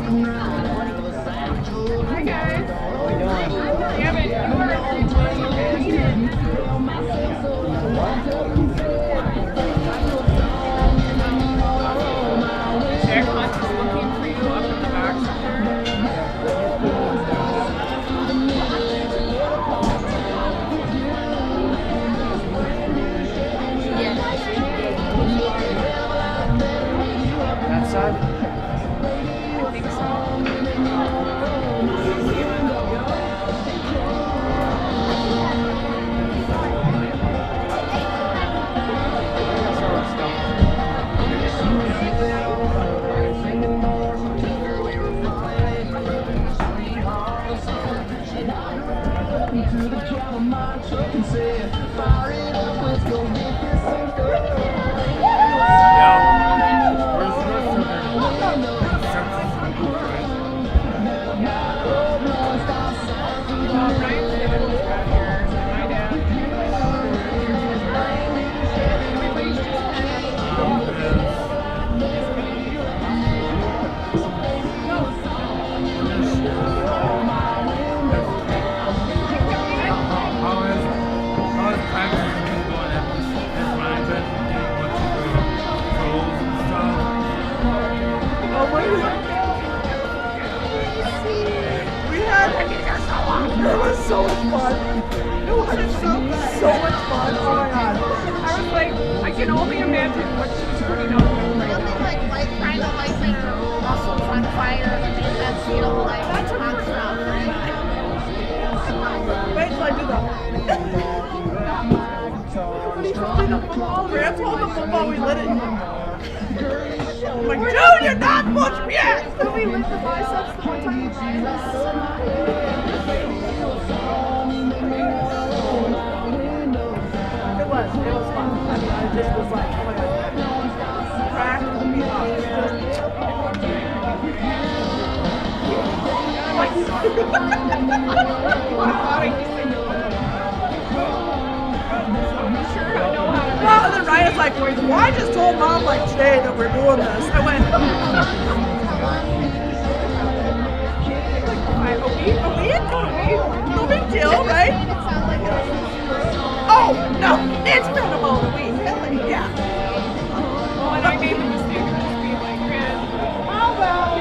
Hi guys. How we doing? Damn it. Jack Hunt is looking for you up in the back somewhere. That side? I think so. It was so much fun. It was so much fun. Oh my god. I was like, I can only imagine what she's putting up with right now. Like trying to light their muscles on fire and make that, you know, like that's hot stuff, right? Wait till I do that. When he's holding the football, Rand's holding the football, we lit it. I'm like, dude, you're not supposed to be at. Did we lit the biceps the one time? It was fun. I mean, I just was like, oh my god. Cracked me Well, and then Ryan's like, well, I just told Mom like today that we're doing this. I went, a week? No big deal, right? Oh, no, it's been about a week. Yeah. Well, and I made the mistake of just being like, man, how about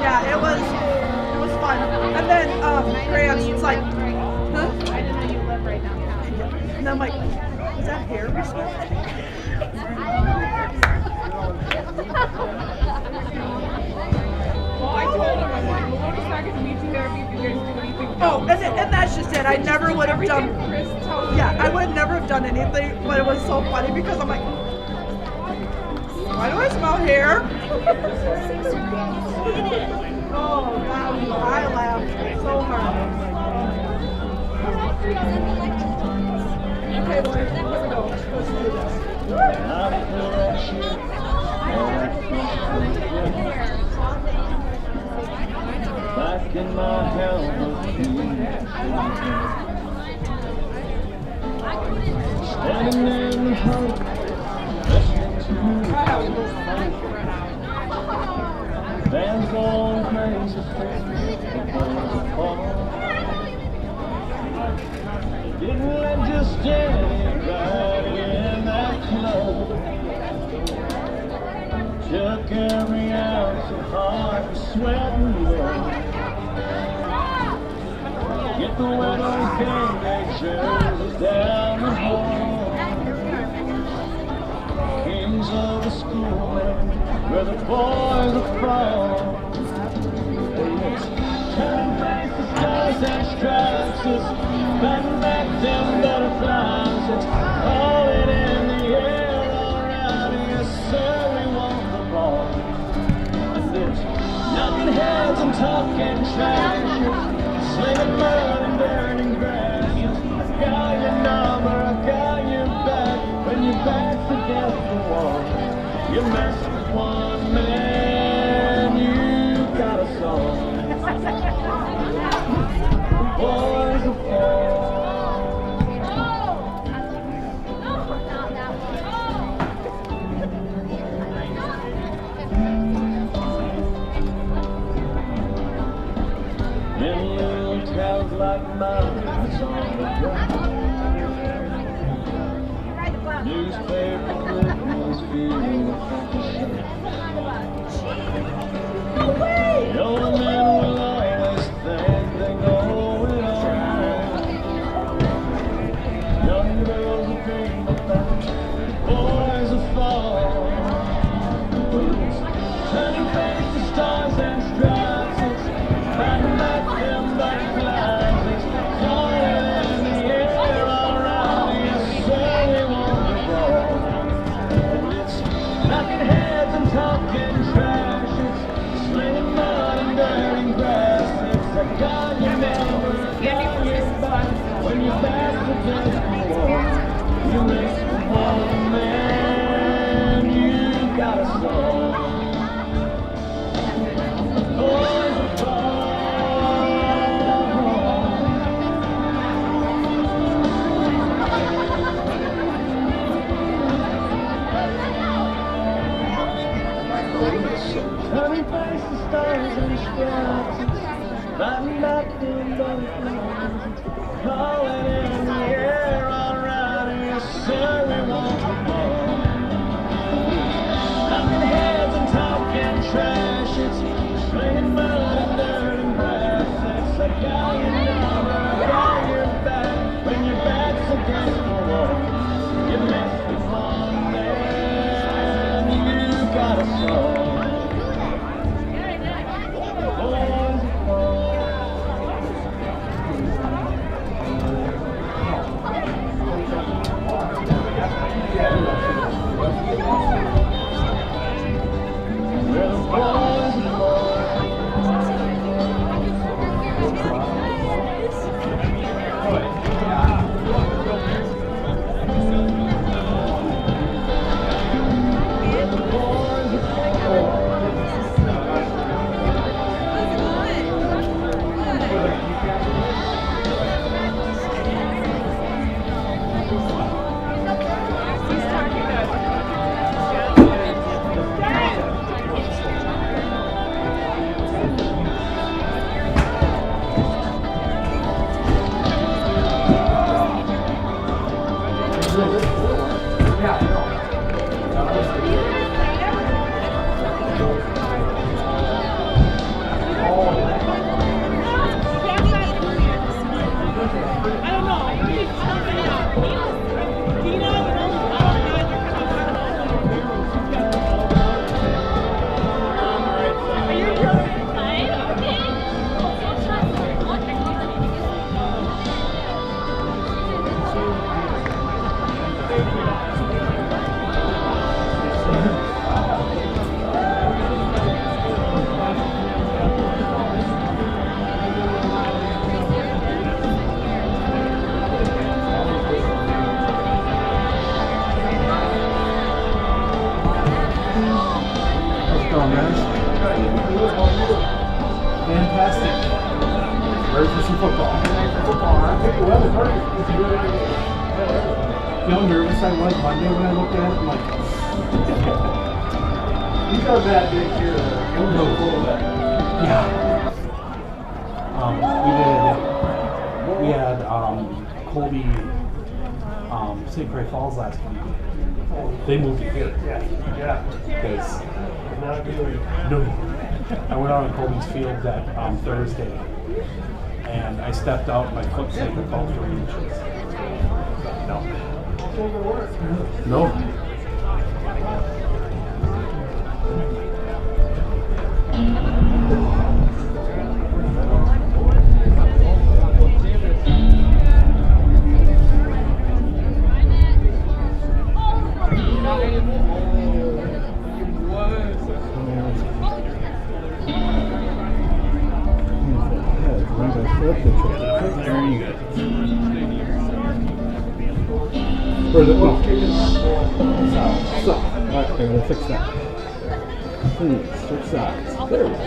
Yeah, it was fun. And then Grant's like, huh? I didn't know you live right downtown. And I'm like, is that hair we smell? Well, I told him, I'm like, well, we're just not going to meet you there if you guys do anything. Oh, and that's just it. I never would have done. Chris tells me. Yeah, I would never have done anything, but it was so funny because I'm like, why do I smell hair? Oh, God, I laughed so hard. Okay, Lloyd, here we go. Let's do Back in my helmet, standing in the hope, listening to the band's going crazy, didn't let you stand right in that club. Took every ounce of heart, sweat and blood. Get the wet on game day jerseys down the hall. Kings of the school where the boys are from. Turn back the stars and stripes, just bend back them butterflies. It's falling in the air around. Yes, sir, we want the ball. There's nothing heads and talking trash, slinging mud and burning grass. I got your number, I got your back. When your back's against the wall, you mess with one man, you got a song. Boys are fall. minds on the ground. Newspaper clippings feeling No way! young men will always think they're going alright. Young girls will dream about boys will fall. Turning face to stars and stripes, it's fighting back them butterflies. It's falling in the air all around. Yes, sir, we want the ball. And it's knocking heads and talking trash. It's slinging mud and dirty grass. It's a God you never got your back when your back's against the wall. You make the one man, you got a soul. Boys will fall. Turning face to stars and stripes, fighting back them butterflies, calling in the air all around. Yes, sir, we want the ball. Knocking heads and talking trash, it's slinging mud and dirt and grass. It's a guy you never got your back when your back's against the wall. You mess with one man, you got a soul. Fantastic. Ready for some football? Football, huh? Take the weather perfect. Feel nervous I was Monday when I looked at it. I'm like, these are bad days here. Yeah. We had Colby, St. Croix Falls last week. They moved it here. Yeah. Because no. I went out on Colby's field that Thursday, and I stepped out and my foot sank about 3 inches. No. There you go. Where's it? No. Stop. Alright, okay, we'll fix that. Please, fix that. There we go.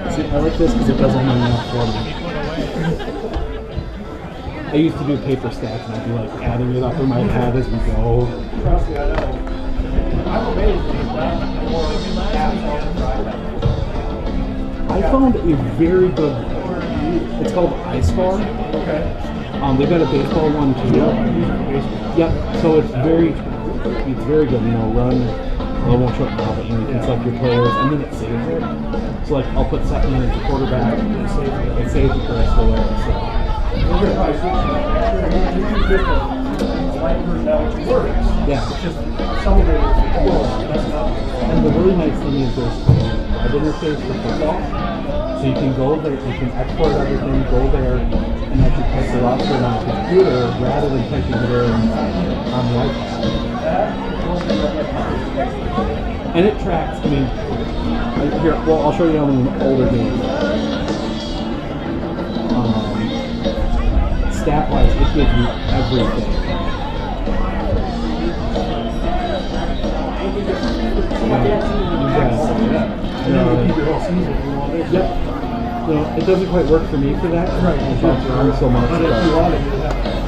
See, I like this because it doesn't have enough for me. I used to do paper stacks and I'd be like adding it up in my head as we go. Trust me, I know. I'm amazed that more apps on Friday. I found a very good. It's called Ice Bar. Okay. They've got a baseball one too. Yep. So it's very good. You know, run. Well, I won't show it now, but you know, you can select your players, and then it saves it. So like, I'll put second as the quarterback, and it saves it for the rest of the way. So. Yeah. It's just celebrated. And the really nice thing is there's an interface for football. So you can go there, you can export everything, go there, and actually type the roster on the computer rather than typing it in on the iPad. And it tracks, I mean, here, well, I'll show you on an older game. Stat-wise, it gives you everything. Yep. No, it doesn't quite work for me for that. Right. It jumps around so much. But if you want it,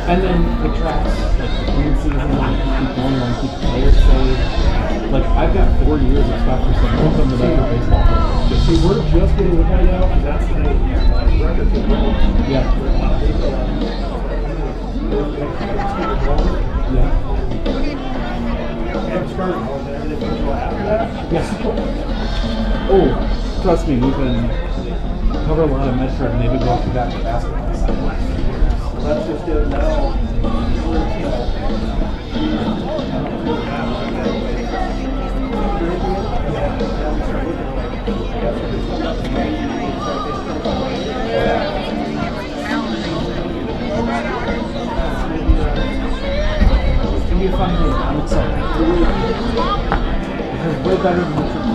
and then it tracks like the clean season, keep going on, keep players safe. Like I've got 4 years of stuff for some of the better baseball players. See, we're just getting it right now because that's the record. Yeah. Yeah. Yeah. Oh, trust me, we've been cover a lot of Medford and they've been going through that for basketball side the last few years. Let's just get it now. It's gonna be a fun game. I'm excited. Because way better than the trip to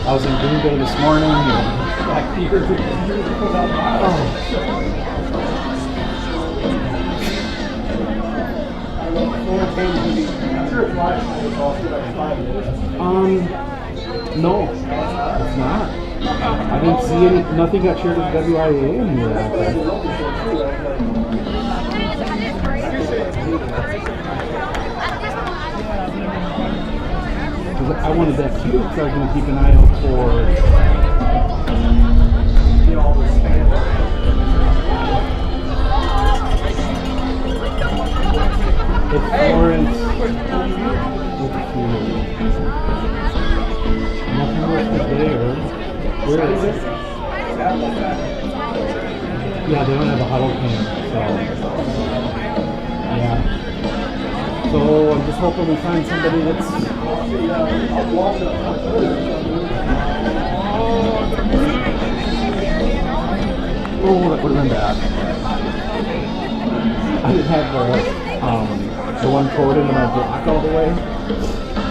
I was in Green Bay this morning and back here. No, it's not. I didn't see any. Nothing got shared with WIA anywhere out there. I wanted that too, because I was going to keep an eye out for the Florence. Nothing else is there. Where is it? Yeah, they don't have a huddle cam, so yeah. So I'm just hoping we find somebody that's. Oh, that would have been bad. I didn't have the one cord into my block all the way,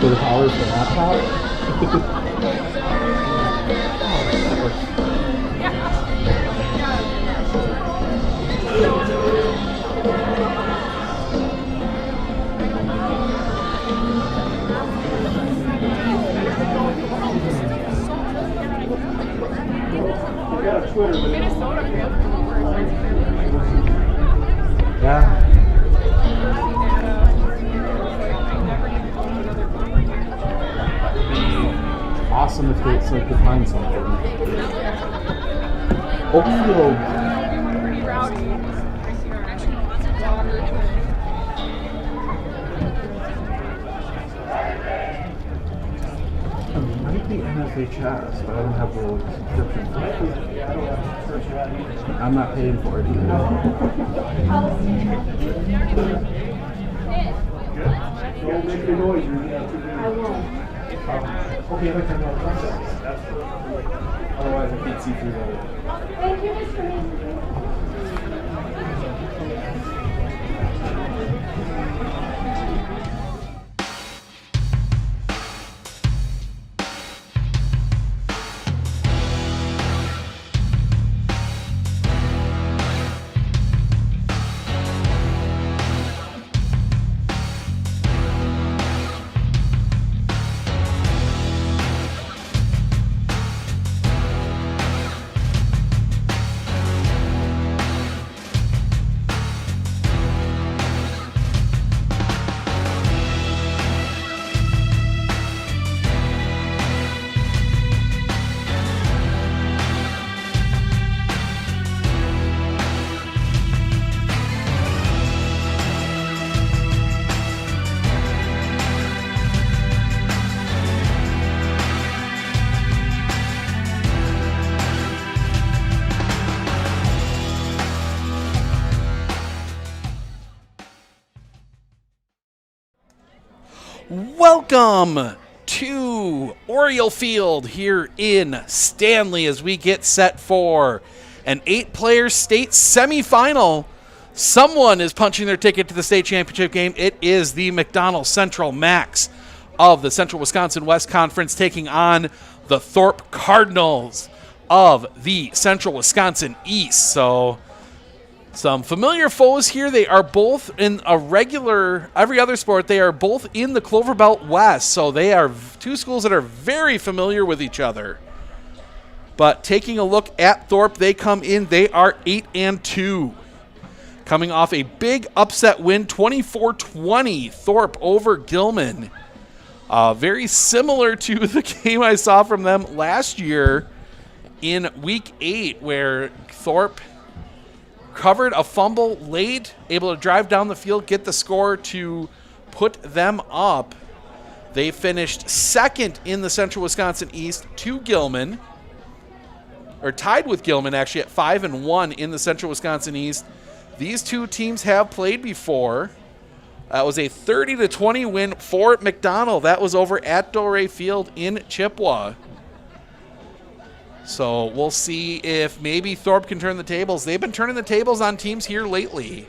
so the power's the laptop. Minnesota fans come over and Yeah. Awesome if they could find something. Oakfield. pretty rowdy. It might be NFHS, but I don't have the subscription for it. I'm not paying for it either. Don't make your noise. I won't. Okay, I can otherwise I can't see through the. Thank you, Mr. Mason. Welcome to Oriole Field here in Stanley as we get set for an 8-player state semifinal. Someone is punching their ticket to the state championship game. It is the McDonell Central Max of the Central Wisconsin West Conference taking on the Thorp Cardinals of the Central Wisconsin East. So some familiar foes here. They are both in a regular, every other sport, they are both in the Clover Belt West. So they are two schools that are very familiar with each other. But taking a look at Thorp, they come in, they are 8-2. Coming off a big upset win, 24-20, Thorp over Gilman. Very similar to the game I saw from them last year in Week 8, where Thorp covered a fumble late, able to drive down the field, get the score to put them up. They finished second in the Central Wisconsin East to Gilman, or tied with Gilman actually at 5-1 in the Central Wisconsin East. These two teams have played before. That was a 30-20 win for McDonell. That was over at Doré Field in Chippewa. So we'll see if maybe Thorp can turn the tables. They've been turning the tables on teams here lately.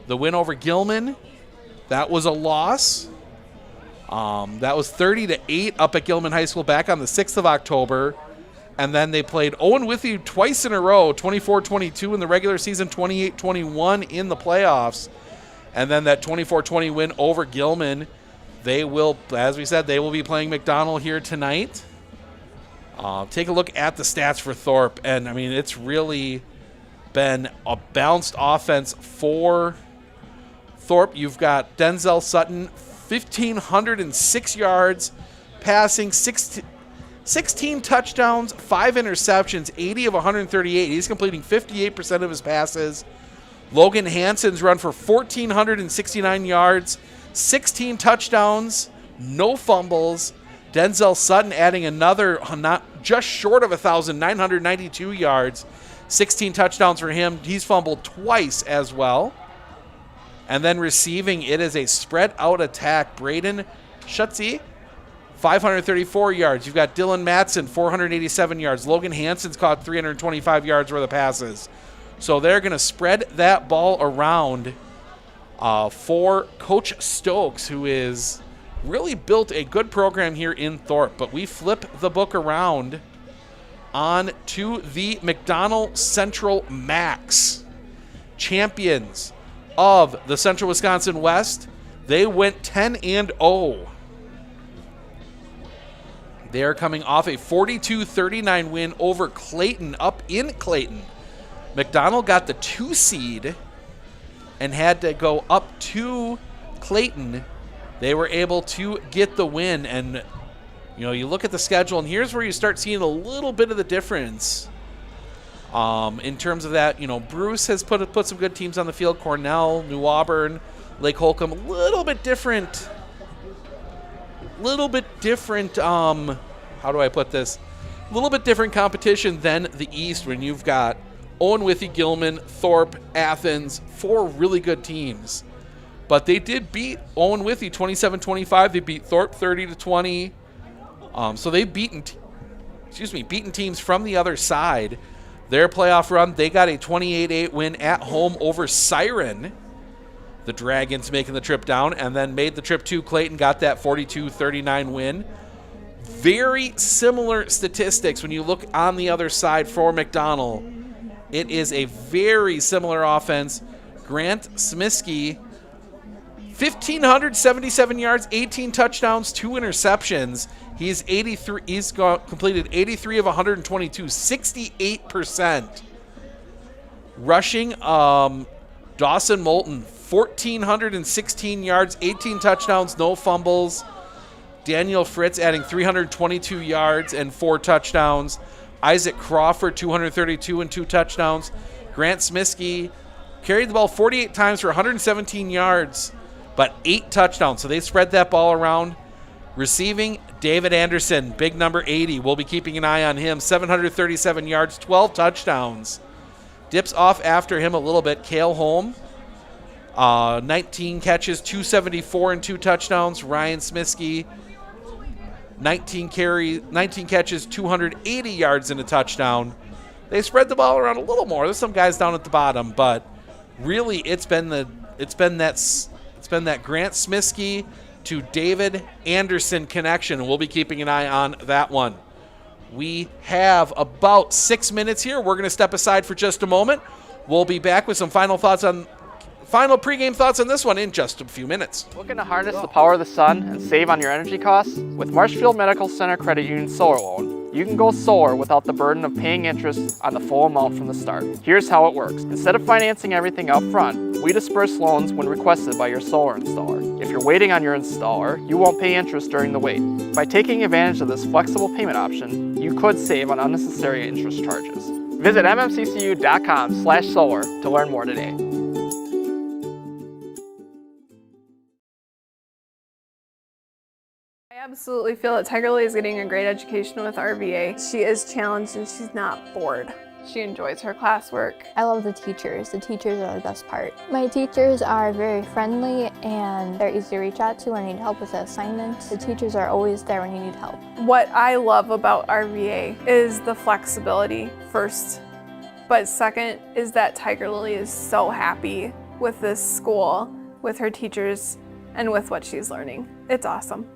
The win over Gilman, that was a loss. That was 30-8 up at Gilman High School back on the 6th of October. And then they played Owen Withee twice in a row, 24-22 in the regular season, 28-21 in the playoffs. And then that 24-20 win over Gilman. They will, as we said, they will be playing McDonell here tonight. Take a look at the stats for Thorp, and I mean, it's really been a balanced offense for Thorp. You've got Denzel Sutton, 1,506 yards, passing 16 touchdowns, 5 interceptions, 80 of 138. He's completing 58% of his passes. Logan Hansen's run for 1,469 yards, 16 touchdowns, no fumbles. Denzel Sutton adding another, not just short of 1,992 yards, 16 touchdowns for him. He's fumbled twice as well. And then receiving, it is a spread out attack. Braden Schutze, 534 yards. You've got Dylan Matson, 487 yards. Logan Hansen's caught 325 yards worth of passes. So they're going to spread that ball around for Coach Stokes, who is really built a good program here in Thorp. But we flip the book around on to the McDonell Central Max. Champions of the Central Wisconsin West. They went 10-0. They are coming off a 42-39 win over Clayton up in Clayton. McDonell got the 2 seed and had to go up to Clayton. They were able to get the win, and you know, you look at the schedule, and here's where you start seeing a little bit of the difference in terms of that. You know, Bruce has put some good teams on the field. Cornell, New Auburn, Lake Holcomb, a little bit different. How do I put this? A little bit different competition than the East, when you've got Owen Withee, Gilman, Thorp, Athens, 4 really good teams. But they did beat Owen Withee 27-25. They beat Thorp 30-20. So they've beaten teams from the other side. Their playoff run, they got a 28-8 win at home over Siren. The Dragons making the trip down, and then made the trip to Clayton, got that 42-39 win. Very similar statistics when you look on the other side for McDonell. It is a very similar offense. Grant Smiskey, 1,577 yards, 18 touchdowns, 2 interceptions. He's completed 83 of 122, 68%. Rushing, Dawson Moulton, 1,416 yards, 18 touchdowns, no fumbles. Daniel Fritz adding 322 yards and 4 touchdowns. Isaac Crawford, 232 and 2 touchdowns. Grant Smiskey carried the ball 48 times for 117 yards, but 8 touchdowns. So they spread that ball around. Receiving, David Anderson, big number 80. We'll be keeping an eye on him. 737 yards, 12 touchdowns. Dips off after him a little bit. Cale Holm, 19 catches, 274 and 2 touchdowns. Ryan Smiskey, 19 catches, 280 yards and a touchdown. They spread the ball around a little more. There's some guys down at the bottom, but really it's been that Grant Smiskey to David Anderson connection. We'll be keeping an eye on that one. We have about 6 minutes here. We're going to step aside for just a moment. We'll be back with some final pregame thoughts on this one in just a few minutes. Looking to harness the power of the sun and save on your energy costs? With Marshfield Medical Center Credit Union Solar Loan, you can go solar without the burden of paying interest on the full amount from the start. Here's how it works. Instead of financing everything up front, we disperse loans when requested by your solar installer. If you're waiting on your installer, you won't pay interest during the wait. By taking advantage of this flexible payment option, you could save on unnecessary interest charges. Visit mmccu.com/solar to learn more today. I absolutely feel that Tiger Lily is getting a great education with RVA. She is challenged and she's not bored. She enjoys her classwork. I love the teachers. The teachers are the best part. My teachers are very friendly and they're easy to reach out to when I need help with the assignments. The teachers are always there when you need help. What I love about RVA is the flexibility first, but second is that Tiger Lily is so happy with this school, with her teachers, and with what she's learning. It's awesome.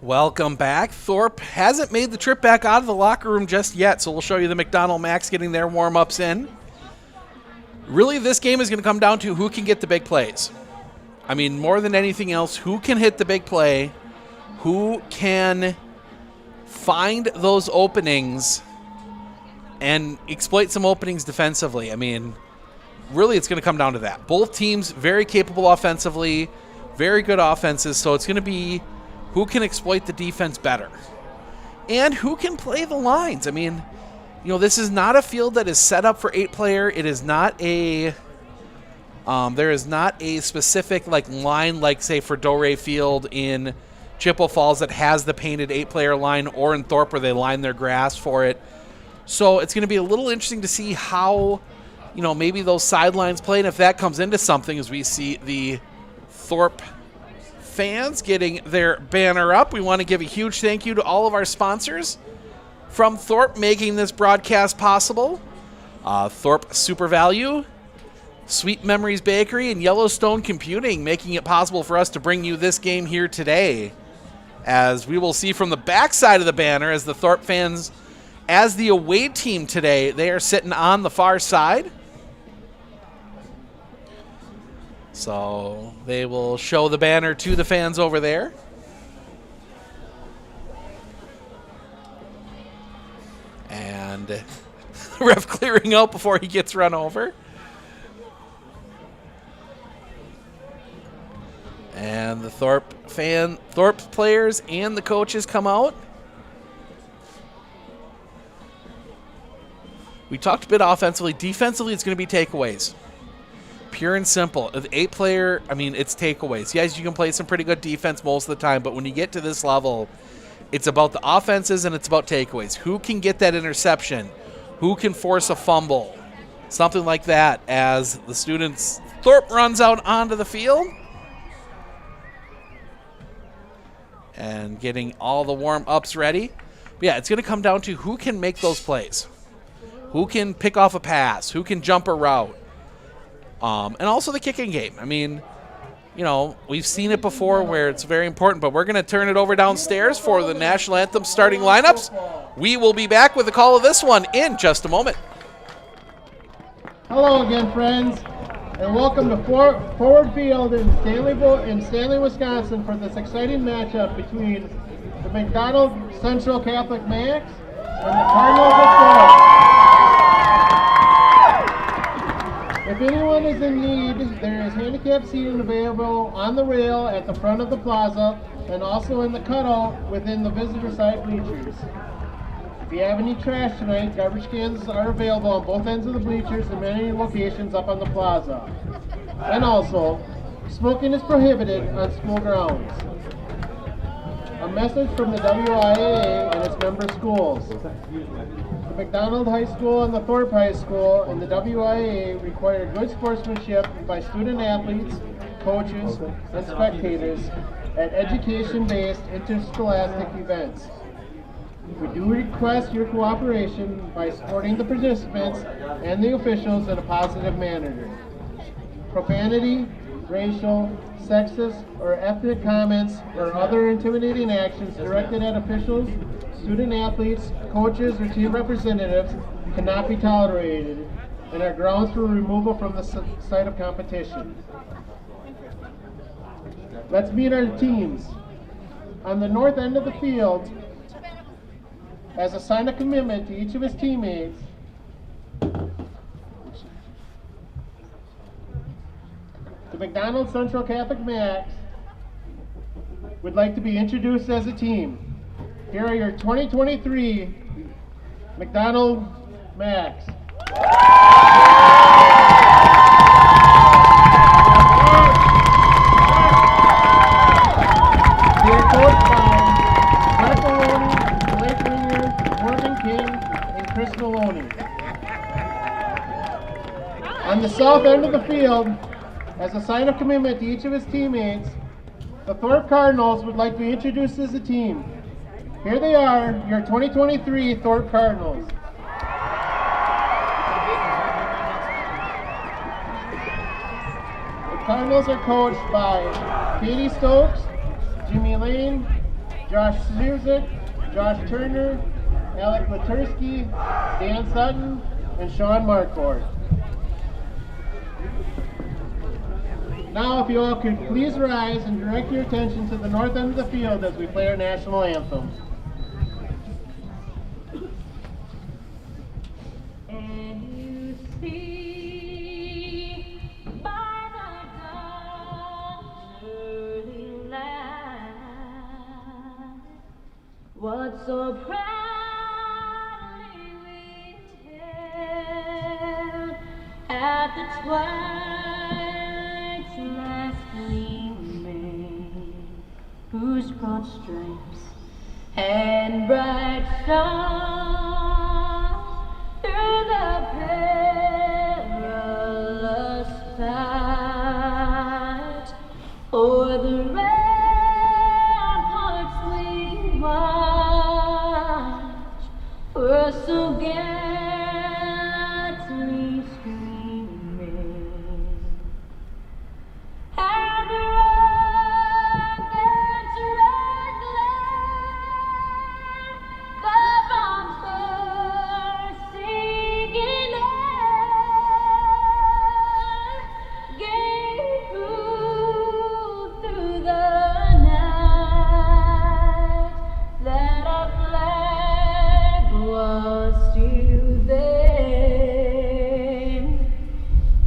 Welcome back. Thorp hasn't made the trip back out of the locker room just yet, so we'll show you the McDonell Max getting their warm-ups in. Really, this game is going to come down to who can get the big plays. I mean, more than anything else, who can hit the big play, who can find those openings and exploit some openings defensively. I mean, really, it's going to come down to that. Both teams very capable offensively, very good offenses, so it's going to be who can exploit the defense better and who can play the lines. I mean, this is not a field that is set up for 8-player. It is not a there is not a specific line like, say, for Doré Field in Chippewa Falls that has the painted 8-player line, or in Thorp where they line their grass for it. So it's going to be a little interesting to see how, maybe those sidelines play, and if that comes into something as we see the Thorp fans getting their banner up. We want to give a huge thank you to all of our sponsors from Thorp making this broadcast possible. Thorp Super Value, Sweet Memories Bakery, and Yellowstone Computing making it possible for us to bring you this game here today. As we will see from the backside of the banner, as the Thorp fans, as the away team today, they are sitting on the far side. So they will show the banner to the fans over there. And the ref clearing out before he gets run over. And the Thorp players and the coaches come out. We talked a bit offensively. Defensively, it's going to be takeaways. Pure and simple. The 8-player, it's takeaways. Yes, you can play some pretty good defense most of the time, but when you get to this level, it's about the offenses and it's about takeaways. Who can get that interception? Who can force a fumble? Something like that as the students, Thorp runs out onto the field. And getting all the warm-ups ready. But yeah, it's going to come down to who can make those plays. Who can pick off a pass? Who can jump a route? And also the kicking game. We've seen it before where it's very important, but we're going to turn it over downstairs for the National Anthem starting lineups. We will be back with the call of this one in just a moment. Hello again, friends, and welcome to Forward Field in Stanley, Wisconsin for this exciting matchup between the McDonell Central Catholic Max and the Cardinals of Thorp. If anyone is in need, there is handicap seating available on the rail at the front of the plaza and also in the cutout within the visitor side bleachers. If you have any trash tonight, garbage cans are available on both ends of the bleachers and many locations up on the plaza. And also, smoking is prohibited on school grounds. A message from the WIAA and its member schools. The McDonell High School and the Thorp High School and the WIAA require good sportsmanship by student athletes, coaches, and spectators at education-based interscholastic events. We do request your cooperation by supporting the participants and the officials in a positive manner. Profanity, racial, sexist, or ethnic comments or other intimidating actions directed at officials, student athletes, coaches, or team representatives cannot be tolerated and are grounds for removal from the site of competition. Let's meet our teams. On the north end of the field, as a sign of commitment to each of his teammates, the McDonald Central Catholic Max would like to be introduced as a team. Here are your 2023 McDonald Max. They are coached by Brett Maloney, Blake Ringer, Morgan King, and Chris Maloney. On the south end of the field, as a sign of commitment to each of his teammates, the Thorp Cardinals would like to be introduced as a team. Here they are, your 2023 Thorp Cardinals. The Cardinals are coached by Katie Stokes, Jimmy Lane, Josh Zierzik, Josh Turner, Alec Latursky, Dan Sutton, and Sean Marquardt. Now, if you all could please rise and direct your attention to the north end of the field as we play our national anthem. And you see by the dawn's early light what so proudly we tell at the twilight's last gleaming, whose broad stripes and bright stars through the perilous fight o'er the ramparts we watch were so gallantly streaming, and the rockets red glare, the bombs bursting in air, gave proof through the night that our flag was still there.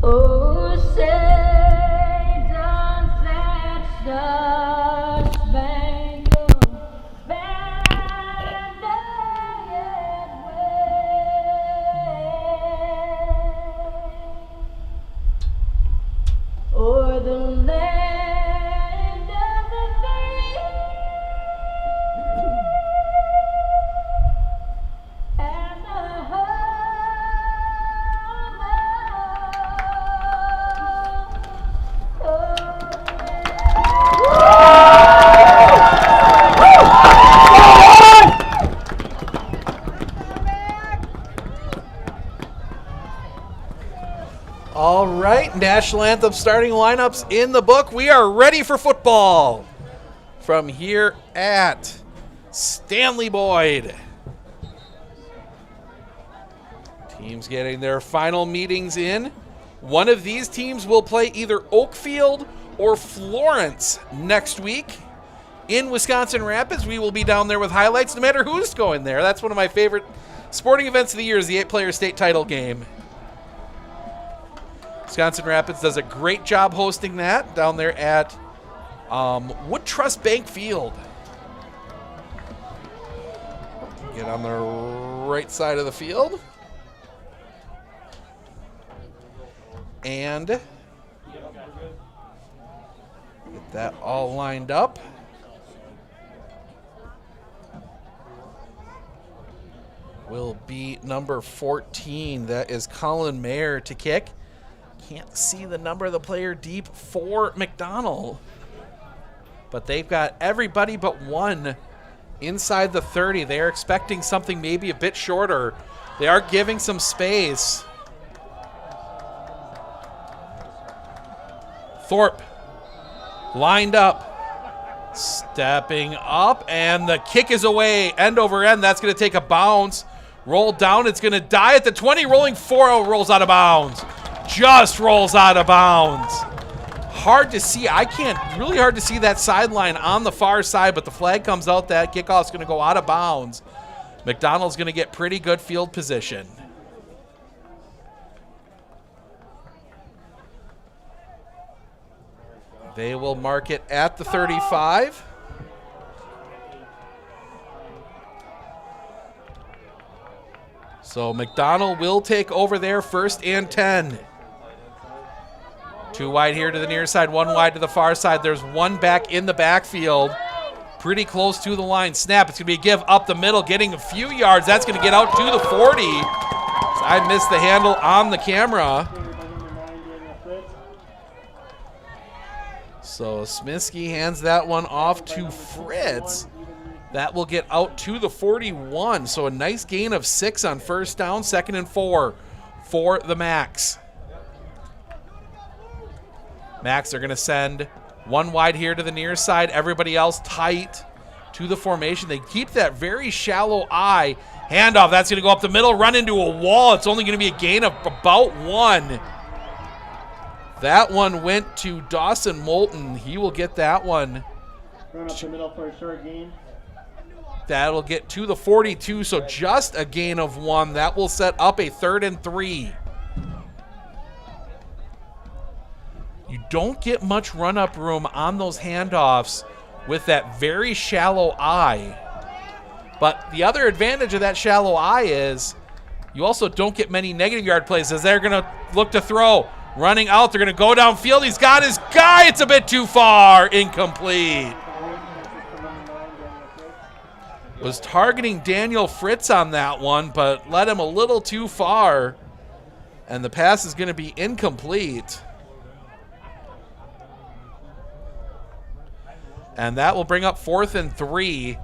Oh, say does that star-spangled banner yet wave o'er the land of the free and the All right, national anthem starting lineups in the book. We are ready for football from here at Stanley Boyd. Teams getting their final meetings in. One of these teams will play either Oakfield or Florence next week. In Wisconsin Rapids, we will be down there with highlights no matter who's going there. That's one of my favorite sporting events of the year is the 8-player state title game. Wisconsin Rapids does a great job hosting that down there at Wood Trust Bank Field. Get on the right side of the field. And get that all lined up. Will be number 14. That is Colin Mayer to kick. Can't see the number of the player deep for McDonell. But they've got everybody but one inside the 30. They are expecting something maybe a bit shorter. They are giving some space. Thorp lined up. Stepping up, and the kick is away. End over end. That's going to take a bounce. Roll down. It's going to die at the 20. Rolling 4-0. Rolls out of bounds. Just rolls out of bounds. Hard to see. Really hard to see that sideline on the far side, but the flag comes out. That kickoff's going to go out of bounds. McDonell's going to get pretty good field position. They will mark it at the 35. So McDonell will take over there, 1st and 10. 2 wide here to the near side, 1 wide to the far side. There's 1 back in the backfield. Pretty close to the line. Snap. It's going to be a give up the middle, getting a few yards. That's going to get out to the 40. I missed the handle on the camera. So Smiskey hands that one off to Fritz. That will get out to the 41. So a nice gain of 6 on 1st down, 2nd and 4 for the Macs. Macs are going to send 1 wide here to the near side. Everybody else tight to the formation. They keep that very shallow eye. Handoff, that's going to go up the middle, run into a wall. It's only going to be a gain of about 1. That one went to Dawson Moulton. He will get that one. Run up the middle for a short gain. That'll get to the 42, so just a gain of 1. That will set up a 3rd and 3. You don't get much run-up room on those handoffs with that very shallow eye. But the other advantage of that shallow eye is you also don't get many negative yard plays as they're going to look to throw. Running out, they're going to go downfield. He's got his guy. It's a bit too far. Incomplete. Was targeting Daniel Fritz on that one, but led him a little too far. And the pass is going to be incomplete. And that will bring up 4th and 3.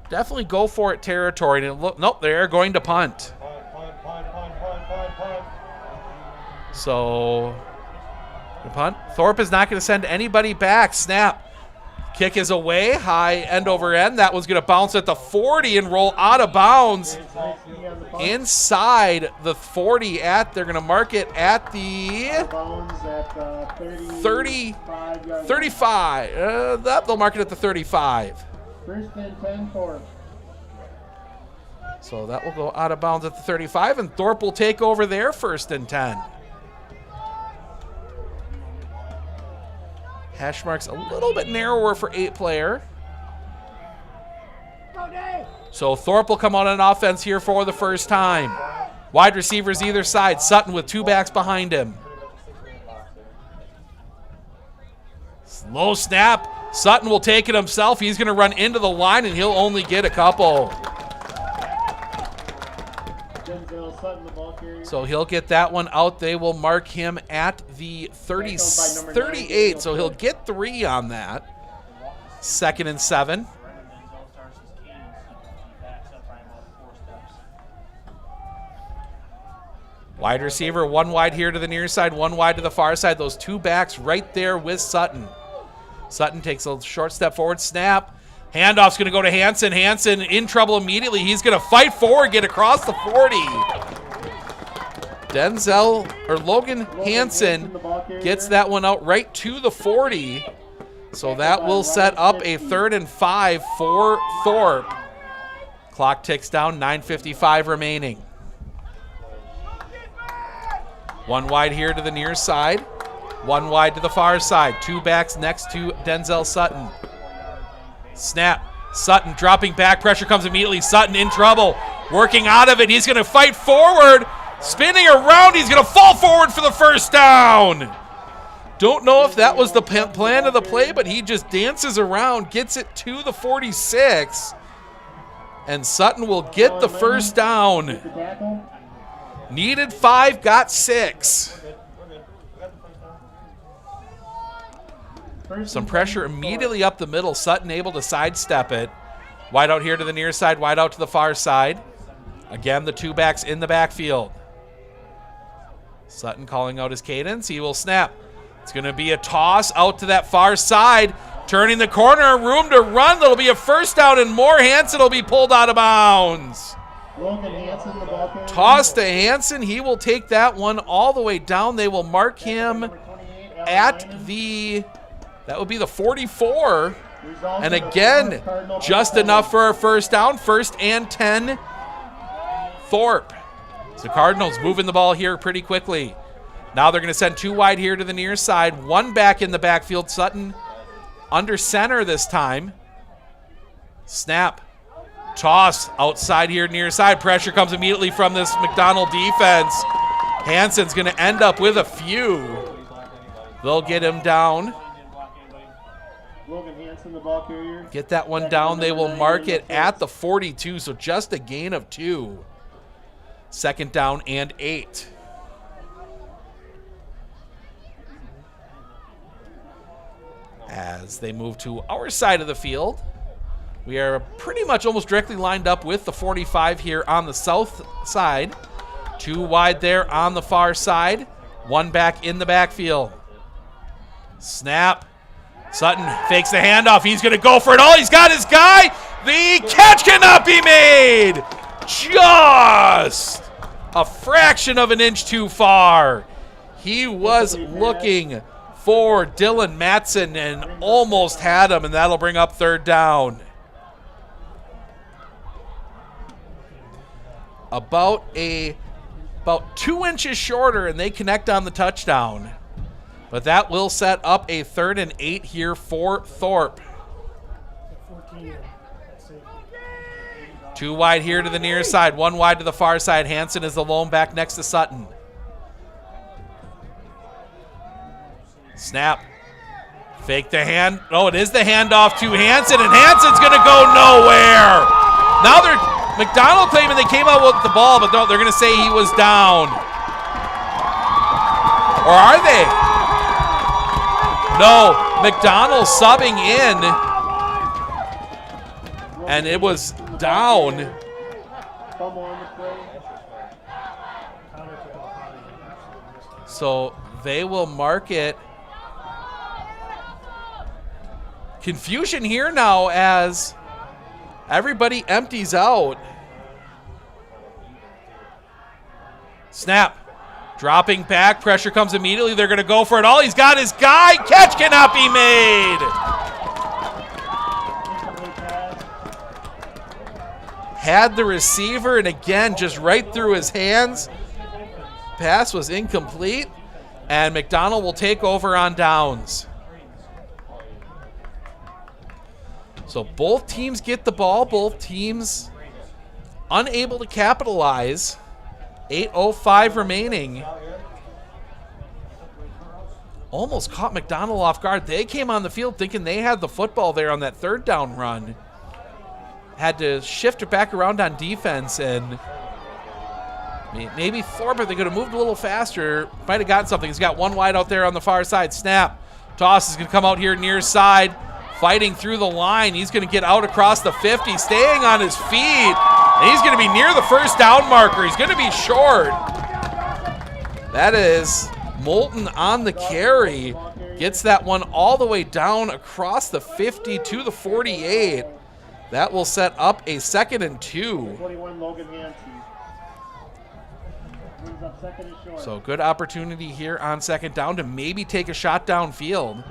Definitely go for it territory. And nope, they're going to punt. So, punt. Thorp is not going to send anybody back. Snap. Kick is away. High end over end. That was going to bounce at the 40 and roll out of bounds. Inside the 40 they're going to mark it at the 35. They'll mark it at the 35. 1st and 10 for. So that will go out of bounds at the 35, and Thorp will take over there, 1st and 10. Hash marks a little bit narrower for 8-player. So Thorp will come on offense here for the first time. Wide receivers either side. Sutton with 2 backs behind him. Slow snap. Sutton will take it himself. He's going to run into the line, and he'll only get a couple. So he'll get that one out. They will mark him at the 38. So he'll get 3 on that. 2nd and 7. Wide receiver, 1 wide here to the near side, 1 wide to the far side. Those 2 backs right there with Sutton. Sutton takes a short step forward, snap. Handoff's going to go to Hansen. Hansen in trouble immediately. He's going to fight forward, get across the 40. Logan Hansen gets that one out right to the 40. So that will set up a 3rd and 5 for Thorp. Clock ticks down, 9:55 remaining. One wide here to the near side. One wide to the far side. Two backs next to Denzel Sutton. Snap. Sutton dropping back. Pressure comes immediately. Sutton in trouble. Working out of it. He's going to fight forward. Spinning around. He's going to fall forward for the first down. Don't know if that was the plan of the play, but he just dances around, gets it to the 46. And Sutton will get the first down. Needed 5, got 6. Some pressure immediately up the middle. Sutton able to sidestep it. Wide out here to the near side, wide out to the far side. Again, the two backs in the backfield. Sutton calling out his cadence. He will snap. It's going to be a toss out to that far side. Turning the corner, room to run. That'll be a first down and more. Hansen will be pulled out of bounds. Toss to Hansen. He will take that one all the way down. They will mark him at the, that would be the 44. And again, just enough for a first down. 1st and 10, Thorp. So Cardinals moving the ball here pretty quickly. Now they're going to send 2 wide here to the near side. 1 back in the backfield. Sutton under center this time. Snap. Toss outside here near side. Pressure comes immediately from this McDonell defense. Hansen's going to end up with a few. They'll get him down. Get that one down. They will mark it at the 42, so just a gain of 2. 2nd down and 8. As they move to our side of the field, we are pretty much almost directly lined up with the 45 here on the south side. 2 wide there on the far side. 1 back in the backfield. Snap. Sutton fakes the handoff. He's going to go for it all. He's got his guy. The catch cannot be made. Just a fraction of an inch too far. He was looking for Dylan Matson and almost had him, and that'll bring up 3rd down. About 2 inches shorter, and they connect on the touchdown. But that will set up a 3rd and 8 here for Thorp. 2 wide here to the near side, 1 wide to the far side. Hansen is the lone back next to Sutton. Snap. Fake the hand. Oh, it is the handoff to Hansen, and Hansen's going to go nowhere. Now McDonell claiming they came out with the ball, but no, they're going to say he was down. Or are they? No, McDonell subbing in, and it was down. So they will mark it. Confusion here now as everybody empties out. Snap. Dropping back. Pressure comes immediately. They're going to go for it all. He's got his guy. Catch cannot be made. Had the receiver, and again, just right through his hands. Pass was incomplete, and McDonell will take over on downs. So both teams get the ball. Both teams unable to capitalize. 8:05 remaining. Almost caught McDonell off guard. They came on the field thinking they had the football there on that 3rd down run. Had to shift it back around on defense, and maybe Thorp, if they could have moved a little faster, might have gotten something. He's got 1 wide out there on the far side. Snap. Toss is going to come out here near side. Fighting through the line. He's going to get out across the 50, staying on his feet. And he's going to be near the 1st down marker. He's going to be short. That is Moulton on the carry. Gets that one all the way down across the 50 to the 48. That will set up a 2nd and 2. So good opportunity here on 2nd down to maybe take a shot downfield.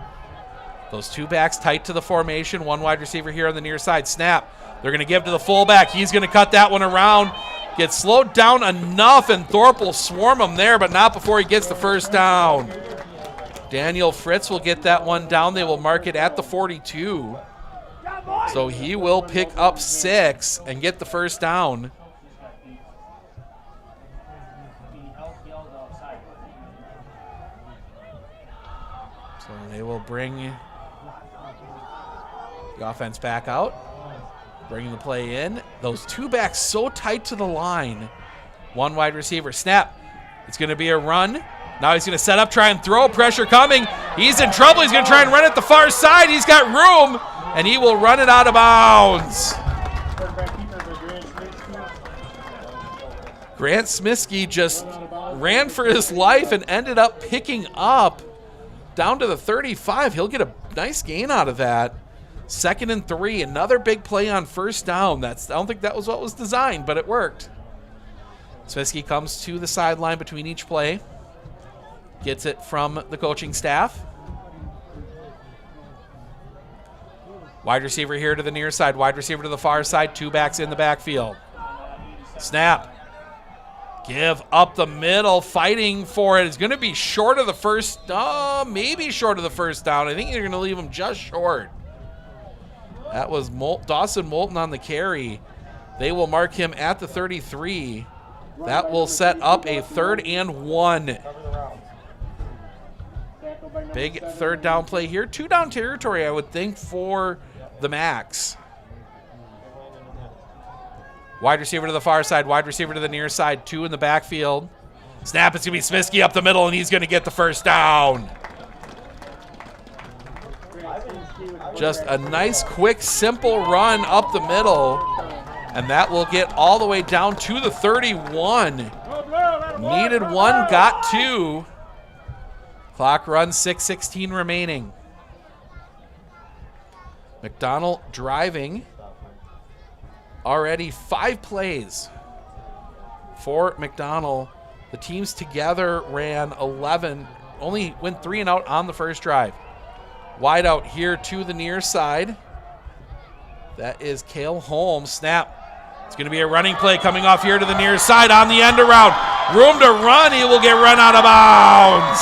Those 2 backs tight to the formation. 1 wide receiver here on the near side. Snap. They're going to give to the fullback. He's going to cut that one around. Gets slowed down enough, and Thorp will swarm him there, but not before he gets the first down. Daniel Fritz will get that one down. They will mark it at the 42. So he will pick up 6 and get the first down. So they will bring the offense back out, bringing the play in. Those two backs so tight to the line. One wide receiver, snap. It's going to be a run. Now he's going to set up, try and throw. Pressure coming. He's in trouble. He's going to try and run it the far side. He's got room, and he will run it out of bounds. Grant Smiskey just ran for his life and ended up picking up down to the 35. He'll get a nice gain out of that. 2nd and 3. Another big play on first down. I don't think that was what was designed, but it worked. Smiskey comes to the sideline between each play. Gets it from the coaching staff. Wide receiver here to the near side. Wide receiver to the far side. 2 backs in the backfield. Snap. Give up the middle. Fighting for it. It's going to be short of the first. Maybe short of the first down. I think you're going to leave him just short. That was Dawson Moulton on the carry. They will mark him at the 33. That will set up a 3rd and 1. Big 3rd down play here. 2 down territory, I would think, for the Max. Wide receiver to the far side. Wide receiver to the near side. 2 in the backfield. Snap. It's going to be Smiskey up the middle, and he's going to get the first down. Just a nice, quick, simple run up the middle. And that will get all the way down to the 31. Needed 1, got 2. Clock runs, 6:16 remaining. McDonell driving. Already 5 plays for McDonell. The teams together ran 11, only went 3 and out on the first drive. Wide out here to the near side. That is Cale Holmes. Snap. It's going to be a running play coming off here to the near side on the end around. Room to run. He will get run out of bounds.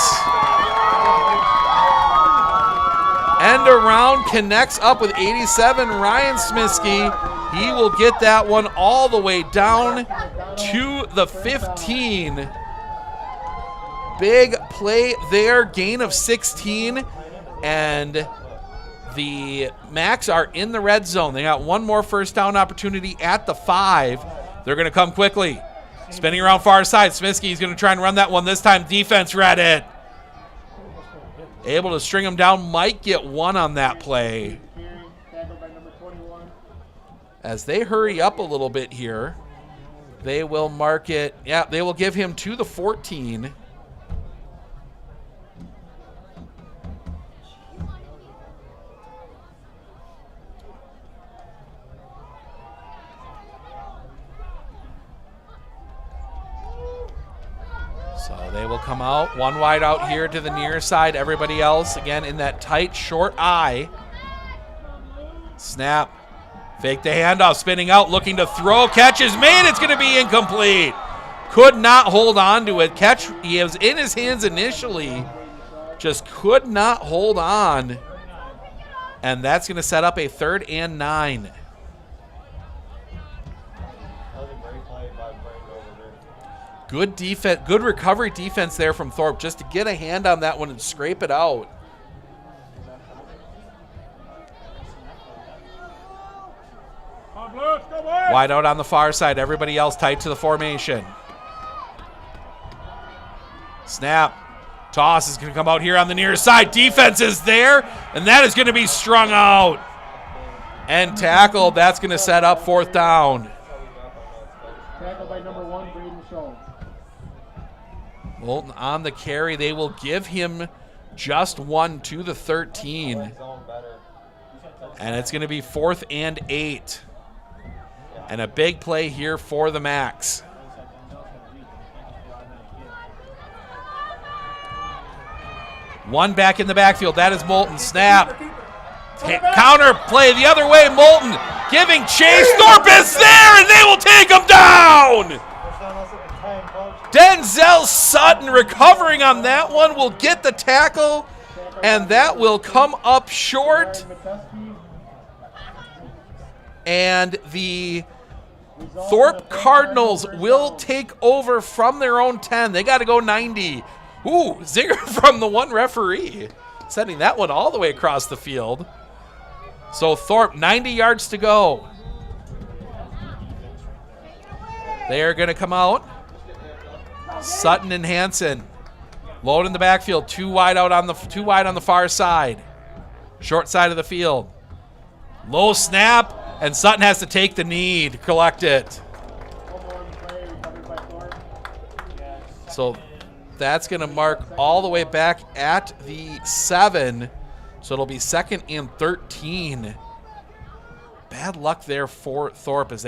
End around connects up with 87, Ryan Smiskey. He will get that one all the way down to the 15. Big play there, gain of 16. And the Macs are in the red zone. They got 1 more first down opportunity at the 5. They're going to come quickly. Spinning around far side. Smiskey is going to try and run that one. This time defense read it. Able to string him down. Might get 1 on that play. As they hurry up a little bit here, they will mark it. Yeah, they will give him to the 14. So they will come out. 1 wide out here to the near side. Everybody else, again, in that tight, short eye. Snap. Fake the handoff. Spinning out, looking to throw. Catch is made. It's going to be incomplete. Could not hold on to it. Catch, he was in his hands initially. Just could not hold on. And that's going to set up a 3rd and 9. Good defense, good recovery defense there from Thorp just to get a hand on that one and scrape it out. Wide out on the far side. Everybody else tight to the formation. Snap. Toss is going to come out here on the near side. Defense is there, and that is going to be strung out. And tackled. That's going to set up 4th down. Tackled by number 1, Braden Schultz. Moulton on the carry. They will give him just 1 to the 13. And it's going to be 4th and 8. And a big play here for the Macs. One back in the backfield. That is Moulton. Snap. Counter play the other way. Moulton giving chase. Thorp is there, and they will take him down. Denzel Sutton recovering on that one will get the tackle, and that will come up short. And the Thorp Cardinals will take over from their own 10. They got to go 90. Ooh, zinger from the one referee, sending that one all the way across the field. So Thorp, 90 yards to go. They are going to come out. Sutton and Hansen load in the backfield, too wide on the far side, short side of the field. Low snap, and Sutton has to take the knee to collect it. So that's going to mark all the way back at the 7. So it'll be 2nd and 13. Bad luck there for Thorp as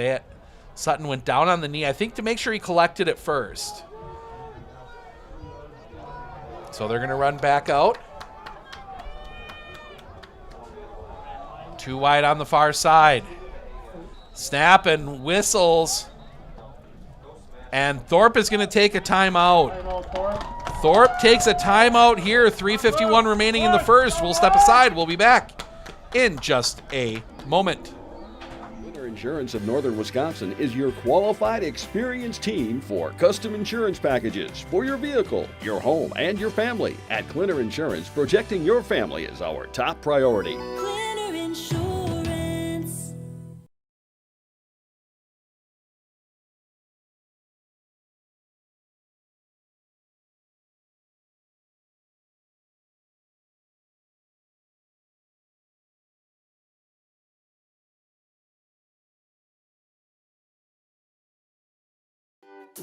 Sutton went down on the knee, I think to make sure he collected it first. So they're going to run back out. Too wide on the far side. Snap and whistles. And Thorp is going to take a timeout. Thorp takes a timeout here. 3:51 remaining in the first. We'll step aside. We'll be back in just a moment. Insurance of Northern Wisconsin is your qualified, experienced team for custom insurance packages for your vehicle, your home, and your family. At Clinner Insurance, protecting your family is our top priority. Clinner Insurance.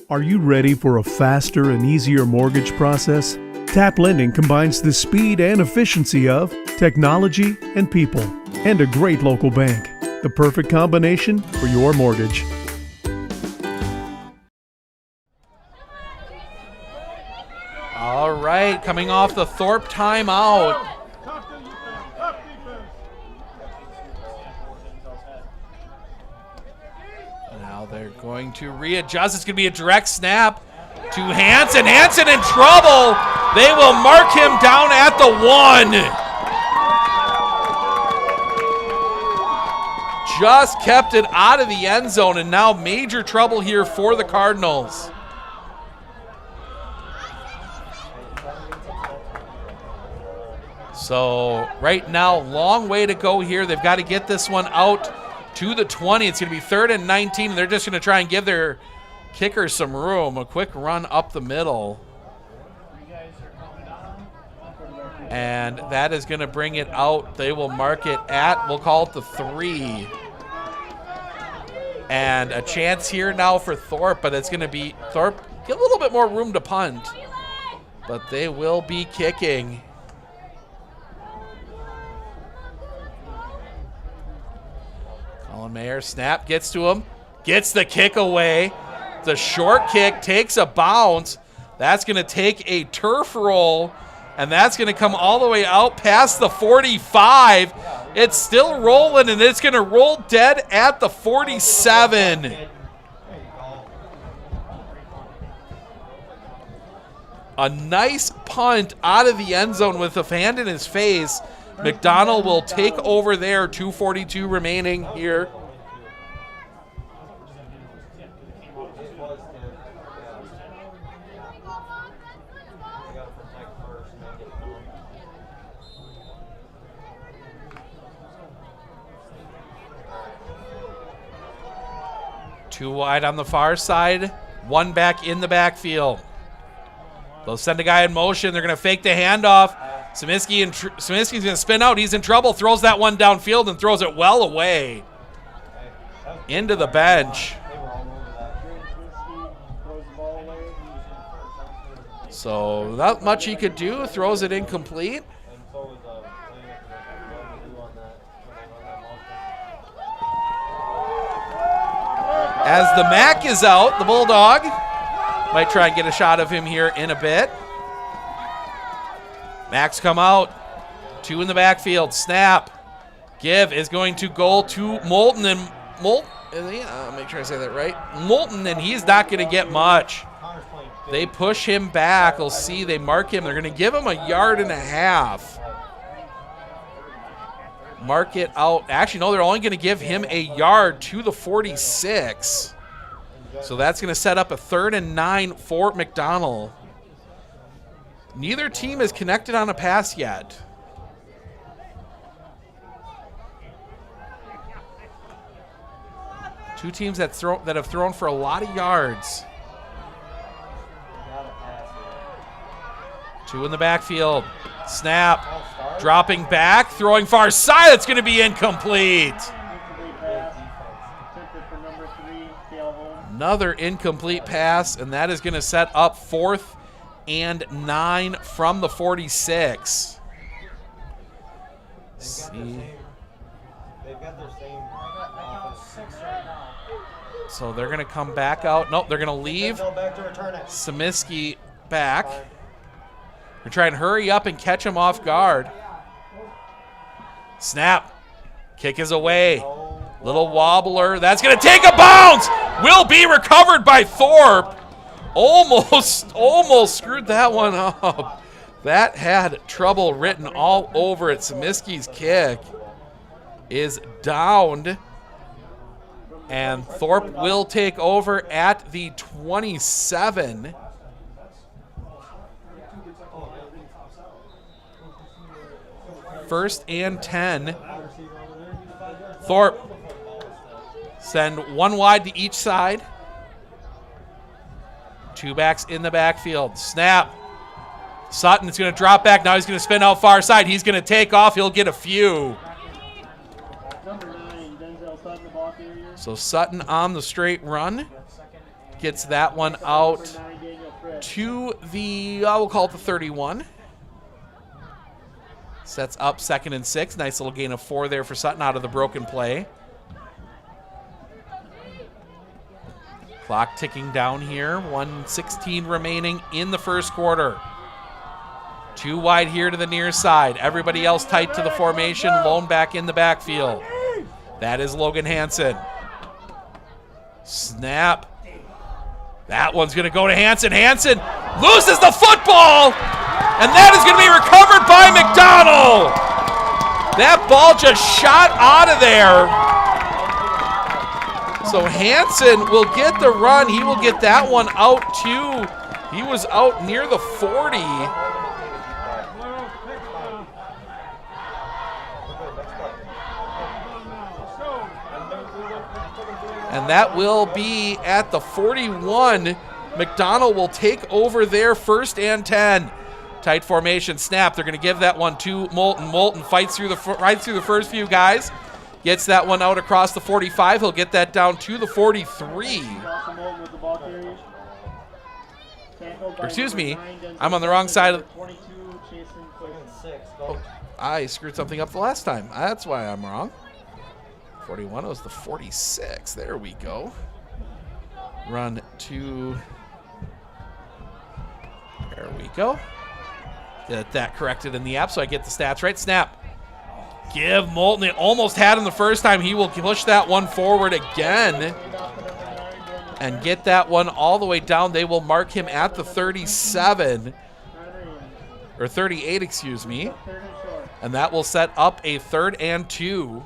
Are you ready for a faster and easier mortgage process? Tap Lending combines the speed and efficiency of technology and people, and a great local bank. The perfect combination for your mortgage. All right, coming off the Thorp timeout. Now they're going to readjust. It's going to be a direct snap to Hansen. Hansen in trouble. They will mark him down at the 1. Just kept it out of the end zone, and now major trouble here for the Cardinals. So right now, long way to go here. They've got to get this one out to the 20. It's going to be 3rd and 19, and they're just going to try and give their kicker some room. A quick run up the middle. And that is going to bring it out. They will mark it at, we'll call it the 3. And a chance here now for Thorp, but it's going to be Thorp get a little bit more room to punt. But they will be kicking. Colin Mayer, snap, gets to him, gets the kick away. The short kick takes a bounce. That's going to take a turf roll, and that's going to come all the way out past the 45. It's still rolling, and it's going to roll dead at the 47. A nice punt out of the end zone with the hand in his face. McDonell will take over there, 2:42 remaining here. Two wide on the far side, one back in the backfield. They'll send a guy in motion. They're going to fake the handoff. Saminsky's going to spin out. He's in trouble. Throws that one downfield and throws it well away into the bench. So not much he could do. Throws it incomplete. As the Mac is out, the Bulldog might try and get a shot of him here in a bit. Macs come out. Two in the backfield. Snap. Give is going to go to Moulton, and make sure I say that right. Moulton, and he's not going to get much. They push him back. We'll see. They mark him. They're going to give him 1.5 yards. Mark it out. Actually, no, they're only going to give him 1 yard to the 46. So that's going to set up a 3rd and 9 for McDonell. Neither team is connected on a pass yet. Two teams that have thrown for a lot of yards. 2 in the backfield. Snap. Dropping back. Throwing far side. It's going to be incomplete. Another incomplete pass, and that is going to set up 4th and 9 from the 46. See. They've got their same So they're going to come back out. Nope, they're going to leave Semiski back. They're trying to hurry up and catch him off guard. Snap. Kick is away. Little wobbler. That's going to take a bounce. Will be recovered by Thorp. Almost screwed that one up. That had trouble written all over it. Semiski's kick is downed. And Thorp will take over at the 27. First and 10. Thorp send 1 wide to each side. 2 backs in the backfield. Snap. Sutton is going to drop back. Now he's going to spin out far side. He's going to take off. He'll get a few. So Sutton on the straight run. Gets that one out to the, we'll call it the 31. Sets up 2nd and 6. Nice little gain of 4 there for Sutton out of the broken play. Clock ticking down here. 1:16 remaining in the first quarter. 2 wide here to the near side. Everybody else tight to the formation. Lone back in the backfield. That is Logan Hansen. Snap. That one's going to go to Hansen. Hansen loses the football, and that is going to be recovered by McDonell. That ball just shot out of there. So Hansen will get the run. He will get that one out too. He was out near the 40. And that will be at the 41. McDonell will take over there, 1st and 10. Tight formation snap. They're going to give that one to Moulton. Moulton fights through right through the first few guys. Gets that one out across the 45. He'll get that down to the 43. Excuse me. I'm on the wrong side of oh, I screwed something up the last time. That's why I'm wrong. 41 was the 46. There we go. Run to. There we go. Get that corrected in the app so I get the stats right. Snap. Give Moulton. It almost had him the first time. He will push that one forward again and get that one all the way down. They will mark him at the 37. Or 38, excuse me. And that will set up a 3rd and 2.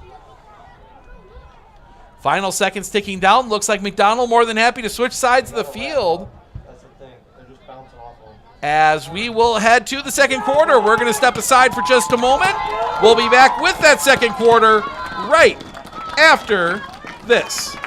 Final seconds ticking down. Looks like McDonell more than happy to switch sides of the field. That's the thing. They're just bouncing off them. As we will head to the second quarter. We're going to step aside for just a moment. We'll be back with that second quarter right after this.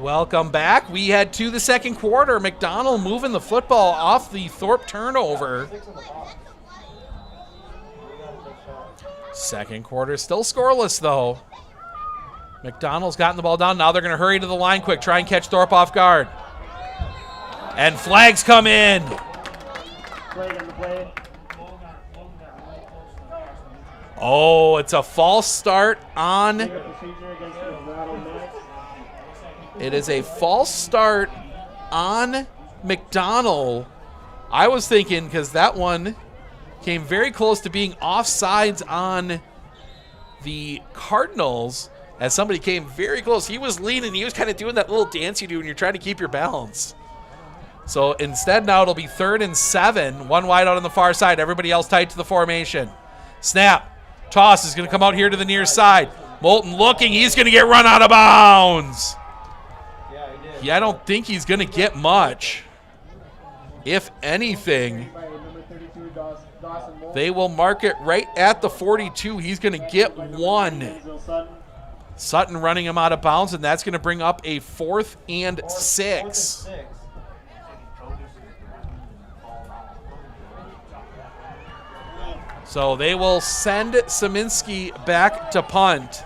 Welcome back. We head to the second quarter. McDonell moving the football off the Thorp turnover. Second quarter still scoreless, though. McDonell's gotten the ball down. Now they're going to hurry to the line quick, try and catch Thorp off guard. And flags come in. Oh, it's a false start on. It is a false start on McDonell. I was thinking, because that one came very close to being offsides on the Cardinals, as somebody came very close. He was leaning. He was kind of doing that little dance you do when you're trying to keep your balance. So instead now it'll be 3rd and 7. One wide out on the far side. Everybody else tight to the formation. Snap. Toss is going to come out here to the near side. Moulton looking. He's going to get run out of bounds. Yeah, I don't think he's going to get much. If anything, they will mark it right at the 42. He's going to get 1. Sutton running him out of bounds, and that's going to bring up a 4th and 6. So they will send Seminski back to punt.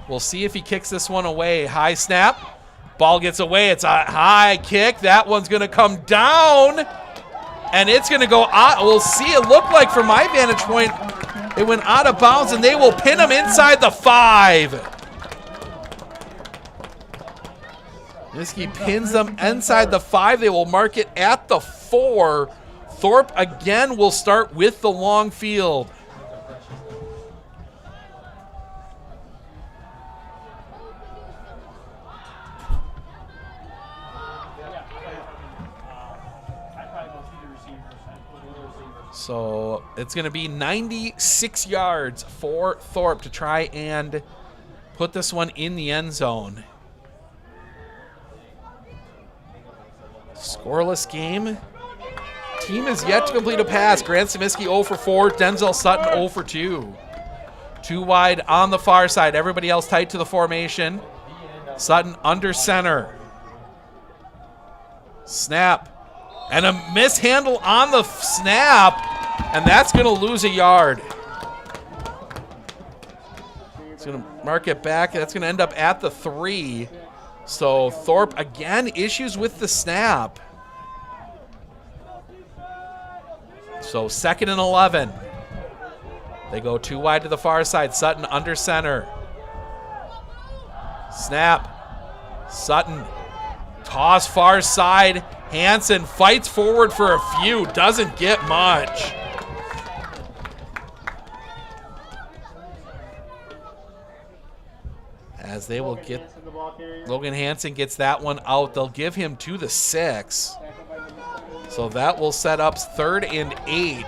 We'll see if he kicks this one away. High snap. Ball gets away. It's a high kick. That one's going to come down. And it's going to go out. We'll see. It looked like from my vantage point, it went out of bounds, and they will pin him inside the 5. Seminski pins them inside the 5. They will mark it at the 4. Thorp again will start with the long field. So it's going to be 96 yards for Thorp to try and put this one in the end zone. Scoreless game. Team is yet to complete a pass. Grant Seminski 0 for 4. Denzel Sutton 0 for 2. 2 wide on the far side. Everybody else tight to the formation. Sutton under center. Snap. And a mishandle on the snap. And that's going to lose a yard. It's going to mark it back. That's going to end up at the 3. So Thorp again issues with the snap. So 2nd and 11. They go 2 wide to the far side. Sutton under center. Snap. Sutton. Toss far side. Hansen fights forward for a few. Doesn't get much. As they will get, Logan Hansen gets that one out. They'll give him to the 6. So that will set up 3rd and 8.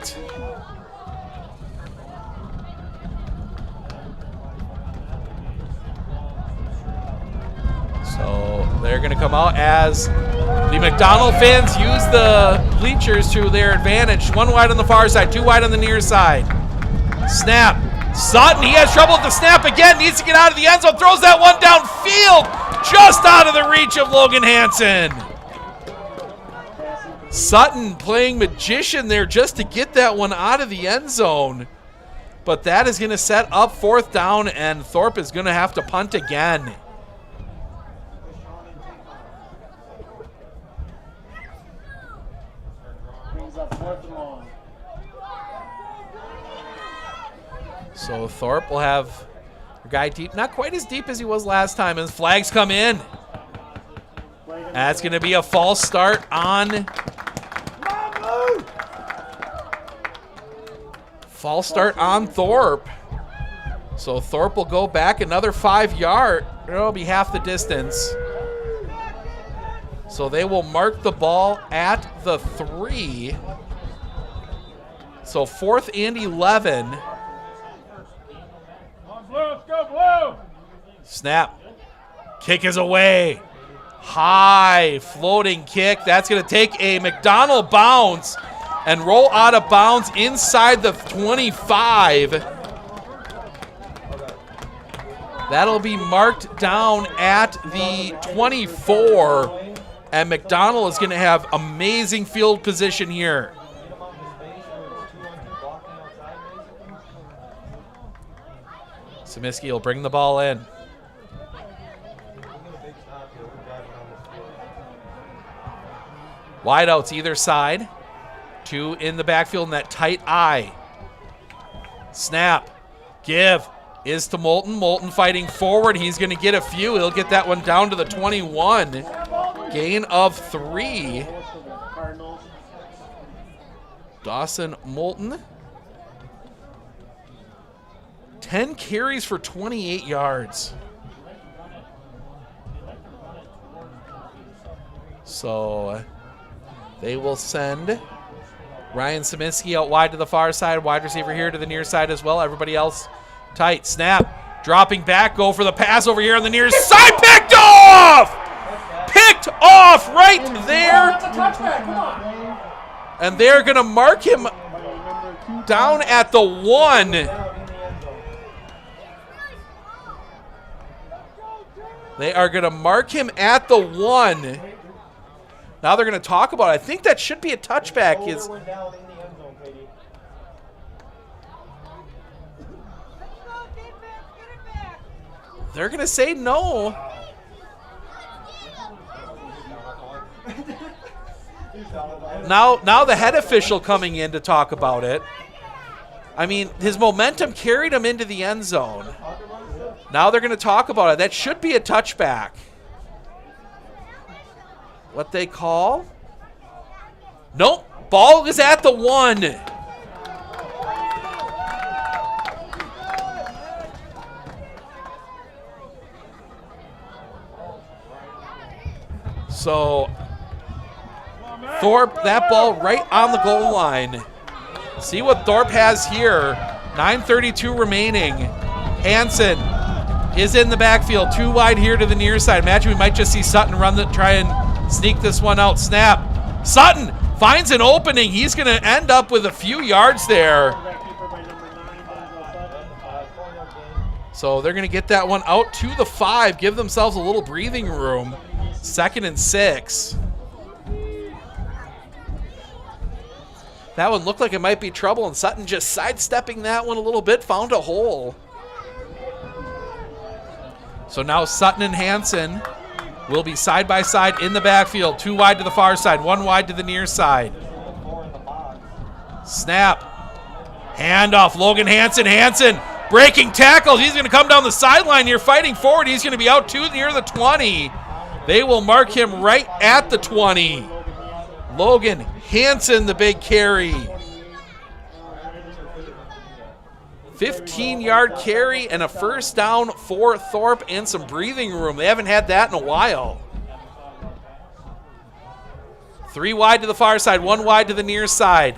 So they're going to come out as the McDonell fans use the bleachers to their advantage. 1 wide on the far side, 2 wide on the near side. Snap. Sutton, he has trouble with the snap again. Needs to get out of the end zone. Throws that one downfield. Just out of the reach of Logan Hansen. Sutton playing magician there just to get that one out of the end zone. But that is going to set up 4th down, and Thorp is going to have to punt again. Brings up 4th and long. So Thorp will have a guy deep, not quite as deep as he was last time, and flags come in. That's going to be a false start on. False start on Thorp. So Thorp will go back another 5 yards. It'll be half the distance. So they will mark the ball at the 3. So 4th and 11. Let's go blue! Snap. Kick is away. High floating kick. That's going to take a McDonell bounce and roll out of bounds inside the 25. That'll be marked down at the 24. And McDonell is going to have amazing field position here. Semiski will bring the ball in. Wideouts either side. 2 in the backfield in that tight eye. Snap. Give is to Moulton. Moulton fighting forward. He's going to get a few. He'll get that one down to the 21. Gain of 3. Dawson Moulton. 10 carries for 28 yards. So they will send Ryan Semiski out wide to the far side. Wide receiver here to the near side as well. Everybody else tight. Snap. Dropping back. Go for the pass over here on the near side. Picked off! Picked off right there. And they're going to mark him down at the 1. They are going to mark him at the 1. Now they're going to talk about it. I think that should be a touchback. They're going to say no. Now the head official coming in to talk about it. I mean, his momentum carried him into the end zone. Now they're going to talk about it. That should be a touchback. What they call? Nope. Ball is at the 1. So Thorp, that ball right on the goal line. See what Thorp has here. 9:32 remaining. Hansen is in the backfield. 2 wide here to the near side. Imagine we might just see Sutton try and sneak this one out. Snap. Sutton finds an opening. He's going to end up with a few yards there. So they're going to get that one out to the 5. Give themselves a little breathing room. 2nd and 6. That one looked like it might be trouble, and Sutton just sidestepping that one a little bit, found a hole. So now Sutton and Hansen will be side by side in the backfield. 2 wide to the far side, 1 wide to the near side. Snap. Handoff. Logan Hansen. Hansen breaking tackles. He's going to come down the sideline here, fighting forward. He's going to be out too near the 20. They will mark him right at the 20. Logan Hansen, the big carry. 15-yard carry and a first down for Thorp and some breathing room. They haven't had that in a while. 3 wide to the far side, 1 wide to the near side.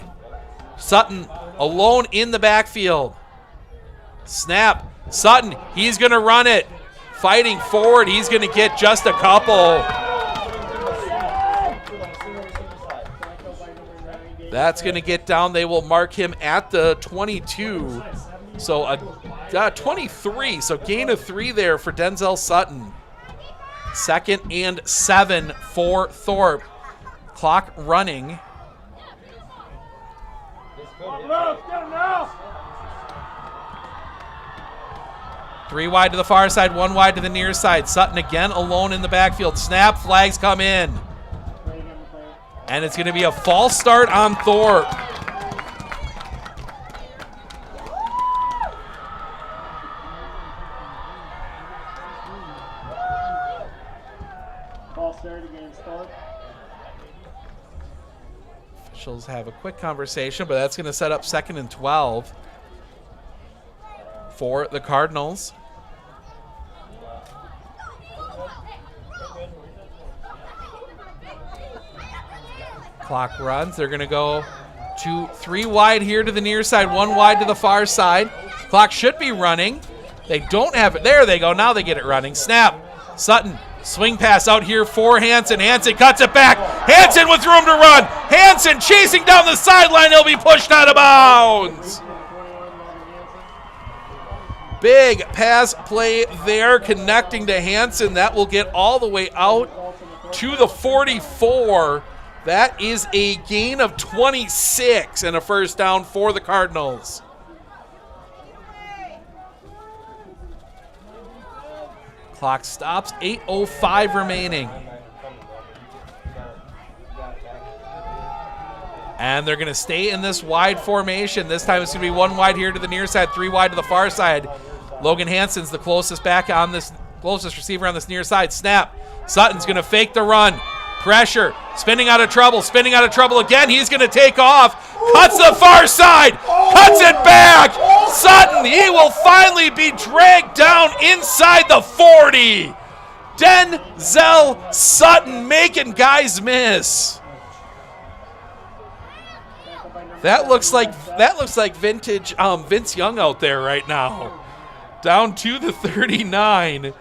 Sutton alone in the backfield. Snap. Sutton, he's going to run it. Fighting forward, he's going to get just a couple. That's going to get down. They will mark him at the 22. So a 23. So gain of 3 there for Denzel Sutton. 2nd and 7 for Thorp. Clock running. 3 wide to the far side, 1 wide to the near side. Sutton again alone in the backfield. Snap, flags come in. And it's going to be a false start on Thorp. False start against Thorp. Officials have a quick conversation, but that's going to set up 2nd and 12 for the Cardinals. Clock runs. They're going to go to 3 wide here to the near side, 1 wide to the far side. Clock should be running. They don't have it. There they go. Now they get it running. Snap. Sutton. Swing pass out here for Hansen. Hansen cuts it back. Hansen with room to run. Hansen chasing down the sideline. He'll be pushed out of bounds. Big pass play there, connecting to Hansen. That will get all the way out to the 44. That is a gain of 26 and a first down for the Cardinals. Clock stops, 8:05 remaining. And they're going to stay in this wide formation. This time it's going to be one wide here to the near side, three wide to the far side. Logan Hansen's the closest receiver on this near side. Snap. Sutton's going to fake the run. Pressure. Spinning out of trouble again. He's going to take off. Cuts the far side. Cuts it back. Sutton, he will finally be dragged down inside the 40. Denzel Sutton making guys miss. That looks like vintage Vince Young out there right now. Down to the 39.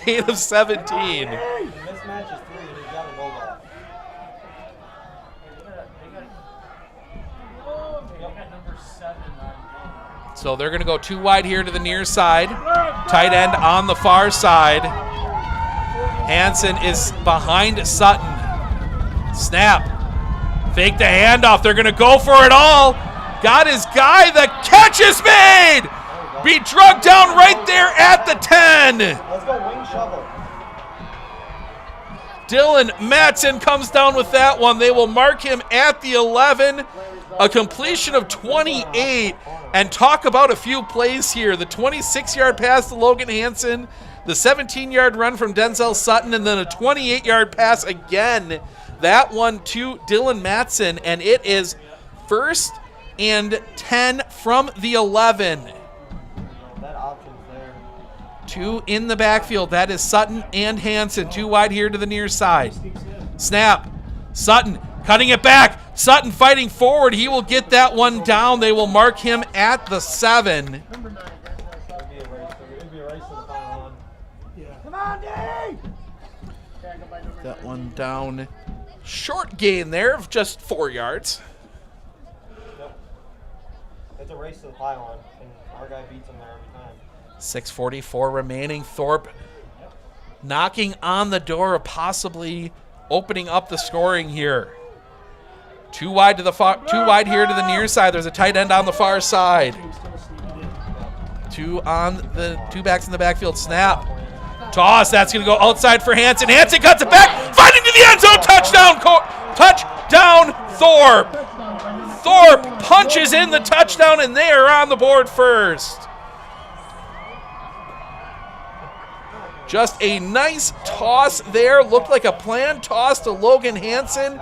Gain of 17. So they're going to go two wide here to the near side. Tight end on the far side. Hansen is behind Sutton. Snap. Fake the handoff. They're going to go for it all. Got his guy. The catch is made. Be drugged down right there at the 10. Let's go wing shovel. Dylan Matson comes down with that one. They will mark him at the 11. A completion of 28. And talk about a few plays here. The 26-yard pass to Logan Hansen, the 17-yard run from Denzel Sutton, and then a 28-yard pass again. That one to Dylan Matson, and it is 1st and 10 from the 11. That option's there. Two in the backfield. That is Sutton and Hansen. Two wide here to the near side. Snap. Sutton cutting it back. Sutton fighting forward. He will get that one down. They will mark him at the 7. Come on, Dave! That one down. Short gain there of just 4 yards. Yep. It's a race to the pylon, and our guy beats him there every time. 6:44 remaining. Thorp knocking on the door of possibly opening up the scoring here. Two wide here to the near side. There's a tight end on the far side. Two backs in the backfield. Snap. Toss. That's going to go outside for Hansen. Hansen cuts it back. Fighting to the end zone. Touchdown, Thorp. Thorp punches in the touchdown, and they are on the board first. Just a nice toss there. Looked like a planned toss to Logan Hansen.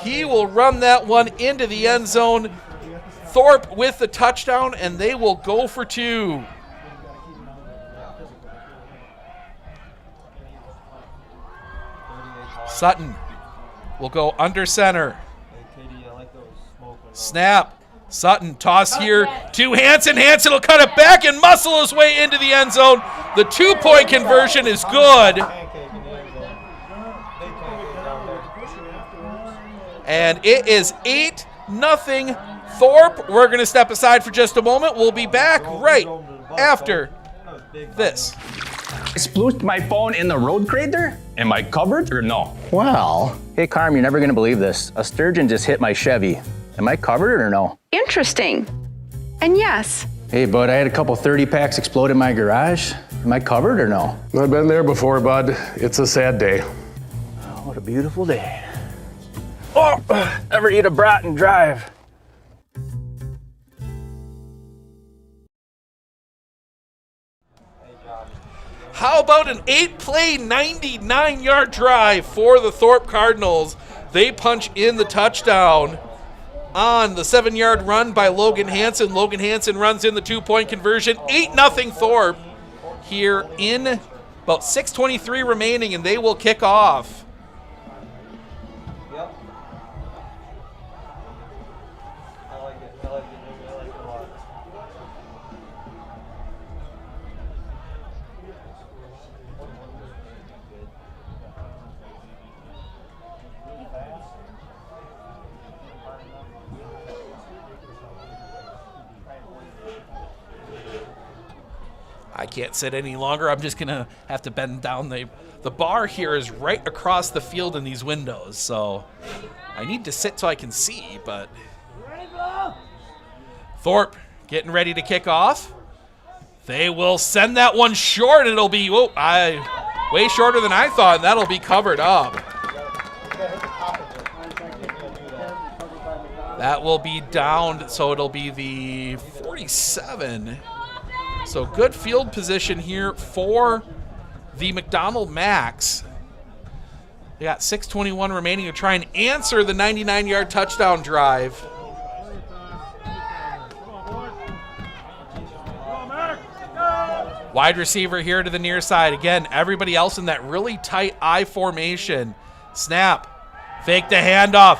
He will run that one into the end zone. Thorp with the touchdown, and they will go for 2. Sutton will go under center. Snap. Sutton toss here to Hansen. Hansen will cut it back and muscle his way into the end zone. The 2-point conversion is good. And it is 8-0 Thorp. We're going to step aside for just a moment. We'll be back right after this. I splooshed my phone in the road crater? Am I covered or no? Well, hey Carm, you're never gonna believe this. A sturgeon just hit my Chevy. Am I covered or no? Interesting. And yes. Hey bud, I had a couple 30 packs explode in my garage. Am I covered or no? I've been there before, bud. It's a sad day. Oh, what a beautiful day. Oh, ever eat a brat and drive? How about an 8-play, 99-yard drive for the Thorp Cardinals? They punch in the touchdown on the 7-yard run by Logan Hansen. Logan Hansen runs in the 2-point conversion. 8-0 Thorp here in about 6:23 remaining, and they will kick off. Yep. I like it. I like it a lot. I can't sit any longer. I'm just going to have to bend down. The bar here is right across the field in these windows, so I need to sit so I can see, but Thorp getting ready to kick off. They will send that one short. It'll be way shorter than I thought, and that'll be covered up. That will be down, so it'll be the 47. So good field position here for the McDonell Max. They got 6:21 remaining to try and answer the 99-yard touchdown drive. Wide receiver here to the near side. Again, everybody else in that really tight I formation. Snap. Fake the handoff.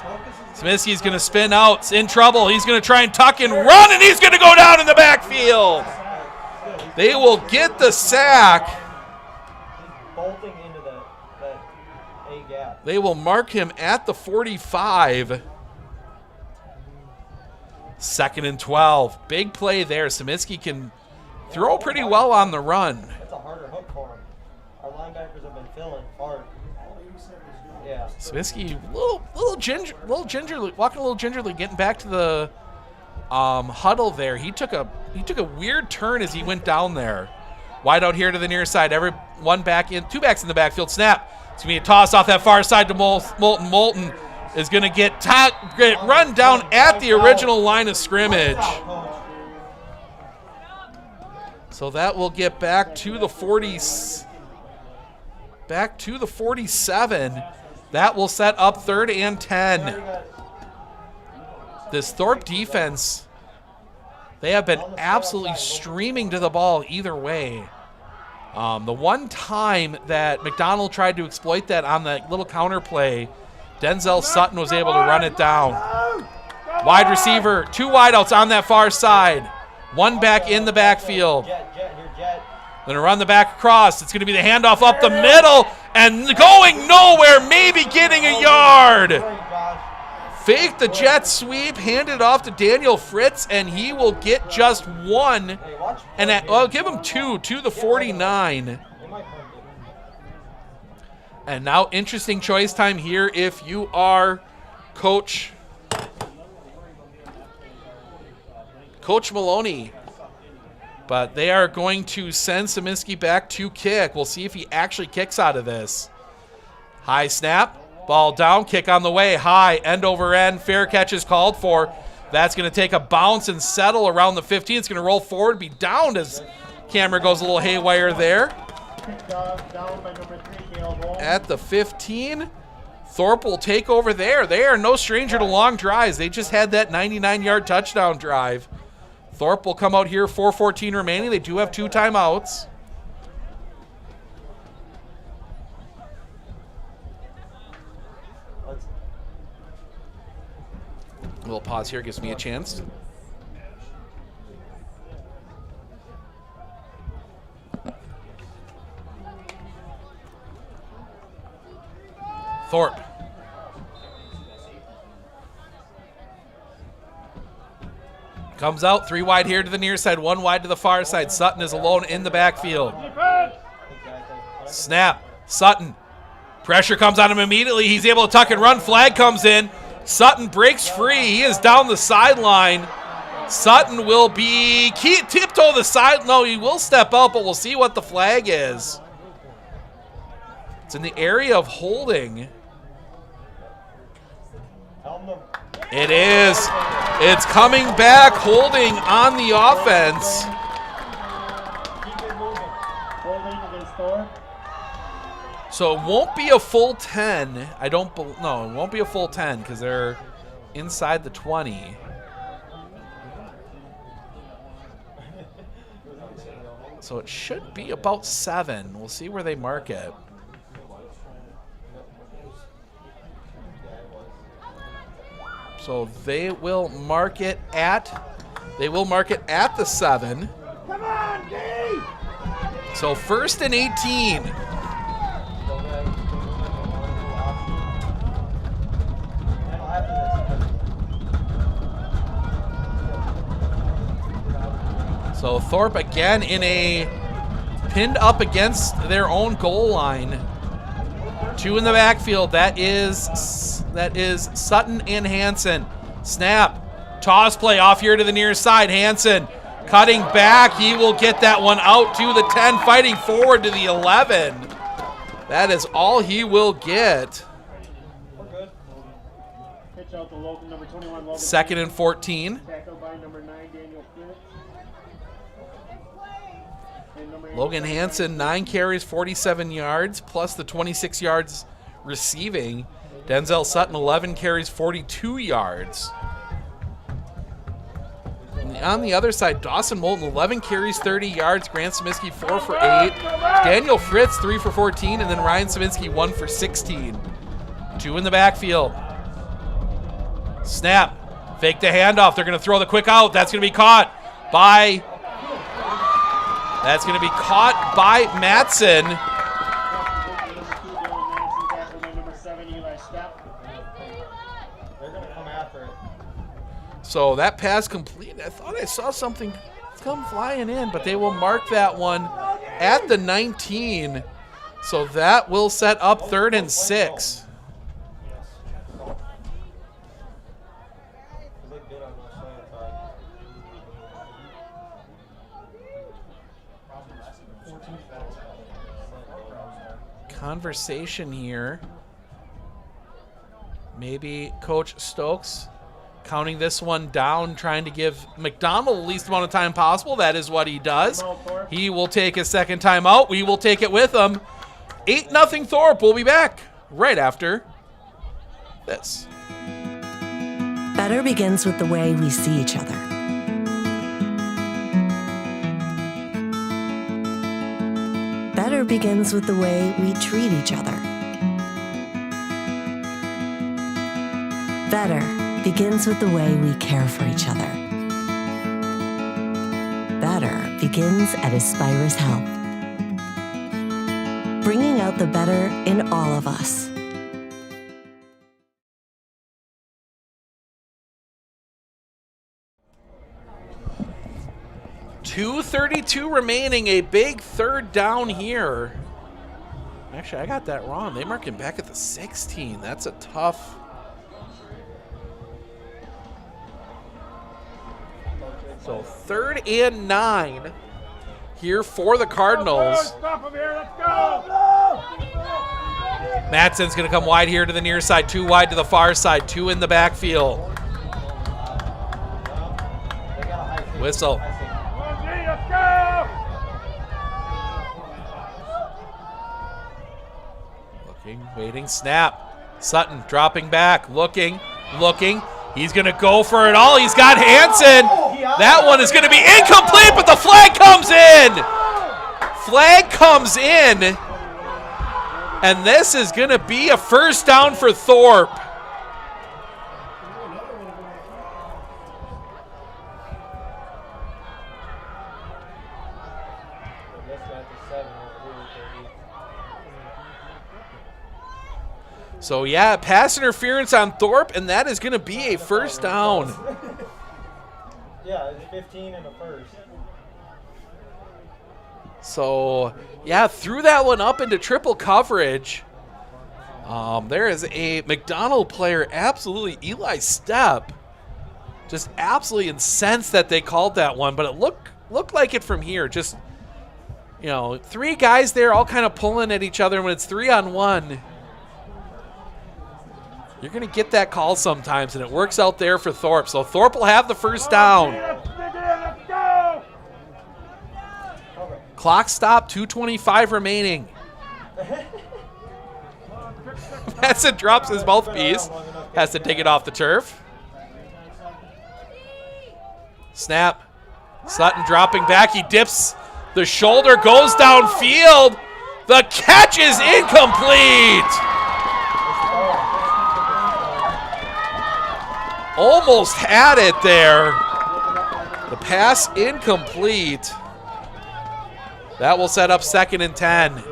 Smiskey's going to spin out. It's in trouble. He's going to try and tuck and run, and he's going to go down in the backfield. They will get the sack. Bolting into that A gap. They will mark him at the 45. 2nd and 12. Big play there. Semiskey can throw pretty well on the run. That's a harder hook for him. Our linebackers have been filling hard. Yeah. Smiskey, little gingerly, walking a little gingerly, getting back to the huddle there. He took a weird turn as he went down there. Wide out here to the near side. Two backs in the backfield. Snap. It's gonna be a toss off that far side to Moulton. Moulton is gonna get run down at the original line of scrimmage. So that will get back to the 47. That will set up 3rd and 10. This Thorp defense, they have been absolutely streaming to the ball either way. The one time that McDonell tried to exploit that on that little counter play, Denzel Sutton was able to run it down. Wide receiver, 2 wideouts on that far side. 1 back in the backfield. Gonna run the back across. It's gonna be the handoff up the middle and going nowhere, maybe getting a yard. Fake the jet sweep, hand it off to Daniel Fritz, and he will get just 1. And I'll give him 2 to the 49. And now interesting choice time here if you are Coach Maloney. But they are going to send Semiskey back to kick. We'll see if he actually kicks out of this. High snap, ball down, kick on the way. High, end over end, fair catch is called for. That's going to take a bounce and settle around the 15. It's going to roll forward, be downed as camera goes a little haywire there. At the 15, Thorp will take over there. They are no stranger to long drives. They just had that 99-yard touchdown drive. Thorp will come out here, 4:14 remaining. They do have 2 timeouts. A little pause here gives me a chance. Thorp. Comes out, 3 wide here to the near side, 1 wide to the far side. Sutton is alone in the backfield. Snap, Sutton. Pressure comes on him immediately. He's able to tuck and run. Flag comes in. Sutton breaks free. He is down the sideline. Sutton will be tiptoe the side. No, he will step out, but we'll see what the flag is. It's in the area of holding. It is. It's coming back, holding on the offense. So it won't be a full 10. No, it won't be a full 10 because they're inside the 20. So it should be about 7. We'll see where they mark it. So they will mark it at the 7. Come on, D! So 1st and 18. So Thorp again in a pinned up against their own goal line. 2 in the backfield. That is Sutton and Hansen. Snap. Toss play off here to the near side. Hansen cutting back. He will get that one out to the 10, fighting forward to the 11. That is all he will get. Second and 14. Logan Hansen, 9 carries, 47 yards, plus the 26 yards receiving. Denzel Sutton, 11 carries, 42 yards. And on the other side, Dawson Moulton, 11 carries, 30 yards. Grant Saminsky, 4 for 8. Daniel Fritz, 3 for 14. And then Ryan Saminsky, 1 for 16. 2 in the backfield. Snap. Fake the handoff. They're going to throw the quick out. That's going to be caught by... That's going to be caught by Matson. So that pass complete. I thought I saw something come flying in, but they will mark that one at the 19. So that will set up 3rd and 6. Conversation here. Maybe Coach Stokes counting this one down, trying to give McDonell the least amount of time possible. That is what he does. He will take his second time out. We will take it with him. 8-0 Thorp. We'll be back right after this. Better begins with the way we see each other. Better begins with the way we treat each other. Better begins with the way we care for each other. Better begins at Aspirus Health. Bringing out the better in all of us. .232 remaining, a big 3rd down here. Actually, I got that wrong. They mark him back at the 16. That's a tough... So 3rd and 9 here for the Cardinals. Matson's going to come wide here to the near side, 2 wide to the far side, 2 in the backfield. Whistle. Looking, waiting, snap. Sutton dropping back, looking. He's going to go for it all. He's got Hansen. That one is going to be incomplete, but the flag comes in. Flag comes in. And this is going to be a 1st down for Thorp. So yeah, pass interference on Thorp, and that is going to be a 1st down. Yeah, it's 15 and a 1st. So yeah, threw that one up into triple coverage. There is a McDonell player, absolutely Eli Stepp, just absolutely incensed that they called that one, but it looked like it from here. Just, 3 guys there all kind of pulling at each other. When it's 3-on-1, you're going to get that call sometimes, and it works out there for Thorp. So Thorp will have the 1st down. Clock stop, 2:25 remaining. Matson drops his mouthpiece. Has to take it off the turf. Snap. Sutton dropping back. He dips the shoulder, goes downfield. The catch is incomplete. Almost had it there. The pass incomplete. That will set up 2nd and 10.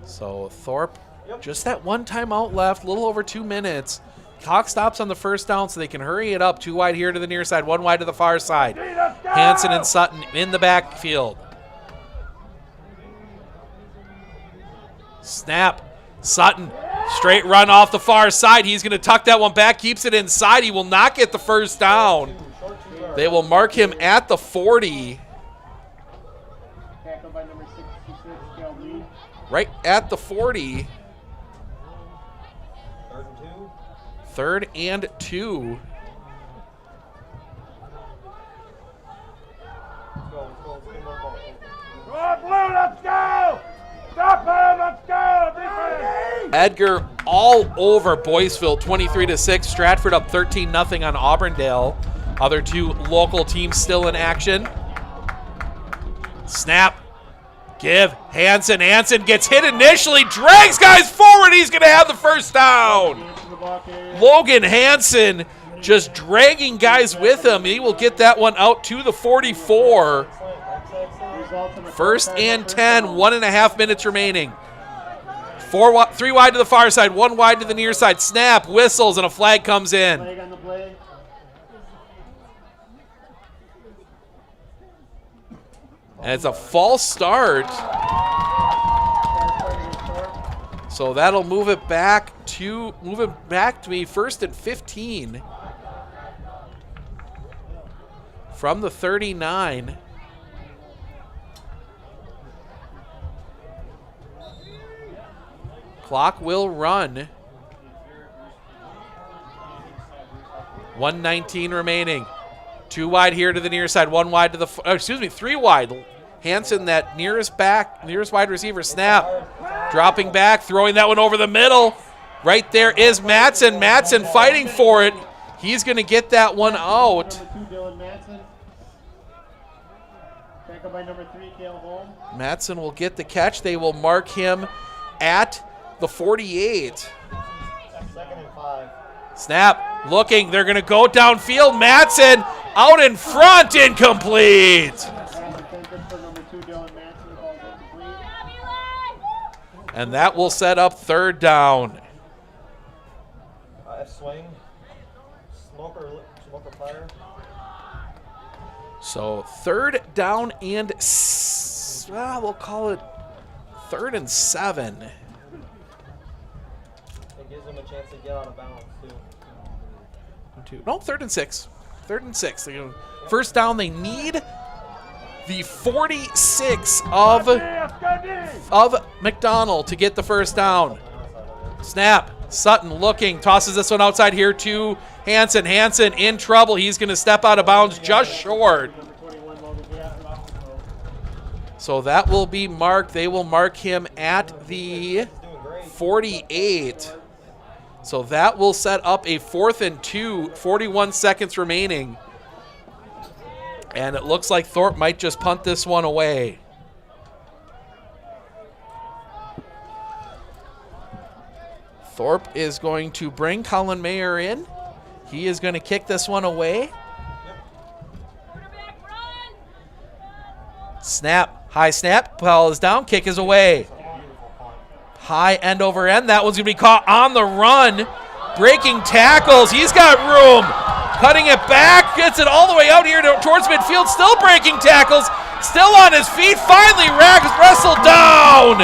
So Thorp Just that one timeout left, a little over 2 minutes. Clock stops on the first down so they can hurry it up. 2 wide here to the near side, 1 wide to the far side. Hansen and Sutton in the backfield. Snap. Sutton, straight run off the far side. He's going to tuck that one back, keeps it inside. He will not get the first down. They will mark him at the 40. Tackled by number 66, Calvin. Right at the 40. 3rd and 2. Let's go! Stop him! Let's go! Defense! Edgar all over Boyceville, 23-6. Stratford up 13-0 on Auburndale. Other 2 local teams still in action. Snap. Give. Hansen. Hansen gets hit initially. Drags guys forward. He's going to have the first down. Logan Hansen just dragging guys with him. He will get that one out to the 44. 1st and 10, 1.5 minutes remaining. 3 wide to the far side, 1 wide to the near side. Snap, whistles, and a flag comes in. And it's a false start. So that'll move it back to me 1st and 15 from the 39. Clock will run. 1:19 remaining. 2 wide here to the near side, 1 wide to the, 3 wide. Hansen, that nearest wide receiver, snap. Dropping back, throwing that one over the middle. Right there is Matson. Matson fighting for it. He's going to get that one out. Tackled by number 3, Cale Holm. Matson will get the catch. They will mark him at the 48. 2nd and 5. Snap, looking, they're going to go downfield. Matson out in front, incomplete. And that will set up 3rd down. Swing, smoker fire. So 3rd down and, we'll call it 3rd and 7. It gives them a chance to get out of bounds, too. No, 3rd and 6. 3rd and 6. First down, they need the 46 of McDonell to get the first down. Snap. Sutton looking, tosses this one outside here to Hansen. Hansen in trouble. He's going to step out of bounds just short. So that will be marked. They will mark him at the 48. So that will set up a 4th and 2, 41 seconds remaining. And it looks like Thorp might just punt this one away. Thorp is going to bring Colin Mayer in. He is going to kick this one away. Snap, high snap, ball is down, kick is away. High end over end, that one's going to be caught on the run. Breaking tackles, he's got room. Cutting it back, gets it all the way out here towards midfield, still breaking tackles, still on his feet, finally wrestled down.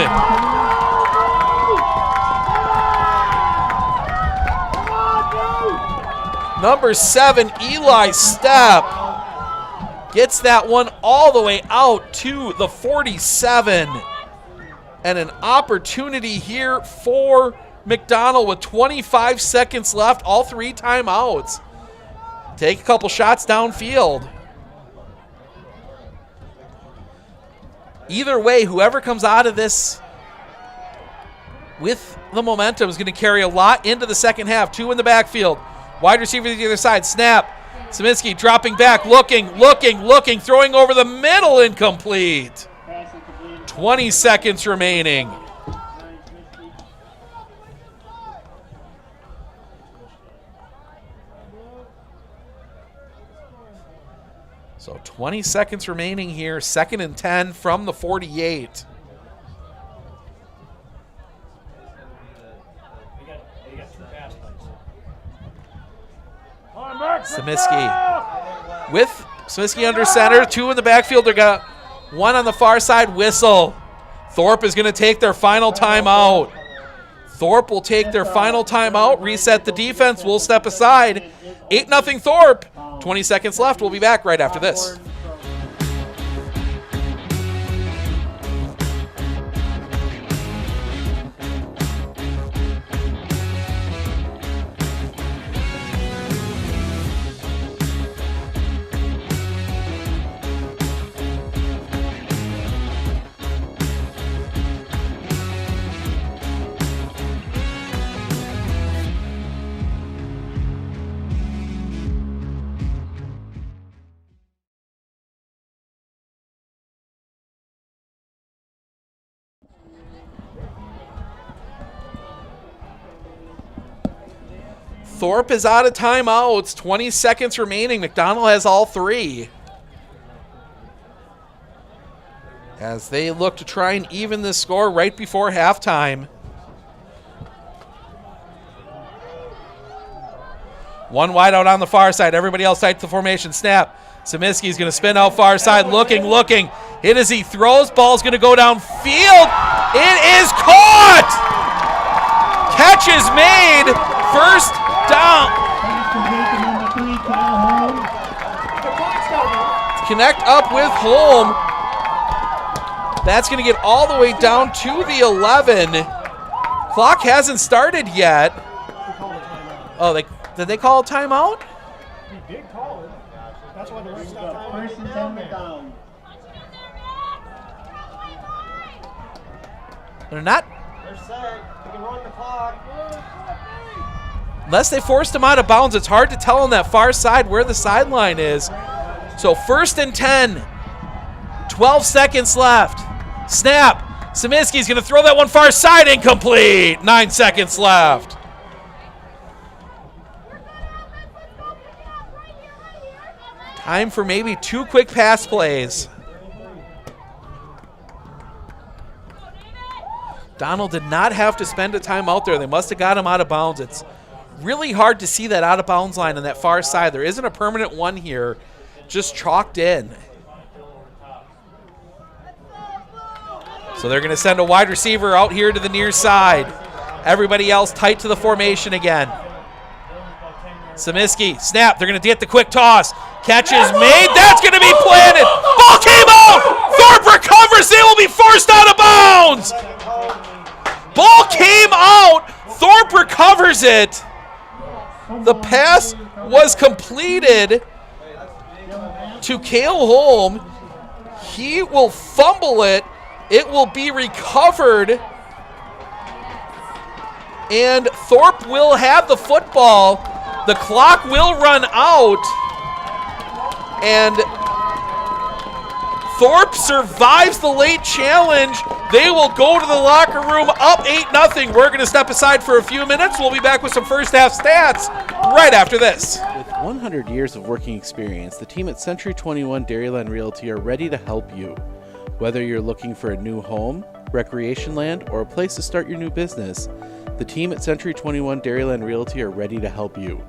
Number 7, Eli Stepp, gets that one all the way out to the 47. And an opportunity here for McDonell with 25 seconds left, all 3 timeouts. Take a couple shots downfield. Either way, whoever comes out of this with the momentum is going to carry a lot into the second half. 2 in the backfield. Wide receiver to the other side, snap. Saminsky dropping back, looking, throwing over the middle, incomplete. 20 seconds remaining. So 20 seconds remaining here, 2nd and 10 from the 48. Semiski with Smiski under center, 2 in the backfield. They got 1 on the far side. Whistle. Thorp is going to take their final timeout. Thorp will take their final timeout, reset the defense. We'll step aside. 8-0 Thorp. 20 seconds left. We'll be back right after this. Thorp is out of timeouts. 20 seconds remaining. McDonell has all 3. As they look to try and even this score right before halftime. 1 wide out on the far side. Everybody else tight to the formation. Snap. Semiski's going to spin out far side. Looking. Hit as he throws. Ball's going to go downfield. It is caught! Catch is made. First down. Connect up with Holm. That's going to get all the way down to the 11. Clock hasn't started yet. Oh, did they call a timeout? He did call it. That's why the rest of time. First and 10 McDonell. They're not. They're set. You can run the clock. Unless they forced him out of bounds, it's hard to tell on that far side where the sideline is. So 1st and 10. 12 seconds left. Snap. Semiski's going to throw that one far side. Incomplete. 9 seconds left. Time for maybe 2 quick pass plays. Donald did not have to spend a timeout there. They must have got him out of bounds. It's really hard to see that out of bounds line on that far side. There isn't a permanent one here, just chalked in. So they're going to send a wide receiver out here to the near side. Everybody else tight to the formation again. Semiski, snap. They're going to get the quick toss. Catch is made. That's going to be planted. Ball came out. Thorp recovers. They will be forced out of bounds. Ball came out. Thorp recovers it. The pass was completed to Cale Holm. He will fumble it. It will be recovered. And Thorp will have the football. The clock will run out. And Thorp survives the late challenge. They will go to the locker room up 8-0. We're going to step aside for a few minutes. We'll be back with some first half stats right after this. With 100 years of working experience, the team at Century 21 Dairyland Realty are ready to help you. Whether you're looking for a new home, recreation land, or a place to start your new business, the team at Century 21 Dairyland Realty are ready to help you.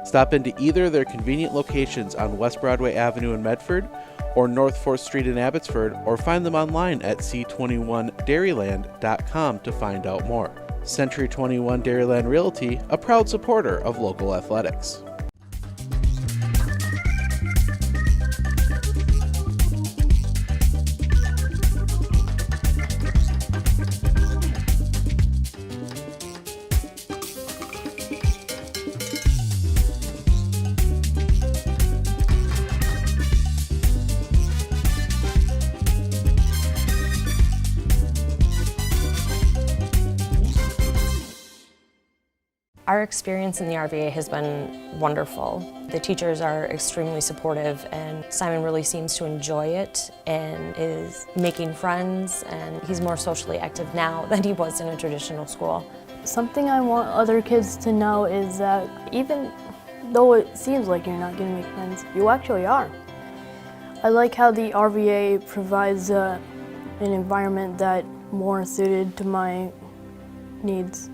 Stop into either of their convenient locations on West Broadway Avenue in Medford or North 4th Street in Abbotsford, or find them online at c21dairyland.com to find out more. Century 21 Dairyland Realty, a proud supporter of local athletics. Our experience in the RVA has been wonderful. The teachers are extremely supportive, and Simon really seems to enjoy it and is making friends, and he's more socially active now than he was in a traditional school. Something I want other kids to know is that even though it seems like you're not going to make friends, you actually are. I like how the RVA provides an environment that more suited to my needs.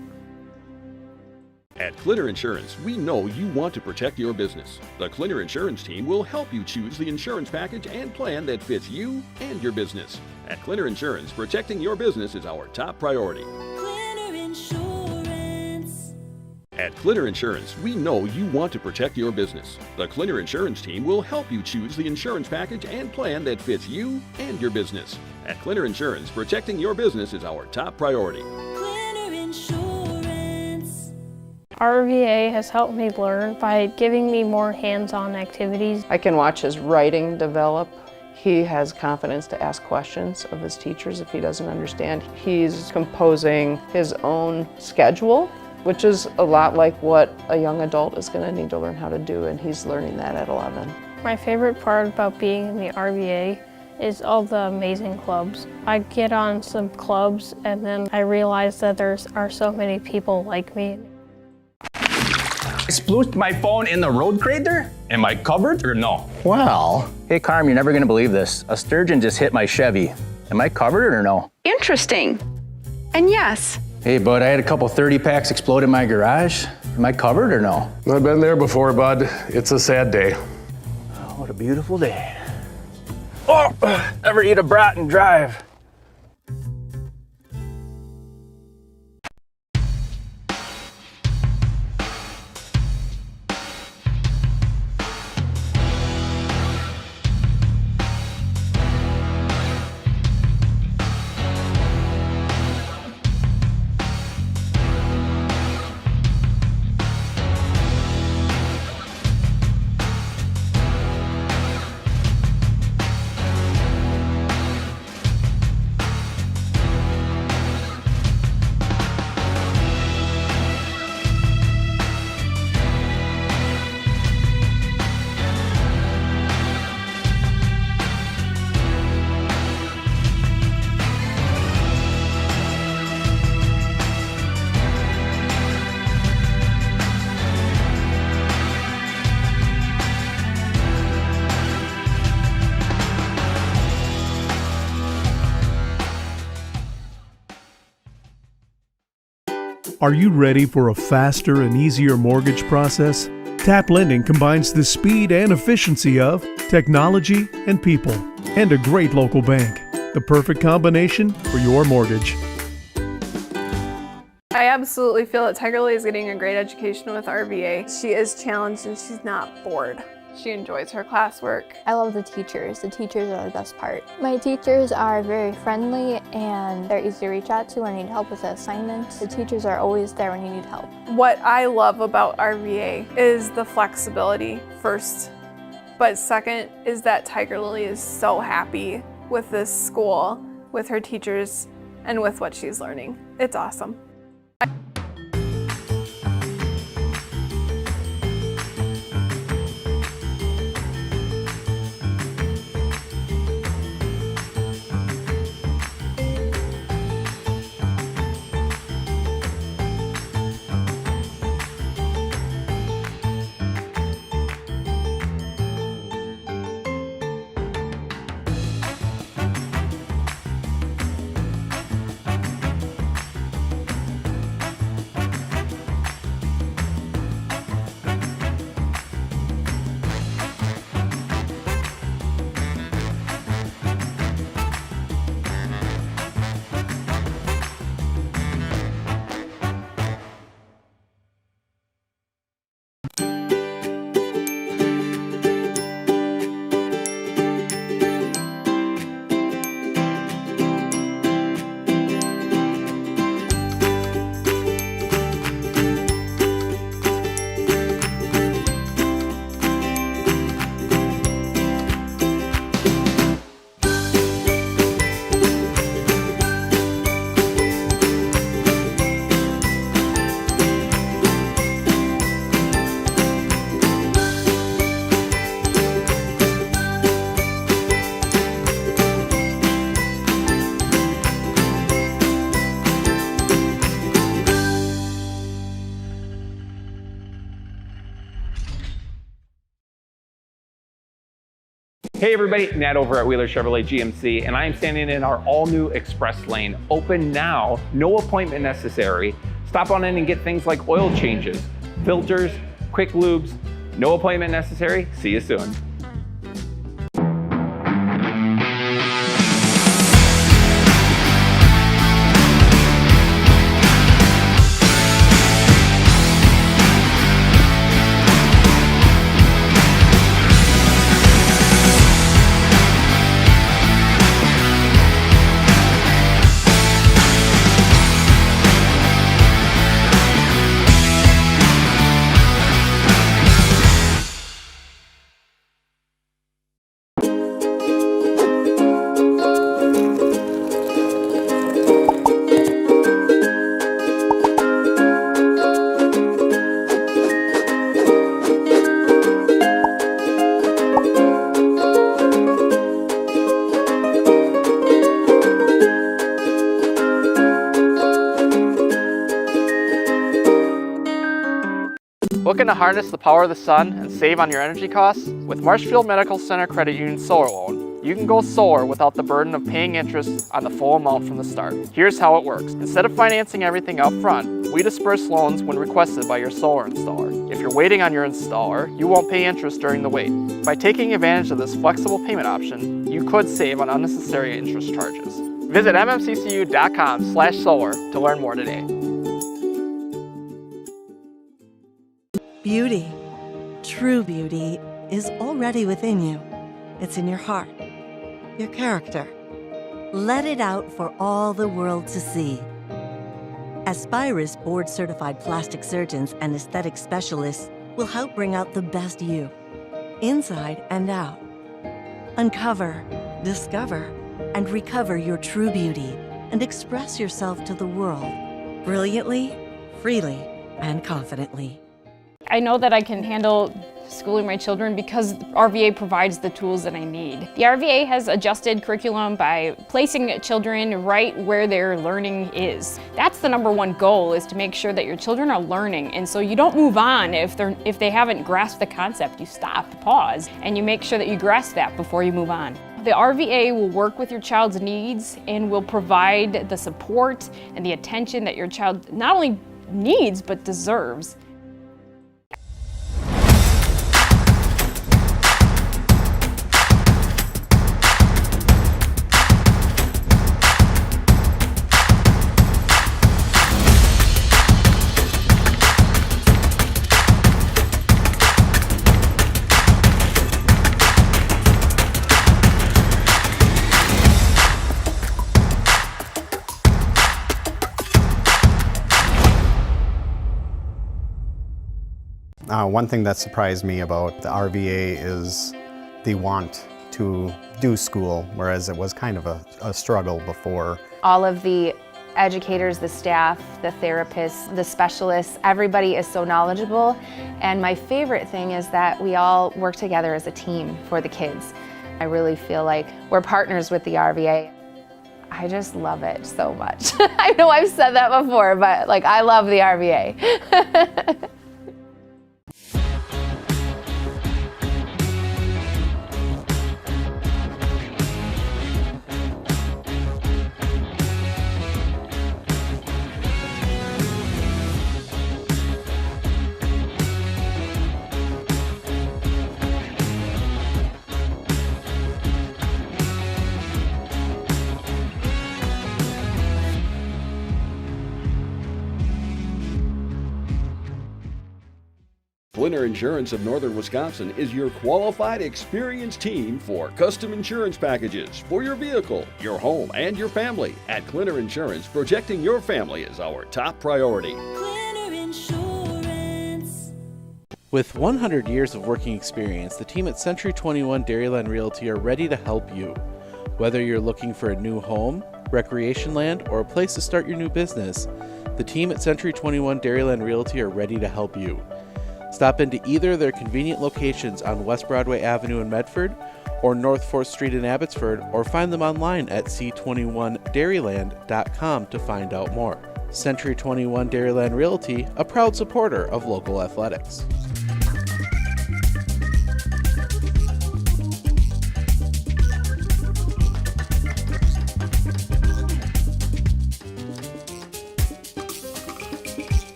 At Clinner Insurance, we know you want to protect your business. The Clinner Insurance team will help you choose the insurance package and plan that fits you and your business. At Clinner Insurance, protecting your business is our top priority. Clinner Insurance. At Clinner Insurance, we know you want to protect your business. The Clinner Insurance team will help you choose the insurance package and plan that fits you and your business. At Clinner Insurance, protecting your business is our top priority. Clinner Insurance. RVA has helped me learn by giving me more hands-on activities. I can watch his writing develop. He has confidence to ask questions of his teachers if he doesn't understand. He's composing his own schedule, which is a lot like what a young adult is going to need to learn how to do, and he's learning that at 11. My favorite part about being in the RVA is all the amazing clubs. I get on some clubs and then I realize that there are so many people like me. I splooshed my phone in the road crater? Am I covered or no? Well, hey Carm, you're never gonna believe this. A sturgeon just hit my Chevy. Am I covered or no? Interesting. And yes. Hey bud, I had a couple 30 packs explode in my garage. Am I covered or no? I've been there before, bud. It's a sad day. Oh, what a beautiful day. Oh, ever eat a brat and drive? Are you ready for a faster and easier mortgage process? Tap Lending combines the speed and efficiency of technology and people, and a great local bank. The perfect combination for your mortgage. I absolutely feel that Tiger Lily is getting a great education with RVA. She is challenged and she's not bored. She enjoys her classwork. I love the teachers. The teachers are the best part. My teachers are very friendly and they're easy to reach out to when you need help with assignments. The teachers are always there when you need help. What I love about RVA is the flexibility first, but second is that Tiger Lily is so happy with this school, with her teachers, and with what she's learning. It's awesome. Hey everybody, Nat over at Wheeler Chevrolet GMC, and I am standing in our all-new express lane. Open now, no appointment necessary. Stop on in and get things like oil changes, filters, quick lubes. No appointment necessary. See you soon. Looking to harness the power of the sun and save on your energy costs? With Marshfield Medical Center Credit Union Solar Loan, you can go solar without the burden of paying interest on the full amount from the start. Here's how it works. Instead of financing everything up front, we disperse loans when requested by your solar installer. If you're waiting on your installer, you won't pay interest during the wait. By taking advantage of this flexible payment option, you could save on unnecessary interest charges. Visit mmccu.com/solar to learn more today. Beauty, true beauty, is already within you. It's in your heart, your character. Let it out for all the world to see. Aspirus board-certified plastic surgeons and aesthetic specialists will help bring out the best you, inside and out. Uncover, discover, and recover your true beauty and express yourself to the world brilliantly, freely, and confidently. I know that I can handle schooling my children because RVA provides the tools that I need. The RVA has adjusted curriculum by placing children right where their learning is. That's the #1 goal, is to make sure that your children are learning, and so you don't move on if they haven't grasped the concept. You stop, pause, and you make sure that you grasp that before you move on. The RVA will work with your child's needs and will provide the support and the attention that your child not only needs but deserves. One thing that surprised me about the RVA is the want to do school, whereas it was kind of a struggle before. All of the educators, the staff, the therapists, the specialists, everybody is so knowledgeable. And my favorite thing is that we all work together as a team for the kids. I really feel like we're partners with the RVA. I just love it so much. I know I've said that before, but like, I love the RVA. Clinner Insurance of Northern Wisconsin is your qualified, experienced team for custom insurance packages for your vehicle, your home, and your family. At Clinner Insurance, protecting your family is our top priority. With 100 years of working experience, the team at Century 21 Dairyland Realty are ready to help you. Whether you're looking for a new home, recreation land, or a place to start your new business, the team at Century 21 Dairyland Realty are ready to help you. Stop into either of their convenient locations on West Broadway Avenue in Medford or North 4th Street in Abbotsford, or find them online at c21dairyland.com to find out more. Century 21 Dairyland Realty, a proud supporter of local athletics.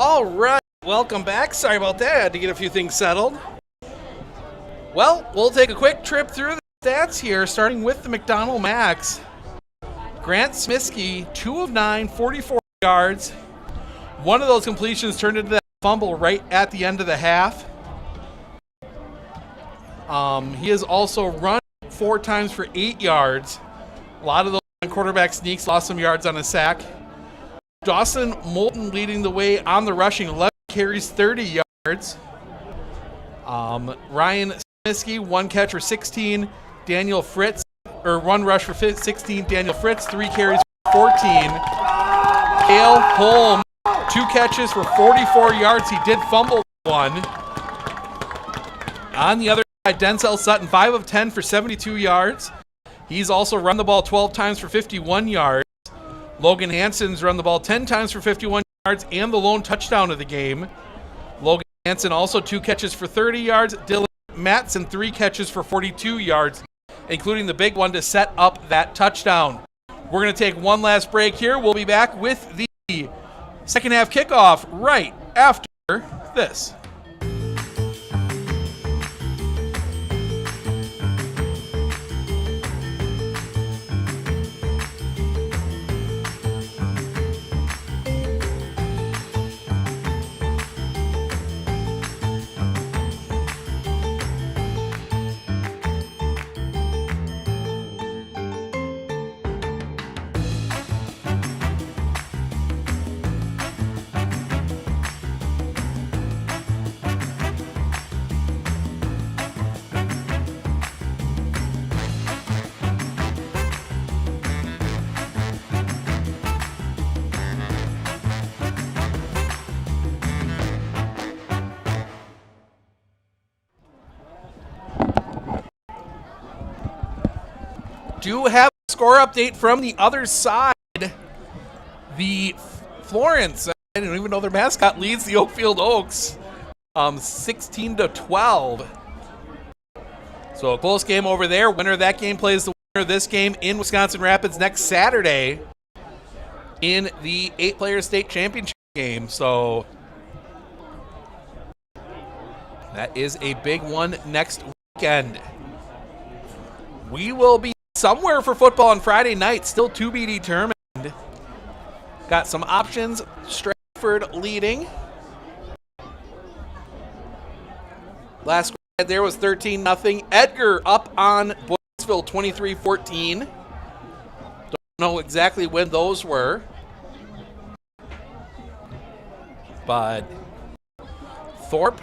All right, welcome back. Sorry about that. I had to get a few things settled. Well, we'll take a quick trip through the stats here, starting with the McDonell Max. Grant Smiskey, 2 of 9, 44 yards. One of those completions turned into that fumble right at the end of the half. He has also run 4 times for 8 yards. A lot of those on quarterback sneaks, lost some yards on a sack. Dawson Moulton leading the way on the rushing, 11 carries, 30 yards. Ryan Smiskey, 1 catch for 16. Daniel Fritz, or 1 rush for 16. Daniel Fritz, 3 carries for 14. Cale Holm, 2 catches for 44 yards. He did fumble 1. On the other side, Denzel Sutton, 5 of 10 for 72 yards. He's also run the ball 12 times for 51 yards. Logan Hansen's run the ball 10 times for 51 yards and the lone touchdown of the game. Logan Hansen also 2 catches for 30 yards. Dylan Matson, 3 catches for 42 yards, including the big one to set up that touchdown. We're going to take one last break here. We'll be back with the second half kickoff right after this. Do have a score update from the other side. The Florence, I didn't even know their mascot, leads the Oakfield Oaks 16-12. So a close game over there. Winner of that game plays the winner of this game in Wisconsin Rapids next Saturday in the 8-player state championship game. So that is a big one next weekend. We will be somewhere for football on Friday night, still to be determined. Got some options. Stratford leading. Last there was 13-0. Edgar up on Boyceville 23-14. Don't know exactly when those were, but Thorp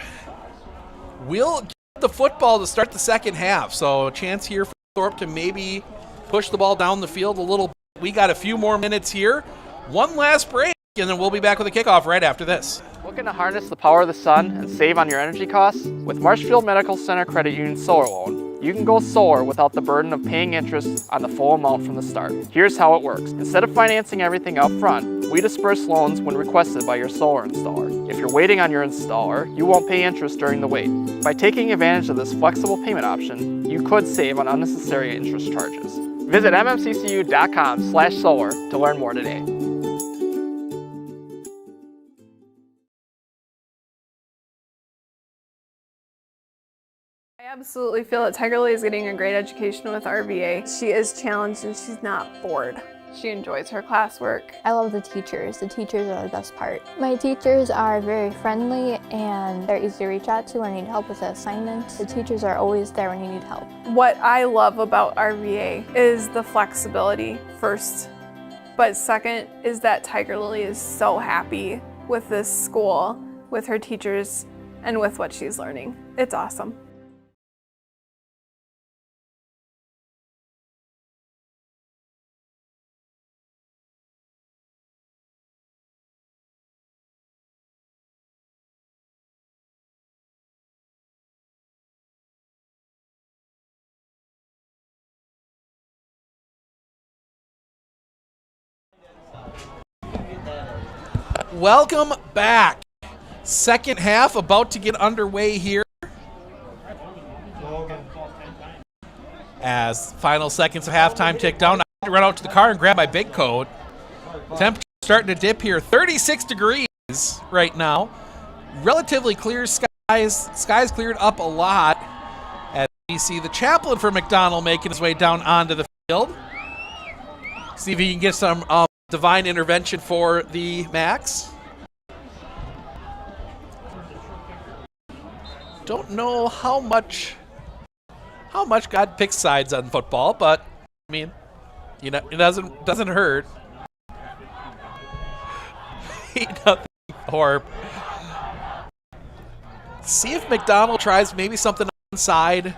will get the football to start the second half. So a chance here for Thorp to maybe push the ball down the field a little bit. We got a few more minutes here. One last break, and then we'll be back with a kickoff right after this. Looking to harness the power of the sun and save on your energy costs? With Marshfield Medical Center Credit Union Solar Loan, you can go solar without the burden of paying interest on the full amount from the start. Here's how it works. Instead of financing everything up front, we disperse loans when requested by your solar installer. If you're waiting on your installer, you won't pay interest during the wait. By taking advantage of this flexible payment option, you could save on unnecessary interest charges. Visit mmccu.com/solar to learn more today. I absolutely feel that Tiger Lily is getting a great education with RVA. She is challenged and she's not bored. She enjoys her classwork. I love the teachers. The teachers are the best part. My teachers are very friendly and they're easy to reach out to when I need help with an assignment. The teachers are always there when you need help. What I love about RVA is the flexibility first, but second is that Tiger Lily is so happy with this school, with her teachers, and with what she's learning. It's awesome. Welcome back. Second half about to get underway here. As final seconds of halftime tick down, I had to run out to the car and grab my big coat. Temperature starting to dip here, 36 degrees right now. Relatively clear skies. Skies cleared up a lot. As we see the chaplain for McDonell making his way down onto the field. See if he can get some divine intervention for the Max. Don't know how much God picks sides on football, but I mean, you know, it doesn't hurt. 8-0 Thorp. See if McDonell tries maybe something onside.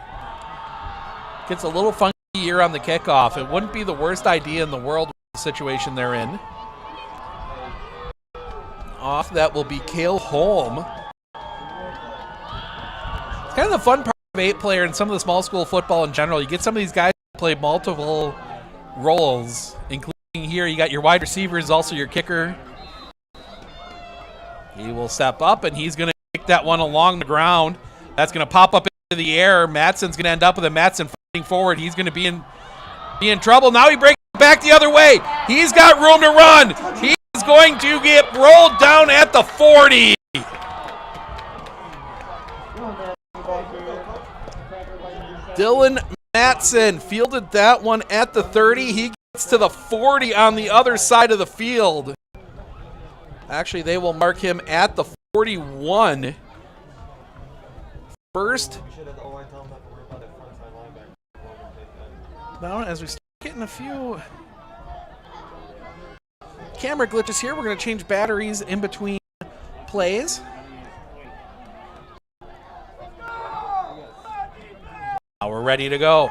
Gets a little funky here on the kickoff. It wouldn't be the worst idea in the world with the situation they're in. Off that will be Cale Holm. It's kind of the fun part of 8-player and some of the small school football in general. You get some of these guys who play multiple roles, including here you got your wide receiver is also your kicker. He will step up and he's going to kick that one along the ground. That's going to pop up into the air. Mattson's going to end up with it. Mattson fighting forward. He's going to be in trouble. Now he breaks back the other way. He's got room to run. He is going to get rolled down at the 40. Dylan Mattson fielded that one at the 30. He gets to the 40 on the other side of the field. Actually, they will mark him at the 41. First. Now, as we start getting a few camera glitches here, we're going to change batteries in between plays. Now we're ready to go.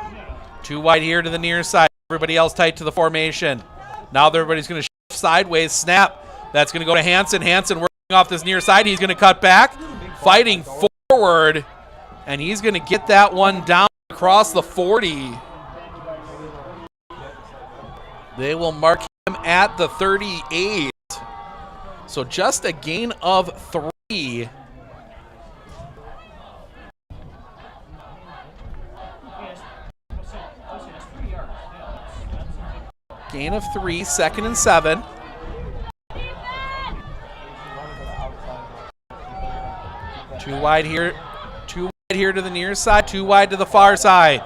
2 wide here to the near side. Everybody else tight to the formation. Now everybody's going to shift sideways. Snap. That's going to go to Hansen. Hansen working off this near side. He's going to cut back. Fighting forward. And he's going to get that one down across the 40. They will mark him at the 38. So just a gain of 3. Gain of 3, 2nd and 7. Two wide here to the near side, 2 wide to the far side.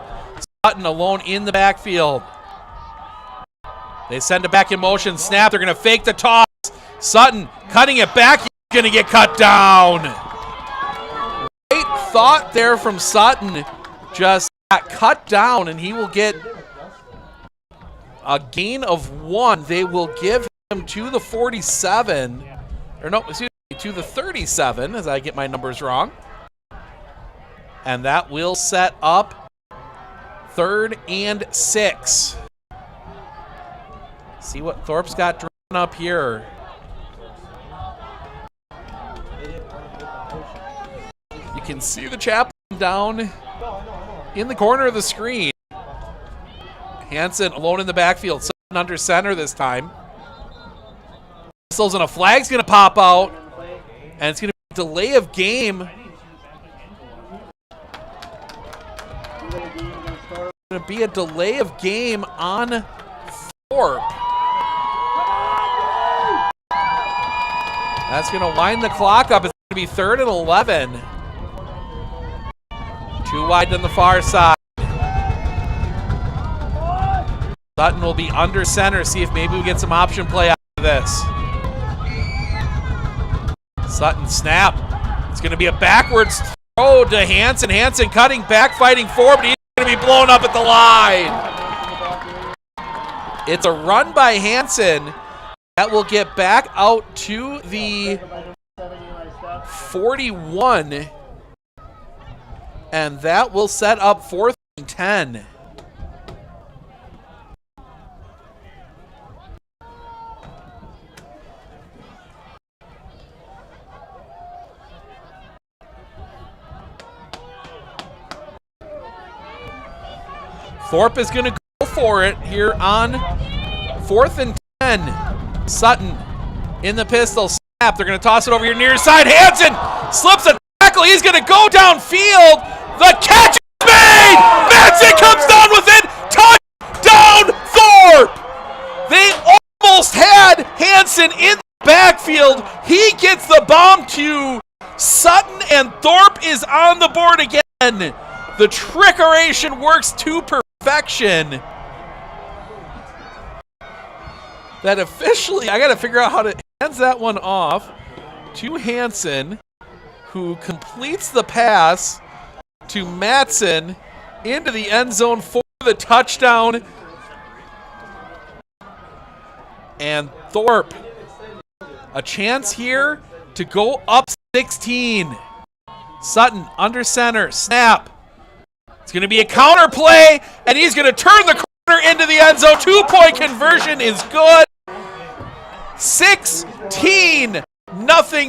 Sutton alone in the backfield. They send it back in motion. Snap, they're going to fake the toss. Sutton cutting it back. He's going to get cut down. Great thought there from Sutton. Just got cut down, and he will get a gain of 1. They will give him to the 47. Or no, excuse me, to the 37, as I get my numbers wrong. And that will set up 3rd and 6. See what Thorp's got drawn up here. You can see the chaplain down in the corner of the screen. Hansen alone in the backfield, Sutton under center this time. Whistles and a flag's going to pop out, and it's going to be a delay of game. Going to be a delay of game on Thorp. That's going to wind the clock up. It's going to be 3rd and 11. 2 wide on the far side. Sutton will be under center. See if maybe we get some option play out of this. Sutton snap. It's going to be a backwards throw to Hansen. Hansen cutting back, fighting forward, but he's going to be blown up at the line. It's a run by Hansen that will get back out to the 41. And that will set up 4th and 10. Thorp is going to go for it here on 4th and 10. Sutton in the pistol. Snap. They're going to toss it over your near side. Hansen slips a tackle. He's going to go downfield. The catch is made. Mattson comes down with it. Touchdown Thorp. They almost had Hansen in the backfield. field. He gets the bomb to Sutton, and Thorp is on the board again. The trickeration works to perfection. That officially, I got to figure out how to hands that one off to Hansen, who completes the pass to Matson into the end zone for the touchdown. And Thorp, a chance here to go up 16. Sutton under center, snap. It's going to be a counter play, and he's going to turn the corner into the end zone. 2-point conversion is good. 16-0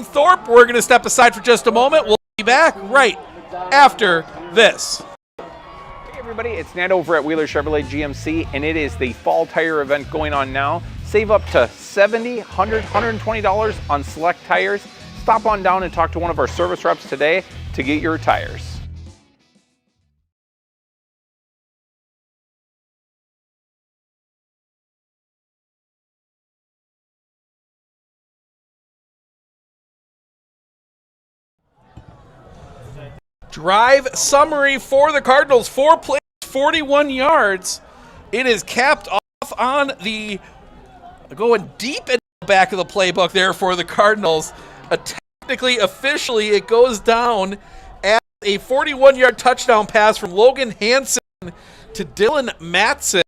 Thorp. We're going to step aside for just a moment. We'll be back right after this. Hey everybody, it's Ned over at Wheeler Chevrolet GMC, and it is the fall tire event going on now. Save up to $70, $100, $120 on select tires. Stop on down and talk to one of our service reps today to get your tires. Drive summary for the Cardinals. 4 plays, 41 yards. It is capped off on the going deep in the back of the playbook there for the Cardinals. Technically, officially, it goes down as a 41-yard touchdown pass from Logan Hansen to Dylan Matson.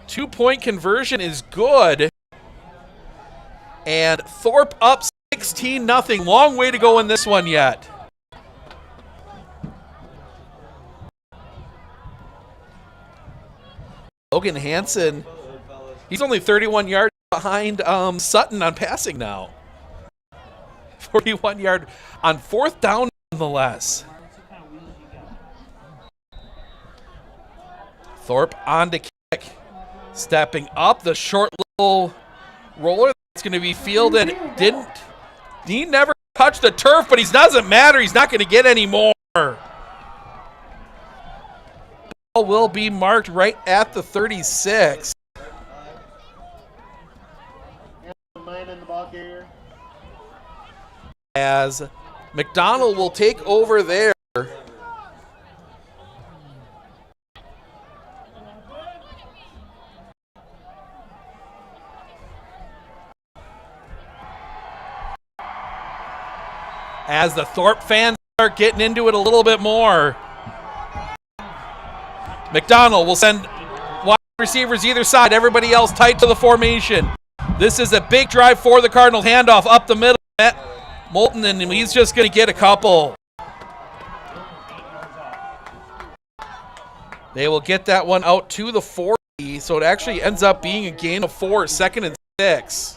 2-point conversion is good. And Thorp up 16-0. Long way to go in this one yet. Logan Hansen, he's only 31 yards behind Sutton on passing now. 41 yard on fourth down nonetheless. Thorp on to kick. Stepping up, the short little roller that's going to be fielded. He never touched the turf, but it doesn't matter. He's not going to get any more. Will be marked right at the 36. As McDonell will take over there. As the Thorp fans start getting into it a little bit more. McDonell will send wide receivers either side, everybody else tight to the formation. This is a big drive for the Cardinals. Handoff up the middle. Moulton, and he's just going to get a couple. They will get that one out to the 40, so it actually ends up being a gain of 4, 2nd and 6.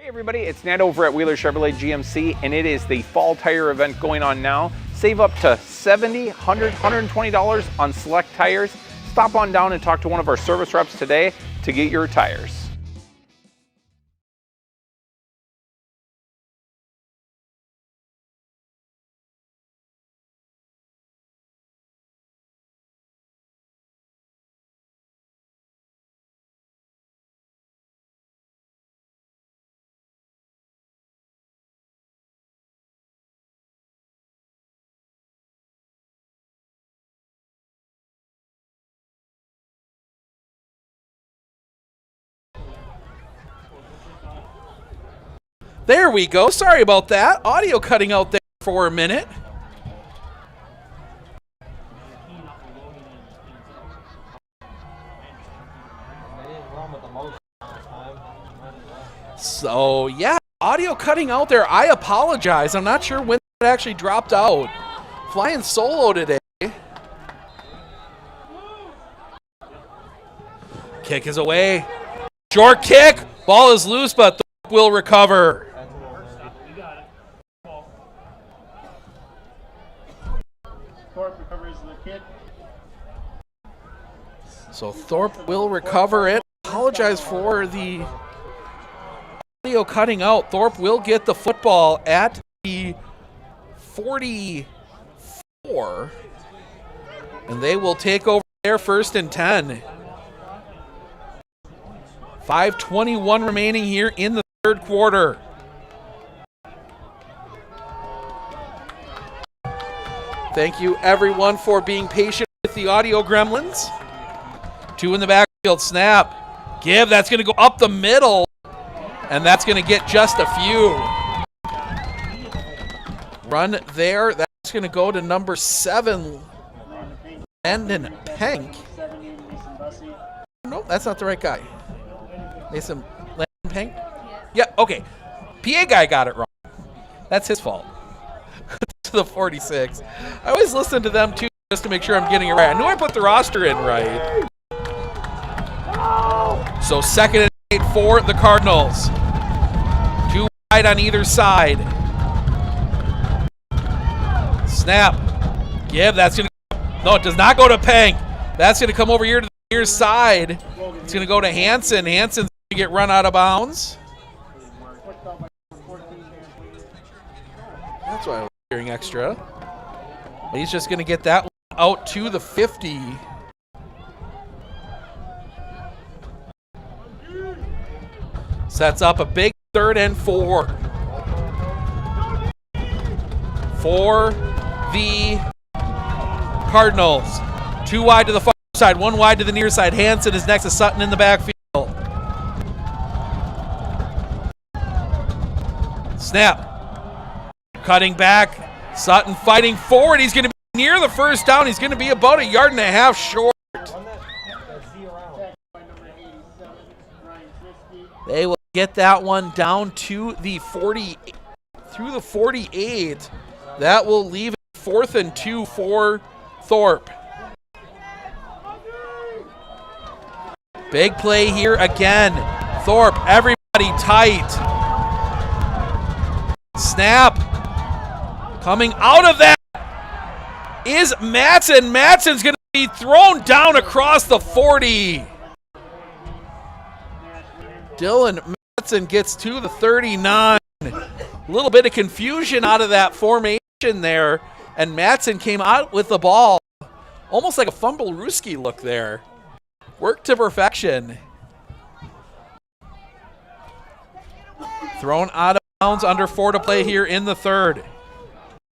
Hey everybody, it's Ned over at Wheeler Chevrolet GMC, and it is the fall tire event going on now. Save up to $70, $100, $120 on select tires. Stop on down and talk to one of our service reps today to get your tires. There we go. Sorry about that. Audio cutting out there for a minute. So, yeah, audio cutting out there. I apologize. I'm not sure when it actually dropped out. Flying solo today. Kick is away. Short kick. Ball is loose, but Thorp will recover. Thorp recovers the kick. So Thorp will recover it. Apologize for the audio cutting out. Thorp will get the football at the 44. And they will take over their 1st and 10. 5:21 remaining here in the 3rd quarter. Thank you, everyone, for being patient with the audio gremlins. 2 in the backfield, snap. Give, that's going to go up the middle. And that's going to get just a few. Run there. That's going to go to number 7, Landon Pank. Nope, that's not the right guy. Mason Landon Pank? Yeah, okay. PA guy got it wrong. That's his fault. To the 46. I always listen to them too just to make sure I'm getting it right. I knew I put the roster in right. So 2nd and 8 for the Cardinals. 2 wide on either side. Snap. Give, that's going to... No, it does not go to Pank. That's going to come over here to the near side. It's going to go to Hansen. Hansen's going to get run out of bounds. That's why I was hearing extra. He's just going to get that one out to the 50. Sets up a big 3rd and 4 for the Cardinals. 2 wide to the far side, 1 wide to the near side. Hansen is next to Sutton in the backfield. Snap. Cutting back. Sutton fighting forward. He's going to be near the 1st down. He's going to be about 1.5 yards short. They will get that one down to the 40, through the 48. That will leave it 4th and 2 for Thorp. Big play here again. Thorp, everybody tight. Snap. Coming out of that is Matson. Matson's going to be thrown down across the 40. Dylan Matson gets to the 39. A little bit of confusion out of that formation there, and Matson came out with the ball. Almost like a Fumble-Rooski look there. Work to perfection. Thrown out of bounds, under 4 to play here in the 3rd.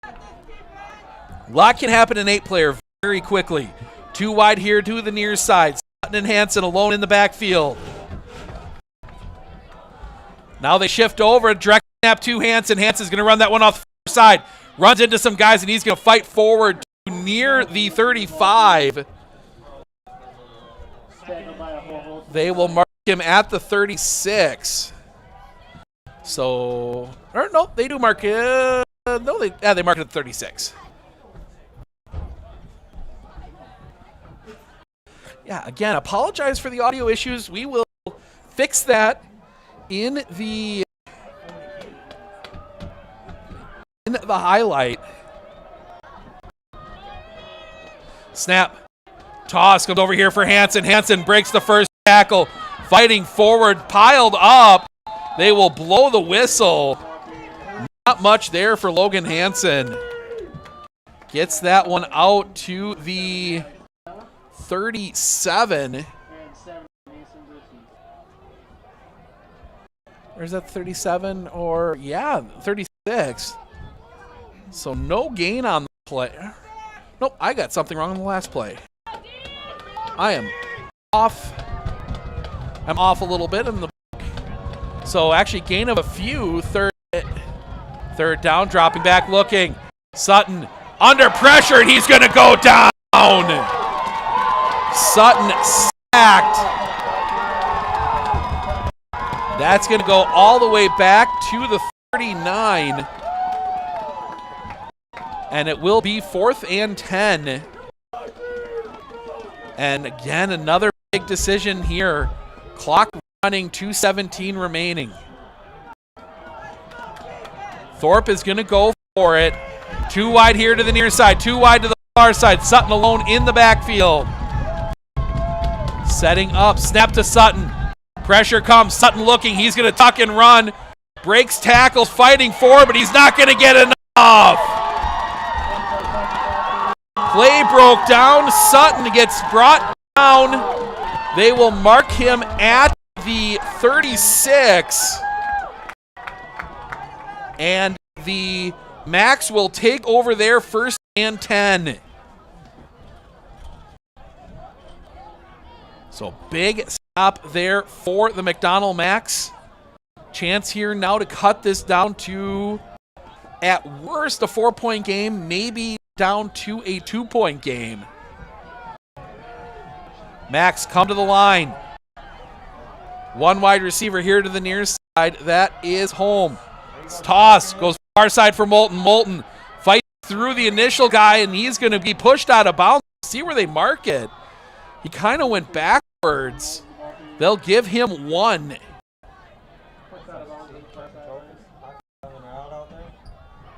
A lot can happen in 8-player very quickly. 2 wide here to the near side. Sutton and Hansen alone in the backfield. Now they shift over, direct snap to Hansen. Hansen's going to run that one off the far side. Runs into some guys, and he's going to fight forward to near the 35. They will mark him at the 36. So, or no, they do mark it. No, they mark it at 36. Yeah, again, apologize for the audio issues. We will fix that in the the highlight. Snap. Toss comes over here for Hansen. Hansen breaks the first tackle. Fighting forward, piled up. They will blow the whistle. Not much there for Logan Hansen. Gets that one out to the 37. Or is that 37 or, yeah, 36. So no gain on the play. Nope, I got something wrong on the last play. I am off. I'm off a little bit in the book. So actually gain of a few. Third down, dropping back, looking. Sutton under pressure, and he's going to go down. Sutton sacked. That's going to go all the way back to the 39. And it will be 4th and 10. And again, another big decision here. Clock running, 2:17 remaining. Thorp is going to go for it. 2 wide here to the near side, 2 wide to the far side. Sutton alone in the backfield. Setting up, snap to Sutton. Pressure comes, Sutton looking, he's going to tuck and run. Breaks tackles, fighting forward, but he's not going to get enough. Play broke down, Sutton gets brought down. They will mark him at the 36. And the Max will take over their 1st and 10. So big stop there for the McDonell Max. Chance here now to cut this down to, at worst, a 4-point game, maybe down to a 2-point game. Max come to the line. 1 wide receiver here to the near side. That is home. Toss goes far side for Moulton. Moulton fights through the initial guy, and he's going to be pushed out of bounds. See where they mark it. He kind of went backwards. They'll give him 1.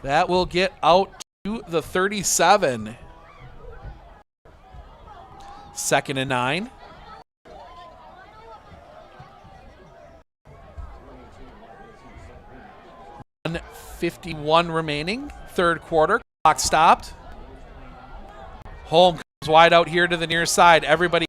That will get out to the 37. 2nd and 9. 1:51 remaining. 3rd quarter. Clock stopped. Holm comes wide out here to the near side. Everybody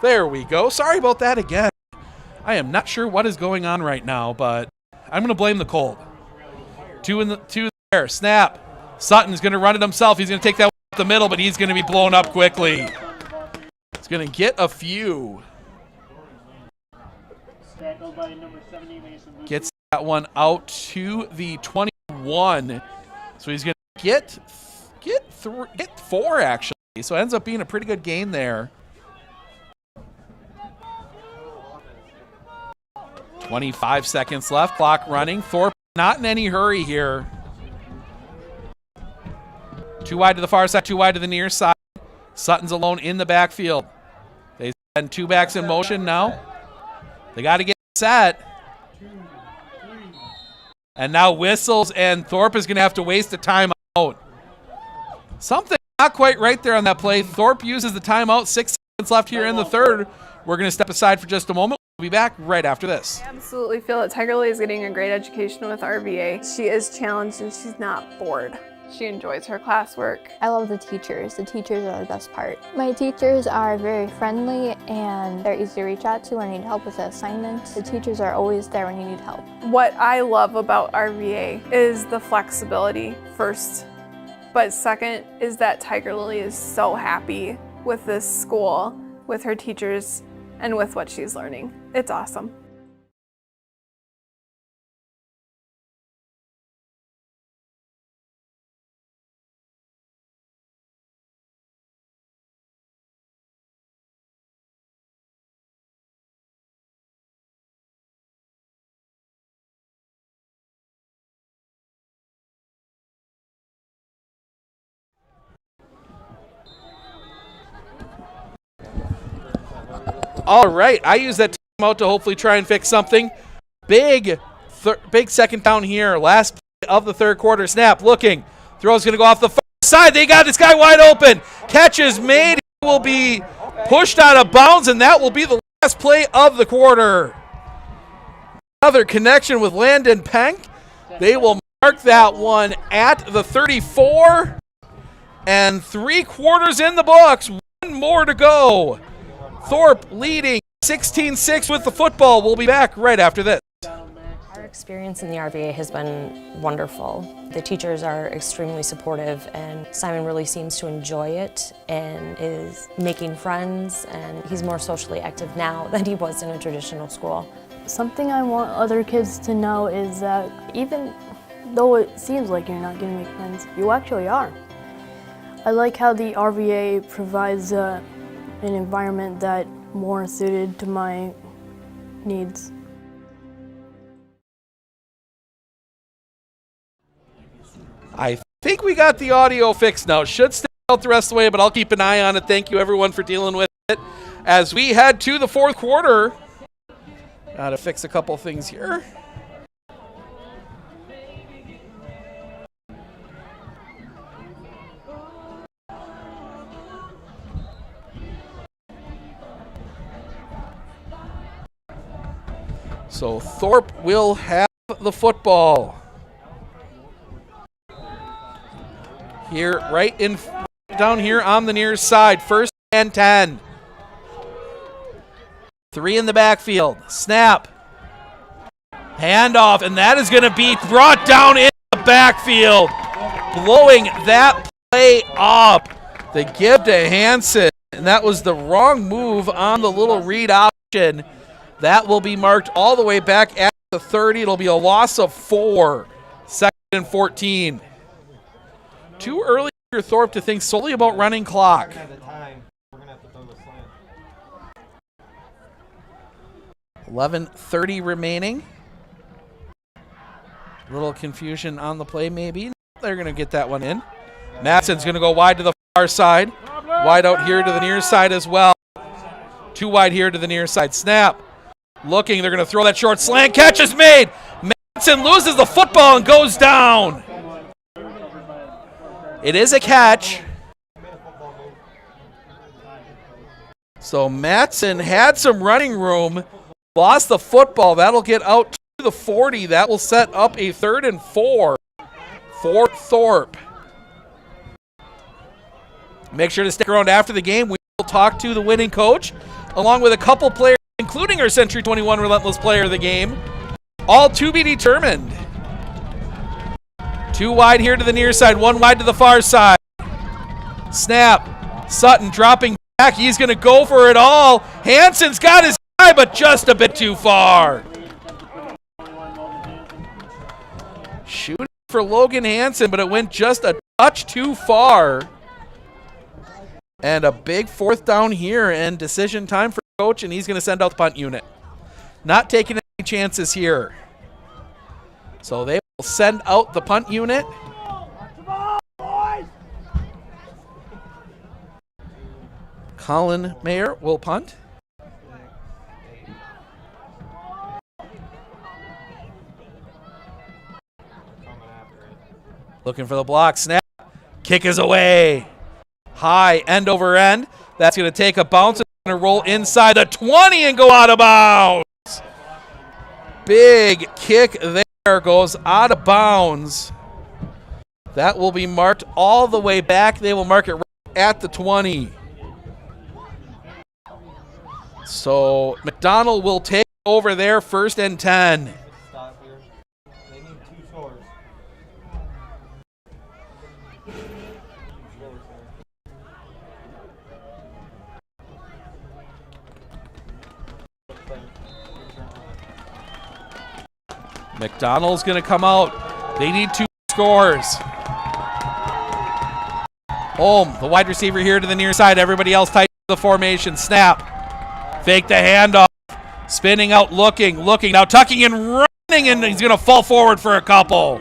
There we go. Sorry about that again. I am not sure what is going on right now, but I'm going to blame the cold. Two there. Snap. Sutton's going to run it himself. He's going to take that one up the middle, but he's going to be blown up quickly. He's going to get a few. Gets that one out to the 21. So he's going to get 4, actually. So it ends up being a pretty good game there. 25 seconds left. Clock running. Thorp not in any hurry here. 2 wide to the far side, 2 wide to the near side. Sutton's alone in the backfield. They send 2 backs in motion now. They got to get set. And now whistles, and Thorp is going to have to waste a timeout. Something not quite right there on that play. Thorp uses the timeout. 6 seconds left here in the third. We're going to step aside for just a moment. We'll be back right after this. I absolutely feel that Tiger Lily is getting a great education with RVA. She is challenged and she's not bored. She enjoys her classwork. I love the teachers. The teachers are the best part. My teachers are very friendly and they're easy to reach out to when you need help with an assignment. The teachers are always there when you need help. What I love about RVA is the flexibility first, but second is that Tiger Lily is so happy with this school, with her teachers, and with what she's learning. It's awesome. All right, I use that timeout to hopefully try and fix something. Big second down here. Last play of the third quarter. Snap, looking. Throw's going to go off the far side. They got this guy wide open. Catch is made. He will be pushed out of bounds, and that will be the last play of the quarter. Another connection with Landon Penk. They will mark that one at the 34. And 3 quarters in the books. 1 more to go. Thorp leading 16-6 with the football. We'll be back right after this. Our experience in the RVA has been wonderful. The teachers are extremely supportive, and Simon really seems to enjoy it and is making friends, and he's more socially active now than he was in a traditional school. Something I want other kids to know is that even though it seems like you're not going to make friends, you actually are. I like how the RVA provides an environment that more suited to my needs. I think we got the audio fixed now. It should stay out the rest of the way, but I'll keep an eye on it. Thank you, everyone, for dealing with it. As we head to the fourth quarter, got to fix a couple things here. So Thorp will have the football. Here, down here on the near side. 1st and 10. 3 in the backfield. Snap. Handoff, and that is going to be brought down in the backfield. Blowing that play up. The give to Hansen, and that was the wrong move on the little read option. That will be marked all the way back at the 30. It'll be a loss of 4. 2nd and 14. Too early for Thorp to think solely about running clock. 11:30 remaining. Little confusion on the play maybe. They're going to get that one in. Matson's going to go wide to the far side. Wide out here to the near side as well. 2 wide here to the near side. Snap. Looking, they're going to throw that short slant. Catch is made. Matson loses the football and goes down. It is a catch. So Matson had some running room, lost the football. That'll get out to the 40. That will set up a 3rd and 4 for Thorp. Make sure to stick around after the game. We will talk to the winning coach. along with a couple players, including our Century 21 Relentless Player of the game. All to be determined. 2 wide here to the near side, 1 wide to the far side. Snap. Sutton dropping back. He's going to go for it all. Hansen's got his guy, but just a bit too far. Shooting for Logan Hansen, but it went just a touch too far. And a big 4th down here, and decision time for coach, and he's going to send out the punt unit. Not taking any chances here. So they will send out the punt unit. Colin Mayer will punt. Looking for the block. Snap. Kick is away. High, end over end. That's going to take a bounce. It's going to roll inside the 20 and go out of bounds. Big kick there. Goes out of bounds. That will be marked all the way back. They will mark it right at the 20. So McDonell will take over there, 1st and 10. Stop here. They need 2 scores. McDonell's going to come out. They need 2 scores. Holm, the wide receiver here to the near side. Everybody else tight to the formation. Snap. Fake the handoff. Spinning out, looking. Now tucking and running, and he's going to fall forward for a couple.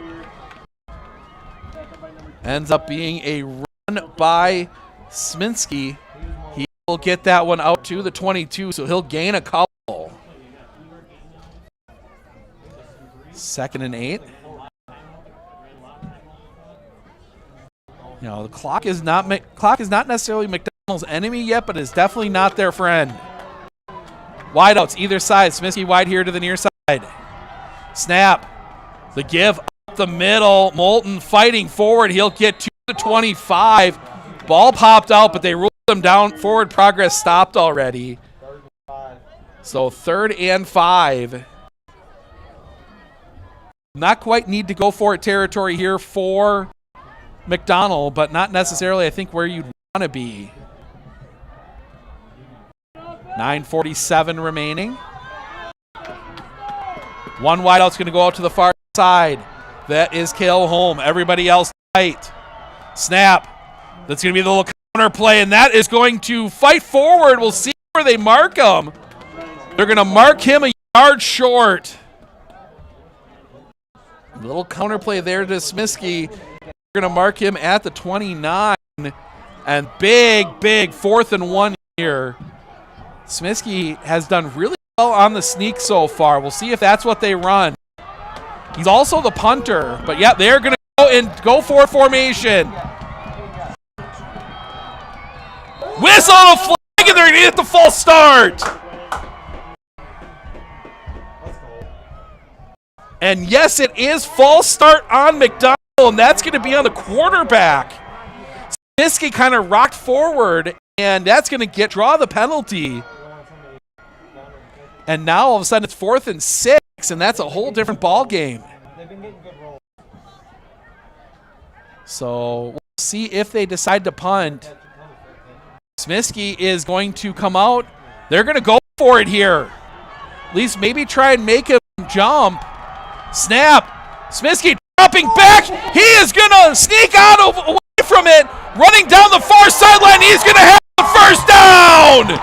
Ends up being a run by Sminsky. He will get that one out to the 22, so he'll gain a couple. 2nd and 8. You know, the clock is not necessarily McDonell's enemy yet, but is definitely not their friend. Wideouts either side. Sminsky wide here to the near side. Snap. The give up the middle. Moulton fighting forward. He'll get to the 25. Ball popped out, but they ruled him down. Forward progress stopped already. So 3rd and 5. Not quite need to go for it territory here for McDonell, but not necessarily, I think, where you'd want to be. 9:47 remaining. 1 wideout's going to go out to the far side. That is Cale Holm. Everybody else tight. Snap. That's going to be the little counter play, and that is going to fight forward. We'll see where they mark him. They're going to mark him a yard short. A little counter play there to Sminsky. They're going to mark him at the 29. And big 4th and 1 here. Sminsky has done really well on the sneak so far. We'll see if that's what they run. He's also the punter. But yeah, they're going to go and go for formation. Whistle a flag, and they're going to get the false start. And yes, it is false start on McDonell, and that's going to be on the quarterback. Sminsky kind of rocked forward, and that's going to draw the penalty. And now all of a sudden it's 4th and 6, and that's a whole different ball game. So we'll see if they decide to punt. Sminsky is going to come out. They're going to go for it here. At least maybe try and make him jump. Snap. Sminsky dropping back. He is going to sneak out away from it. Running down the far sideline. He's going to have the 1st down.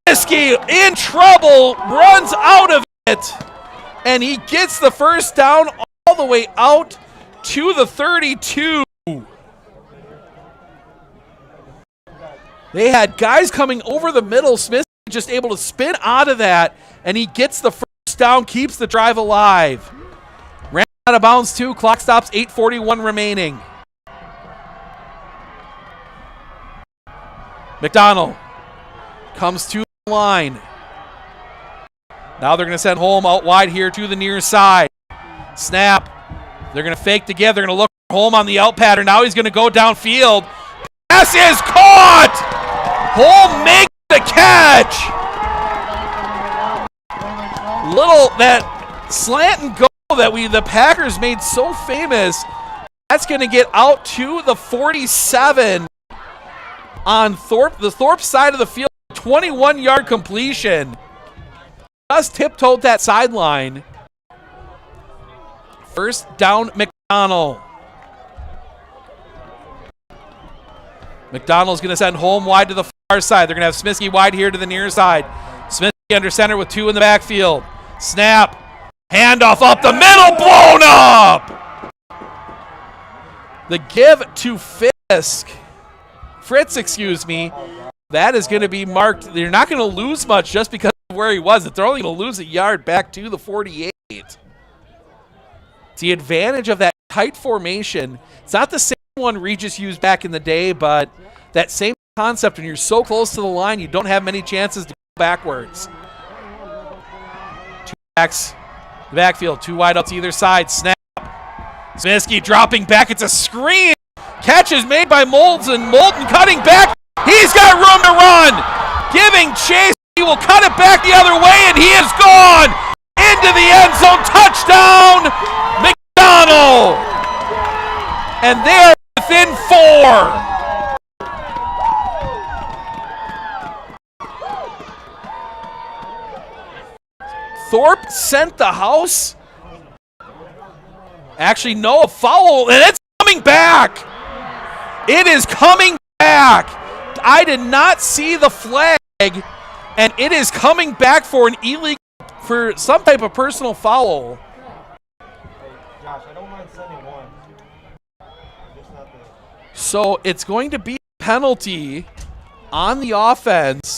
Sminsky in trouble. Runs out of it. And he gets the 1st down all the way out to the 32. They had guys coming over the middle. Smith just able to spin out of that, and he gets the 1st down, keeps the drive alive. Ran out of bounds too. Clock stops, 8:41 remaining. McDonell comes to the line. Now they're going to send Holm out wide here to the near side. Snap. They're going to fake together. They're going to look for Holm on the out pattern. Now he's going to go downfield. pass is caught. Holm makes the catch. Little that slant and go that the Packers made so famous. That's going to get out to the 47 on Thorp, the Thorp side of the field. 21-yard completion. Just tiptoed that sideline. First down, McDonell. McDonell's going to send Holm wide to the far side. They're going to have Smiskey wide here to the near side. Smiskey under center with 2 in the backfield. Snap. Handoff up the middle, blown up. The give to Fritz, excuse me. That is going to be marked. They're not going to lose much just because of where he was. They're only going to lose a yard back to the 48. It's the advantage of that tight formation. It's not the same one Regis used back in the day, but that same concept. When you're so close to the line, you don't have many chances to go backwards. 2 backs, the backfield, 2 wideouts either side. Snap. Smiskey dropping back. It's a screen. Catch is made by Moulton. Moulton cutting back. He's got room to run. Giving chase. He will cut it back the other way, and he is gone into the end zone. Touchdown, McDonell. And they're within 4. Thorp sent the house. Actually, no, a foul, and it's coming back. It is coming back. I did not see the flag, and it is coming back for an illegal, for some type of personal foul. Josh, I don't mind sending one. Just not the... So it's going to be a penalty on the offense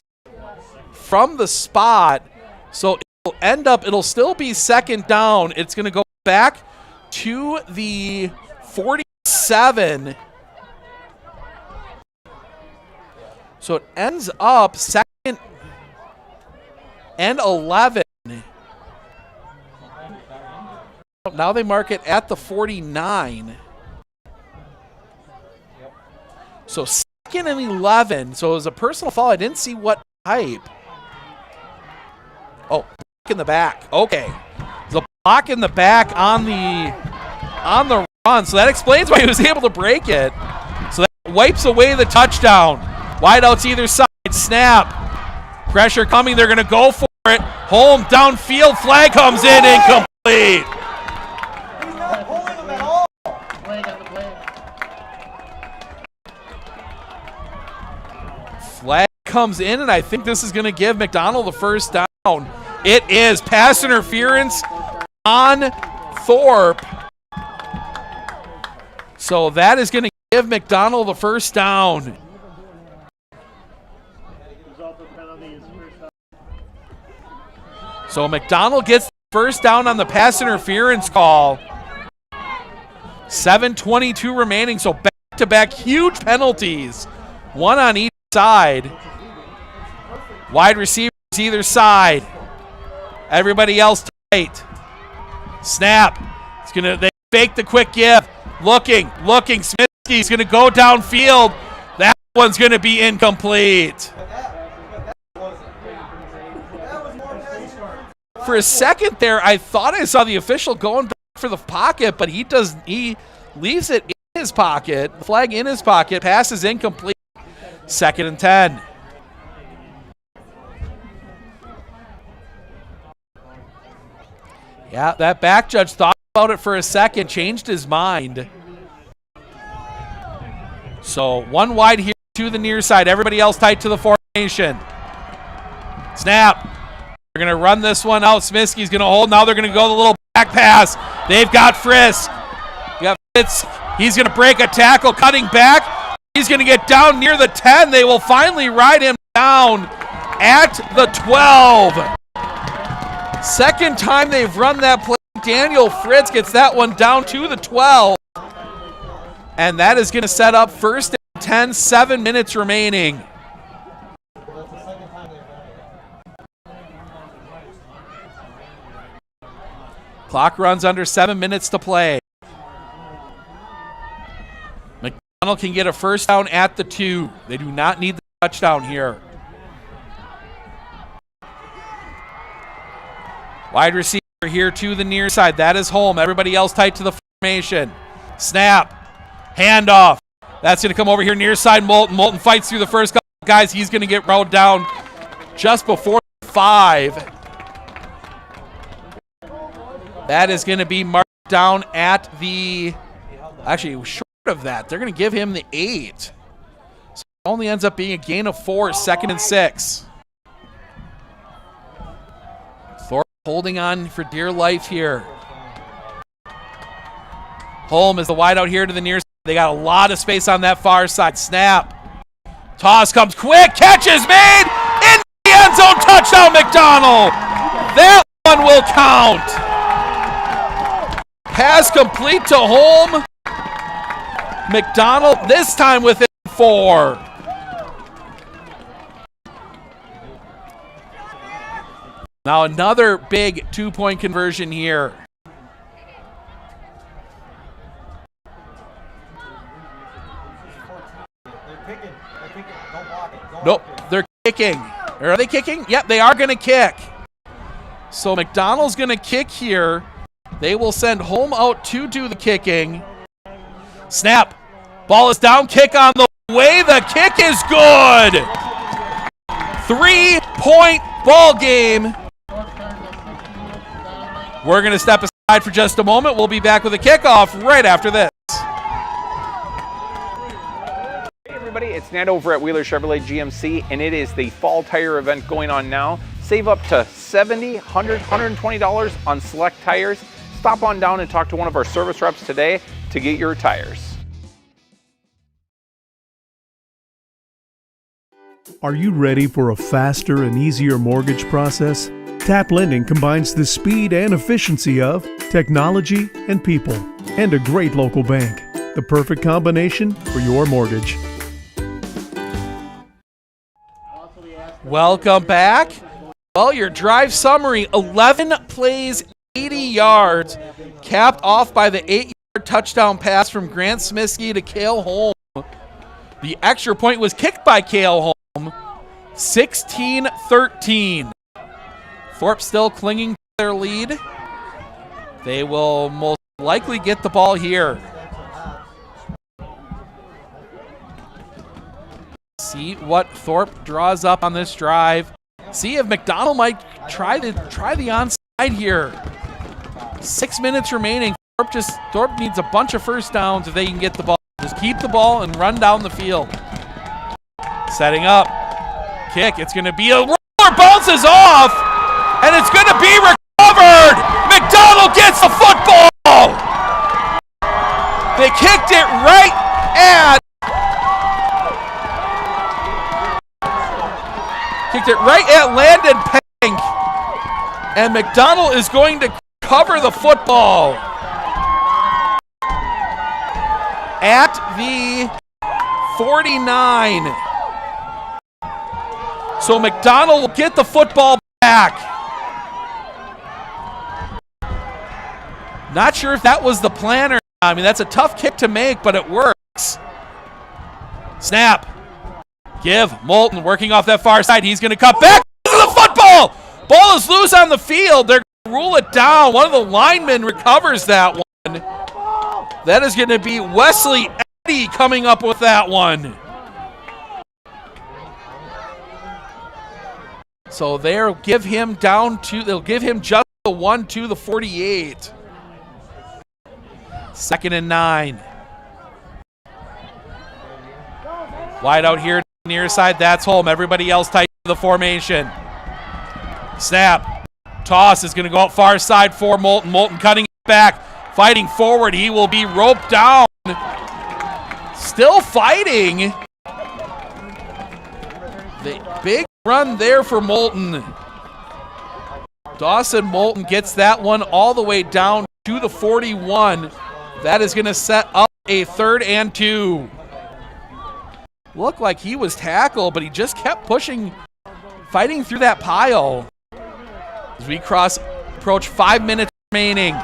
from the spot. So it'll still be second down. It's going to go back to the 47. So it ends up second and 11. Now they mark it at the 49. So second and 11. So it was a personal foul. I didn't see what type. Oh, block in the back. Okay. The block in the back on the run. So that explains why he was able to break it. So that wipes away the touchdown. Wideouts either side. Snap. Pressure coming. They're going to go for it. Holm downfield. Flag comes in. Incomplete. He's not pulling him at all. Flag comes in, and I think this is going to give McDonell the first down. It is pass interference on Thorp. So that is going to give McDonell the first down. So McDonell gets the first down on the pass interference call. 7:22 remaining, so back-to-back huge penalties. One on each side. Wide receivers either side. Everybody else tight. Snap. They fake the quick give. Looking. Smiskey's gonna go downfield. That one's gonna be incomplete. For a second there, I thought I saw the official going back for the pocket, but he leaves it in his pocket. Flag in his pocket. Pass is incomplete. 2nd and 10. Yeah, that back judge thought about it for a second, changed his mind. So 1 wide here to the near side. Everybody else tight to the formation. Snap. They're going to run this one out. Smiskey's going to hold. Now they're going to go the little back pass. They've got Frisk. You got Fitz. He's going to break a tackle, cutting back. He's going to get down near the 10. They will finally ride him down at the 12. Second time they've run that play. Daniel Fritz gets that one down to the 12. And that is going to set up 1st and 10, 7 minutes remaining. Clock runs under 7 minutes to play. McDonell can get a first down at the 2. They do not need the touchdown here. Wide receiver here to the near side. That is Holm. Everybody else tight to the formation. Snap. Handoff. That's going to come over here near side. Moulton fights through the first couple guys. He's going to get rode down just before 5. That is going to be marked down at the, actually short of that. They're going to give him the 8. So it only ends up being a gain of 4, 2nd and 6. Thorp holding on for dear life here. Holm is the wide out here to the near side. They got a lot of space on that far side. Snap. Toss comes quick. Catch is made. In the end zone. Touchdown, McDonell. That one will count. Pass complete to Holm. McDonell this time within 4. Now another big 2-point conversion here. Nope, they're kicking. Are they kicking? Yep, they are going to kick. So McDonell's going to kick here. They will send Holm out to do the kicking. Snap. Ball is down. Kick on the way. The kick is good. 3-point ball game. We're going to step aside for just a moment. We'll be back with a kickoff right after this. Hey everybody, it's Ned over at Wheeler Chevrolet GMC, and it is the fall tire event going on now. Save up to $70, $100, $120 on select tires. Stop on down and talk to one of our service reps today to get your tires. Are you ready for a faster and easier mortgage process? Tap Lending combines the speed and efficiency of technology and people, and a great local bank. The perfect combination for your mortgage. Welcome back. Well, your drive summary, 11 plays, 80 yards, capped off by the 8-yard touchdown pass from Grant Smiskey to Cale Holm. The extra point was kicked by Cale Holm, 16-13. Thorp still clinging to their lead. They will most likely get the ball here. See what Thorp draws up on this drive. See if McDonell might try the onside here. 6 minutes remaining. Thorp needs a bunch of first downs if they can get the ball. Just keep the ball and run down the field. Setting up. Kick. It's going to be a roller. Bounces off. And it's going to be recovered. McDonell gets the football. They kicked it right at Landon Pank. And McDonell is going to cover the football at the 49. So McDonell will get the football back. Not sure if that was the plan or not. I mean, that's a tough kick to make, but it works. Snap. Give. Moulton working off that far side. He's going to cut back to the football. Ball is loose on the field. They're going to rule it down. One of the linemen recovers that one. That is going to be Wesley Eddy coming up with that one. So they'll give him they'll give him just the 1 to the 48. 2nd and 9. Wide out here near side, that's Holm. Everybody else tight to the formation. Snap. Toss is going to go out far side for Moulton. Moulton cutting it back, fighting forward. He will be roped down. Still fighting. The big run there for Moulton. Dawson Moulton gets that one all the way down to the 41. That is going to set up a 3rd and 2. Looked like he was tackled, but he just kept pushing, fighting through that pile. As we approach 5 minutes remaining.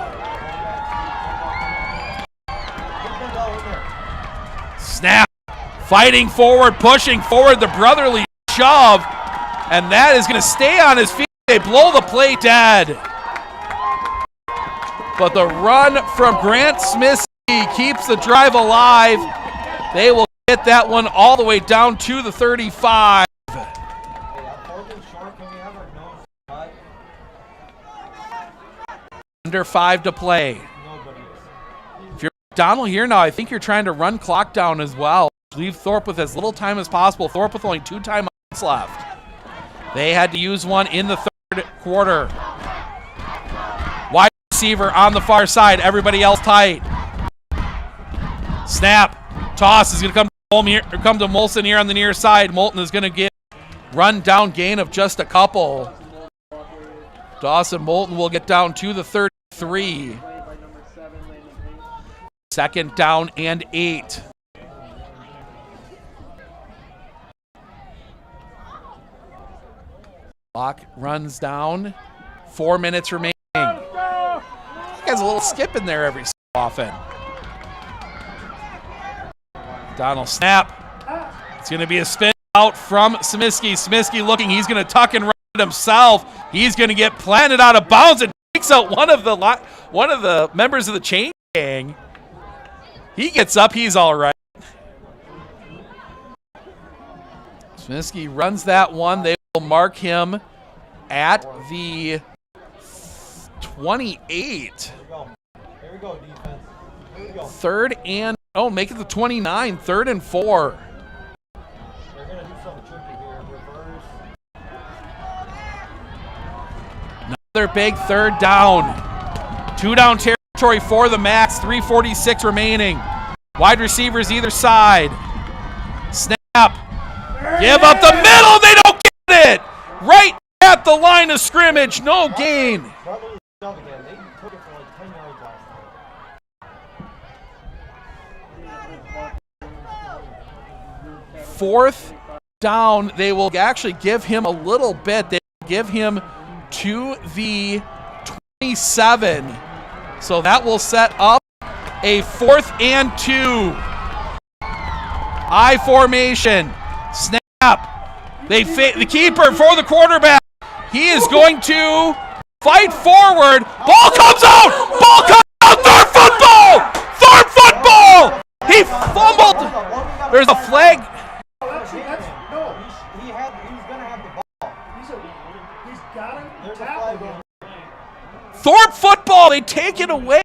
Snap. Fighting forward, pushing forward, the brotherly shove. And that is going to stay on his feet. They blow the play dead. But the run from Grant Smiskey keeps the drive alive. They will get that one all the way down to the 35. Under 5 to play. If you're McDonell here now, I think you're trying to run clock down as well. Leave Thorp with as little time as possible. Thorp with only 2 timeouts left. They had to use one in the third quarter. Wide receiver on the far side. Everybody else tight. Snap. Toss is going to come to Molson here on the near side. Moulton is going to get run down gain of just a couple. Dawson Moulton will get down to the 33. Second down and 8. Clock runs down. 4 minutes remaining. He has a little skip in there every so often. Donald snap. It's going to be a spin out from Smiskey. Smiskey looking. He's going to tuck and run it himself. He's going to get planted out of bounds and takes out one of the members of the chain gang. He gets up. He's all right. Smiskey runs that one. They will mark him at the 28. Here we go, defense. Here we go. Third and, make it the 29. 3rd and 4. They're going to do something tricky here. Reverse. Another big third down. 2 down territory for the Max. 3:46 remaining. Wide receivers either side. Snap. Give up the middle. They don't get it. Right at the line of scrimmage. No gain. Brotherly shove again. They took it for like 10 yards last time. 4th down. They will actually give him a little bit. They will give him to the 27. So that will set up a 4th and 2. I formation. Snap. The keeper for the quarterback. He is going to fight forward. Ball comes out. Ball comes out. Thorp football. Thorp football. He fumbled. There's a flag. Actually, no. He was going to have the ball. He's got him. There's a flag on. Thorp football. They take it away.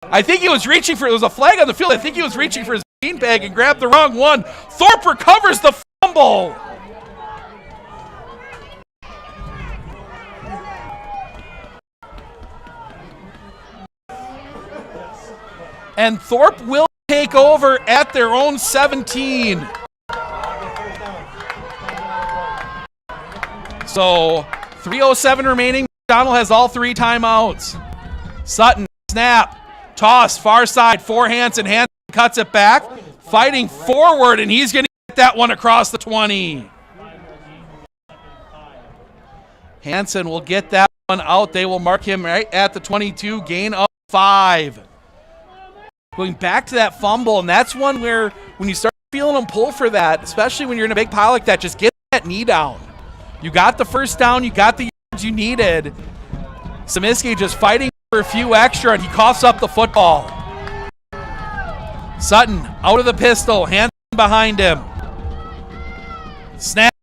I think he was reaching for, there was a flag on the field. I think he was reaching for his beanbag and grabbed the wrong one. Thorp recovers the fumble. And Thorp will take over at their own 17. So 3:07 remaining. McDonell has all 3 timeouts. Sutton, snap. Toss, far side for Hansen. Hansen cuts it back. Fighting forward, and he's going to get that one across the 20. Hansen will get that one out. They will mark him right at the 22. Gain of 5. Going back to that fumble, and that's one where when you start feeling them pull for that, especially when you're in a big pile like that, just get that knee down. You got the first down. You got the yards you needed. Smiskey just fighting for a few extra, and he coughs up the football. Sutton out of the pistol, Hansen behind him. Snap,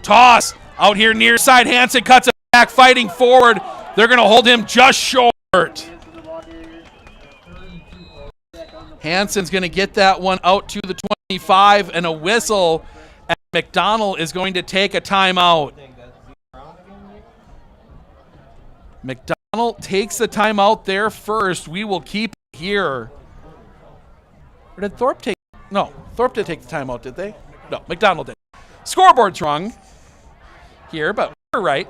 toss, out here near side. Hansen cuts it back, fighting forward. They're going to hold him just short. Hansen's going to get that one out to the 25, and a whistle, and McDonell is going to take a timeout. McDonell takes the timeout there first. We will keep it here. Or did Thorp take? No, Thorp did take the timeout, did they? No, McDonell did. Scoreboard's wrong here, but we're right.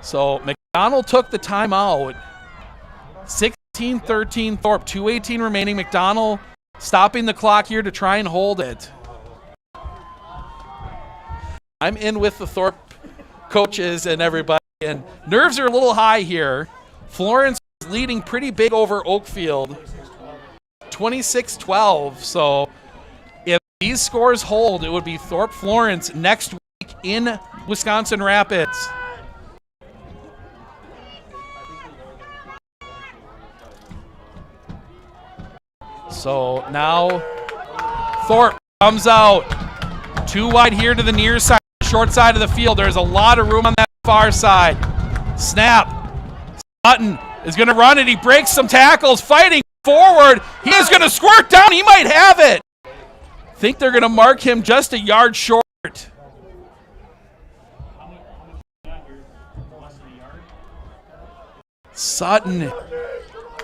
So McDonell took the timeout. 16-13 Thorp, 2:18 remaining. McDonell stopping the clock here to try and hold it. I'm in with the Thorp coaches and everybody, and nerves are a little high here. Florence was leading pretty big over Oakfield. 26-12. So if these scores hold, it would be Thorp Florence next week in Wisconsin Rapids. So now Thorp comes out. Too wide here to the near side, short side of the field. There's a lot of room on that far side. Snap. Sutton is going to run it. He breaks some tackles, fighting forward. He is going to squirt down. He might have it. Think they're going to mark him just a yard short. Sutton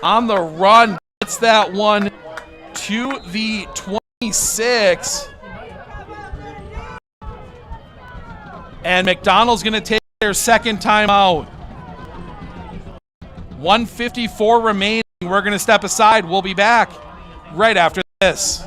on the run. Gets that one to the 26. And McDonell's going to take their second timeout. 1:54 remaining. We're going to step aside. We'll be back right after this.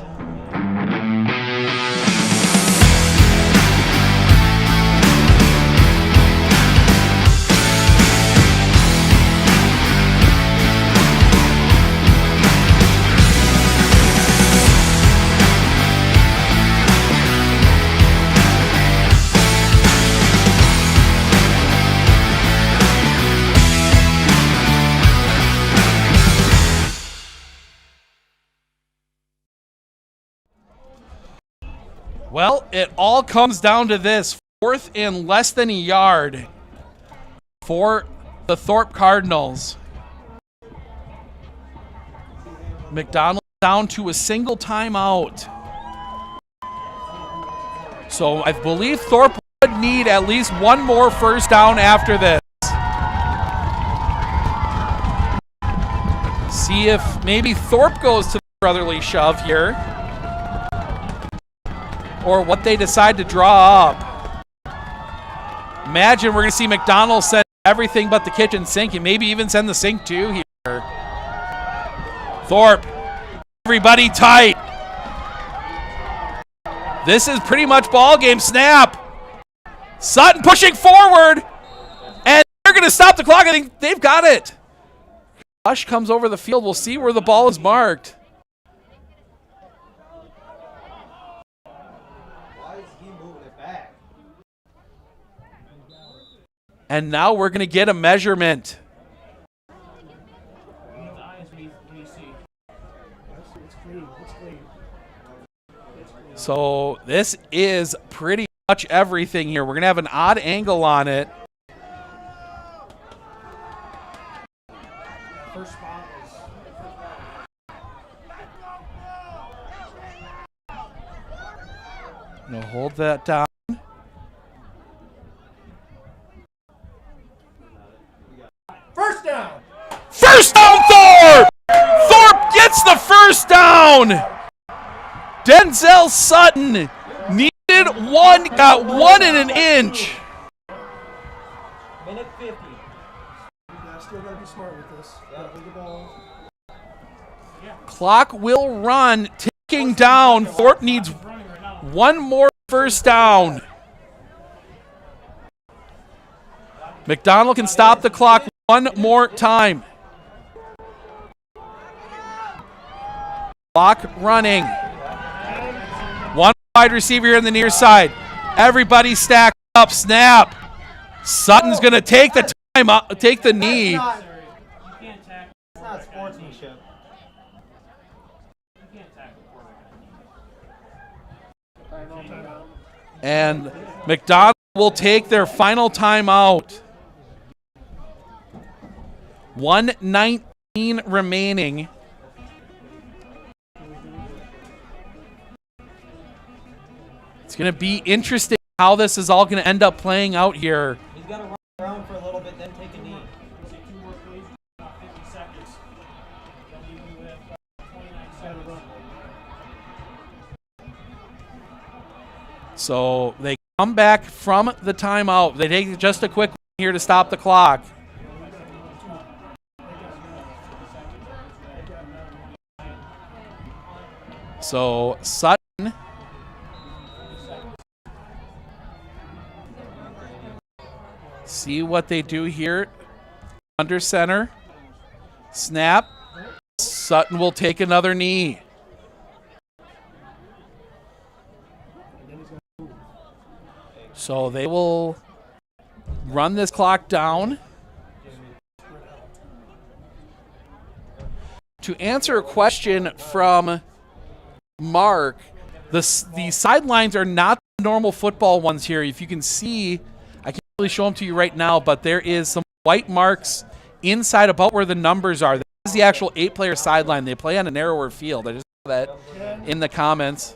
Well, it all comes down to this. 4th and less than a yard for the Thorp Cardinals. McDonell down to a single timeout. So I believe Thorp would need at least one more first down after this. See if maybe Thorp goes to the brotherly shove here, or what they decide to draw up. Imagine we're going to see McDonell send everything but the kitchen sink, and maybe even send the sink too here. Thorp, everybody tight. This is pretty much ball game. Snap. Sutton pushing forward, and they're going to stop the clock. I think they've got it. Hush comes over the field. We'll see where the ball is marked. And now we're going to get a measurement. So this is pretty much everything here. We're going to have an odd angle on it. First spot is Now hold that down. first down. First down, Thorp! Thorp gets the first down. Denzel Sutton needed one, got 1 in an inch. Minute 50. Still got to be smart with this. The ball. Clock will run, ticking down. Thorp needs one more first down. McDonell can stop the clock one more time. Clock running. One wide receiver here on the near side. Everybody stacked up. Snap. Sutton's going to take the time out, take the knee. That's not sportsmanship. And McDonell will take their final timeout. 1:19 remaining. It's going to be interesting how this is all going to end up playing out here. He's got to run around for a little bit, then take a knee. So they come back from the timeout. They take just a quick one here to stop the clock. So Sutton see what they do here under center. Snap. Sutton will take another knee. So they will run this clock down. To answer a question from Mark, the sidelines are not the normal football ones here. If you can see, I can't really show them to you right now, but there is some white marks inside about where the numbers are. That is the actual 8-player sideline. They play on a narrower field. I just saw that in the comments.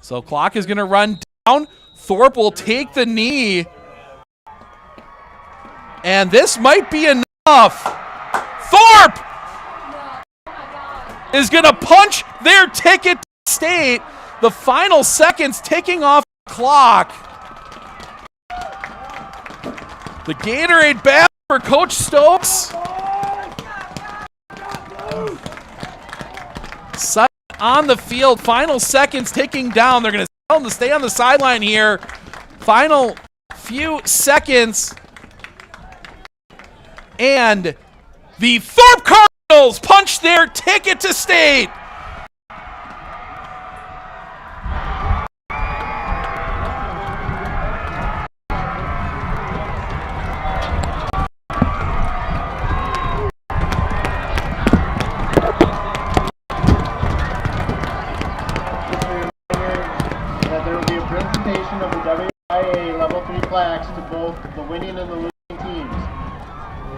So clock is going to run down. Thorp will take the knee. And this might be enough. Thorp is going to punch their ticket to state. The final seconds ticking off the clock. The Gatorade bath for Coach Stokes. Sutton on the field. Final seconds ticking down. They're going to tell them to stay on the sideline here. Final few seconds. And the Thorp Cardinals punch their ticket to state. That there will be a presentation of the WIA Level 3 plaques to both the winning and the losing teams.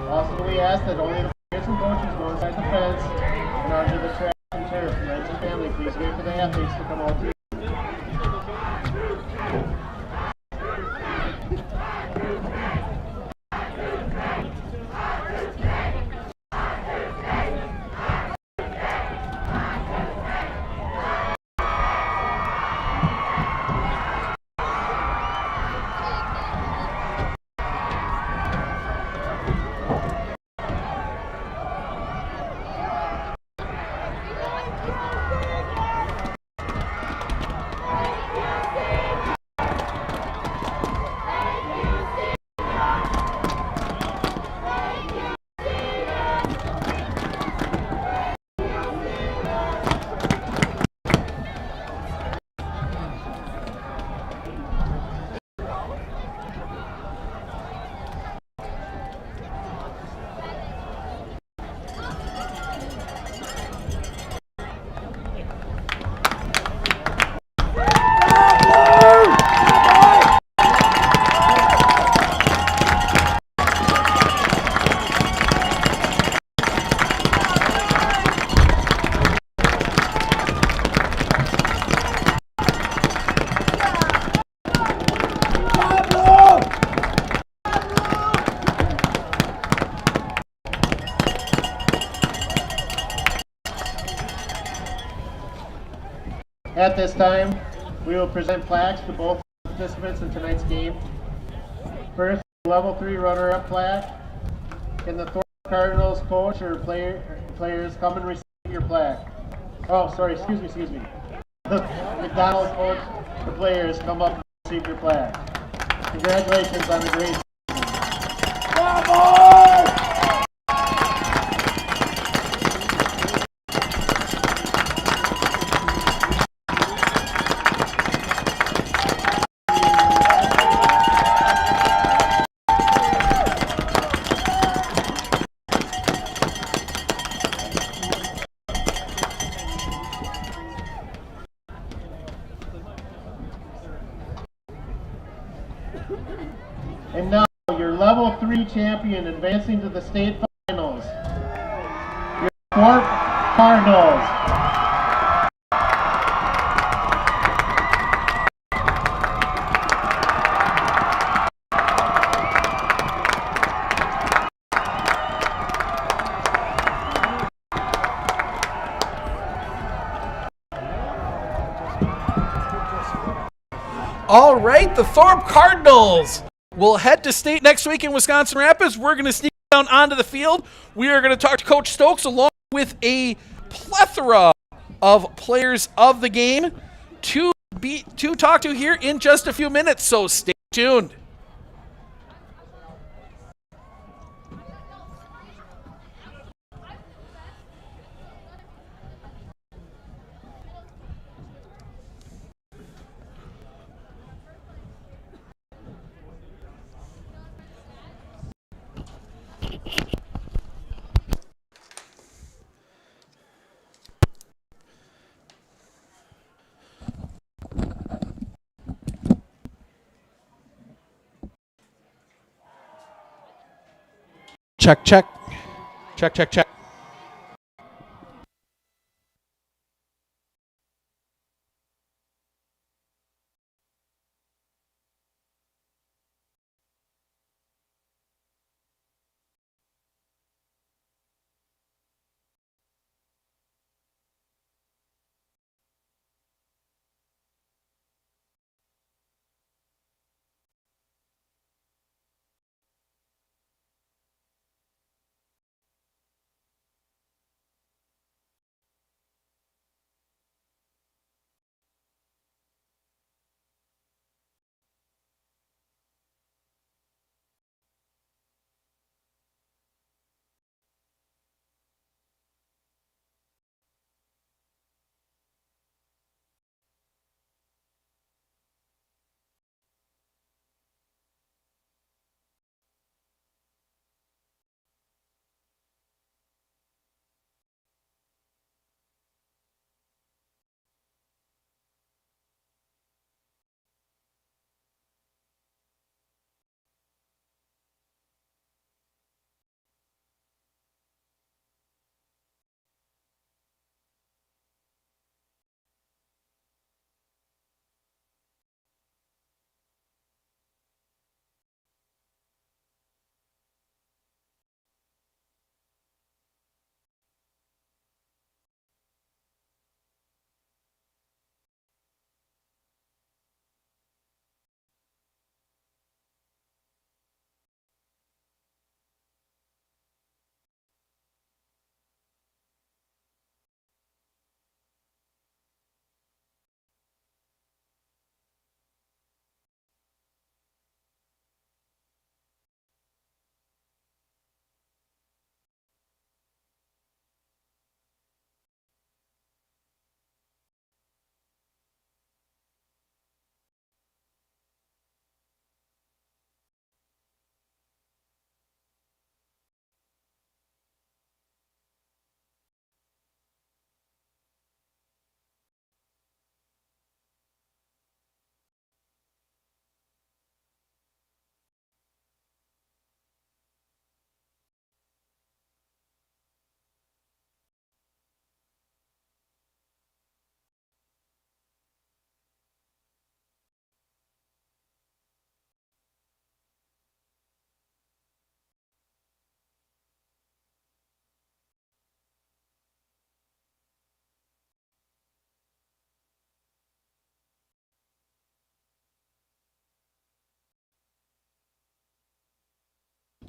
Also, we ask that only the players and coaches go inside the fence and onto the track and turf. Friends and family, please wait for the athletes to come out to you. At this time, we will present plaques to both participants in tonight's game. First, Level 3 runner-up plaque. Can the Thorp Cardinals coach or players come and receive your plaque? Oh, sorry, excuse me. The McDonell coach, the players come up and receive your plaque. Congratulations on a great season. Bravo! And now, your Level 3 champion advancing to the state finals, your Thorp Cardinals. All right, the Thorp Cardinals will head to state next week in Wisconsin Rapids. We're going to sneak down onto the field. We are going to talk to Coach Stokes along with a plethora of players of the game to talk to here in just a few minutes, so stay tuned. Check, check. Check, check, check.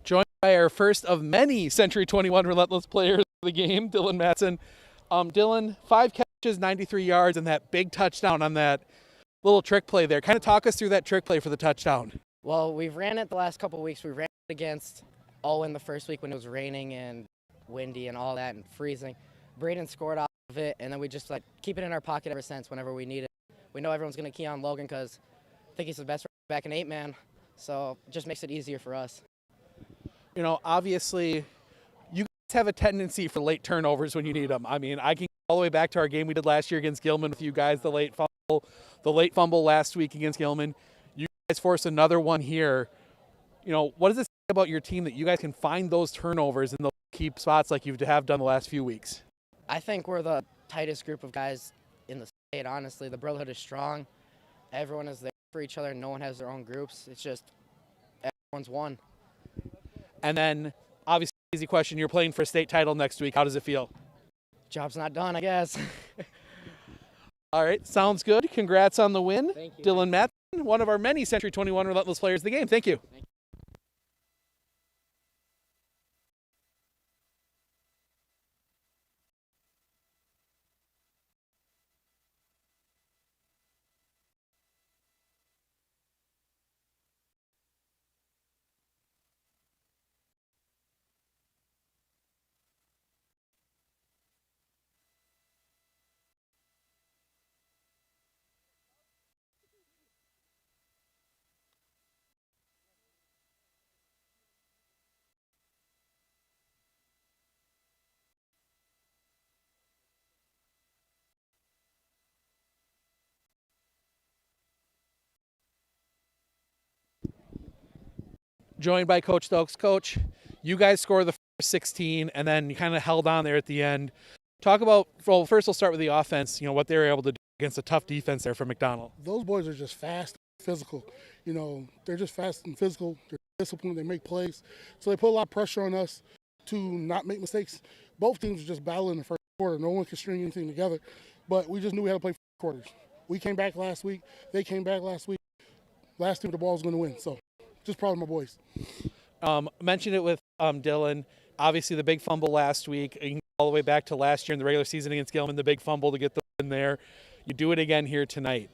Joined by our first of many Century 21 Relentless players of the game, Dylan Matson. Dylan, 5 catches, 93 yards, and that big touchdown on that little trick play there. Kind of talk us through that trick play for the touchdown. Well, we've ran it the last couple of weeks. We ran it against Owen the first week when it was raining and windy and all that and freezing. Braden scored off of it, and then we just keep it in our pocket ever since whenever we need it. We know everyone's going to key on Logan because I think he's the best back in 8-man, so it just makes it easier for us. You know, obviously, you guys have a tendency for late turnovers when you need them. I mean, I can go all the way back to our game we did last year against Gilman with you guys, the late fumble last week against Gilman. You guys forced another one here. You know, what does it say about your team that you guys can find those turnovers in those key spots like you have done the last few weeks? I think we're the tightest group of guys in the state, honestly. The brotherhood is strong. Everyone is there for each other. No one has their own groups. It's just everyone's one. And then, obviously, easy question, you're playing for a state title next week. How does it feel? Job's not done, I guess. All right, sounds good. Congrats on the win. Thank you. Dylan Matson, one of our many Century 21 Relentless players of the game. Thank you. Joined by Coach Stokes. Coach, You guys score the first 16, and then you kind of held on there at the end. Talk about, well, first we'll start with the offense, what they were able to do against a tough defense there for McDonell. Those boys are just fast and physical. They're just fast and physical. They're disciplined. They make plays. So they put a lot of pressure on us to not make mistakes. Both teams were just battling the first quarter. No one could string anything together. But we just knew we had to play quarters. We came back last week. They came back last week. Last team with the ball was going to win. So just proud of my boys. Mentioned it with Dylan. Obviously, the big fumble last week, all the way back to last year in the regular season against Gilman, the big fumble to get the win there. You do it again here tonight.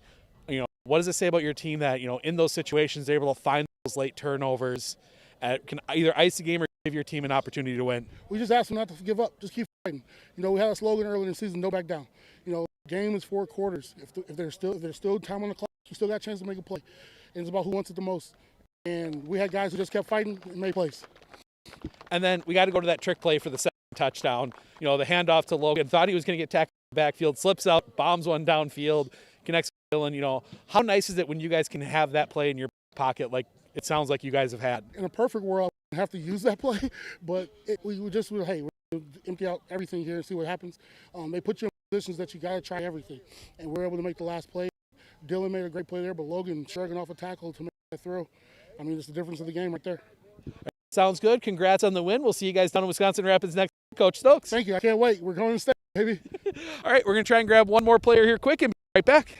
What does it say about your team that, in those situations, they're able to find those late turnovers, can either ice the game or give your team an opportunity to win? We just asked them not to give up. Just keep fighting. We had a slogan early in the season, no back down. Game is 4 quarters. If there's still time on the clock, you still got a chance to make a play. And it's about who wants it the most. And we had guys who just kept fighting and made plays. And then we got to go to that trick play for the second touchdown. The handoff to Logan. Thought he was going to get tackled in the backfield, slips out, bombs one downfield, connects with Dylan. How nice is it when you guys can have that play in your pocket like it sounds like you guys have had? In a perfect world, I wouldn't have to use that play, but we were hey, we're empty out everything here and see what happens. They put you in positions that you got to try everything, and we're able to make the last play. Dylan made a great play there, but Logan shrugging off a tackle to make that throw. It's the difference of the game right there. Sounds good. Congrats on the win. We'll see you guys down in Wisconsin Rapids next week, Coach Stokes. Thank you. I can't wait. We're going to stay, baby. All right, we're going to try and grab one more player here quick and be right back.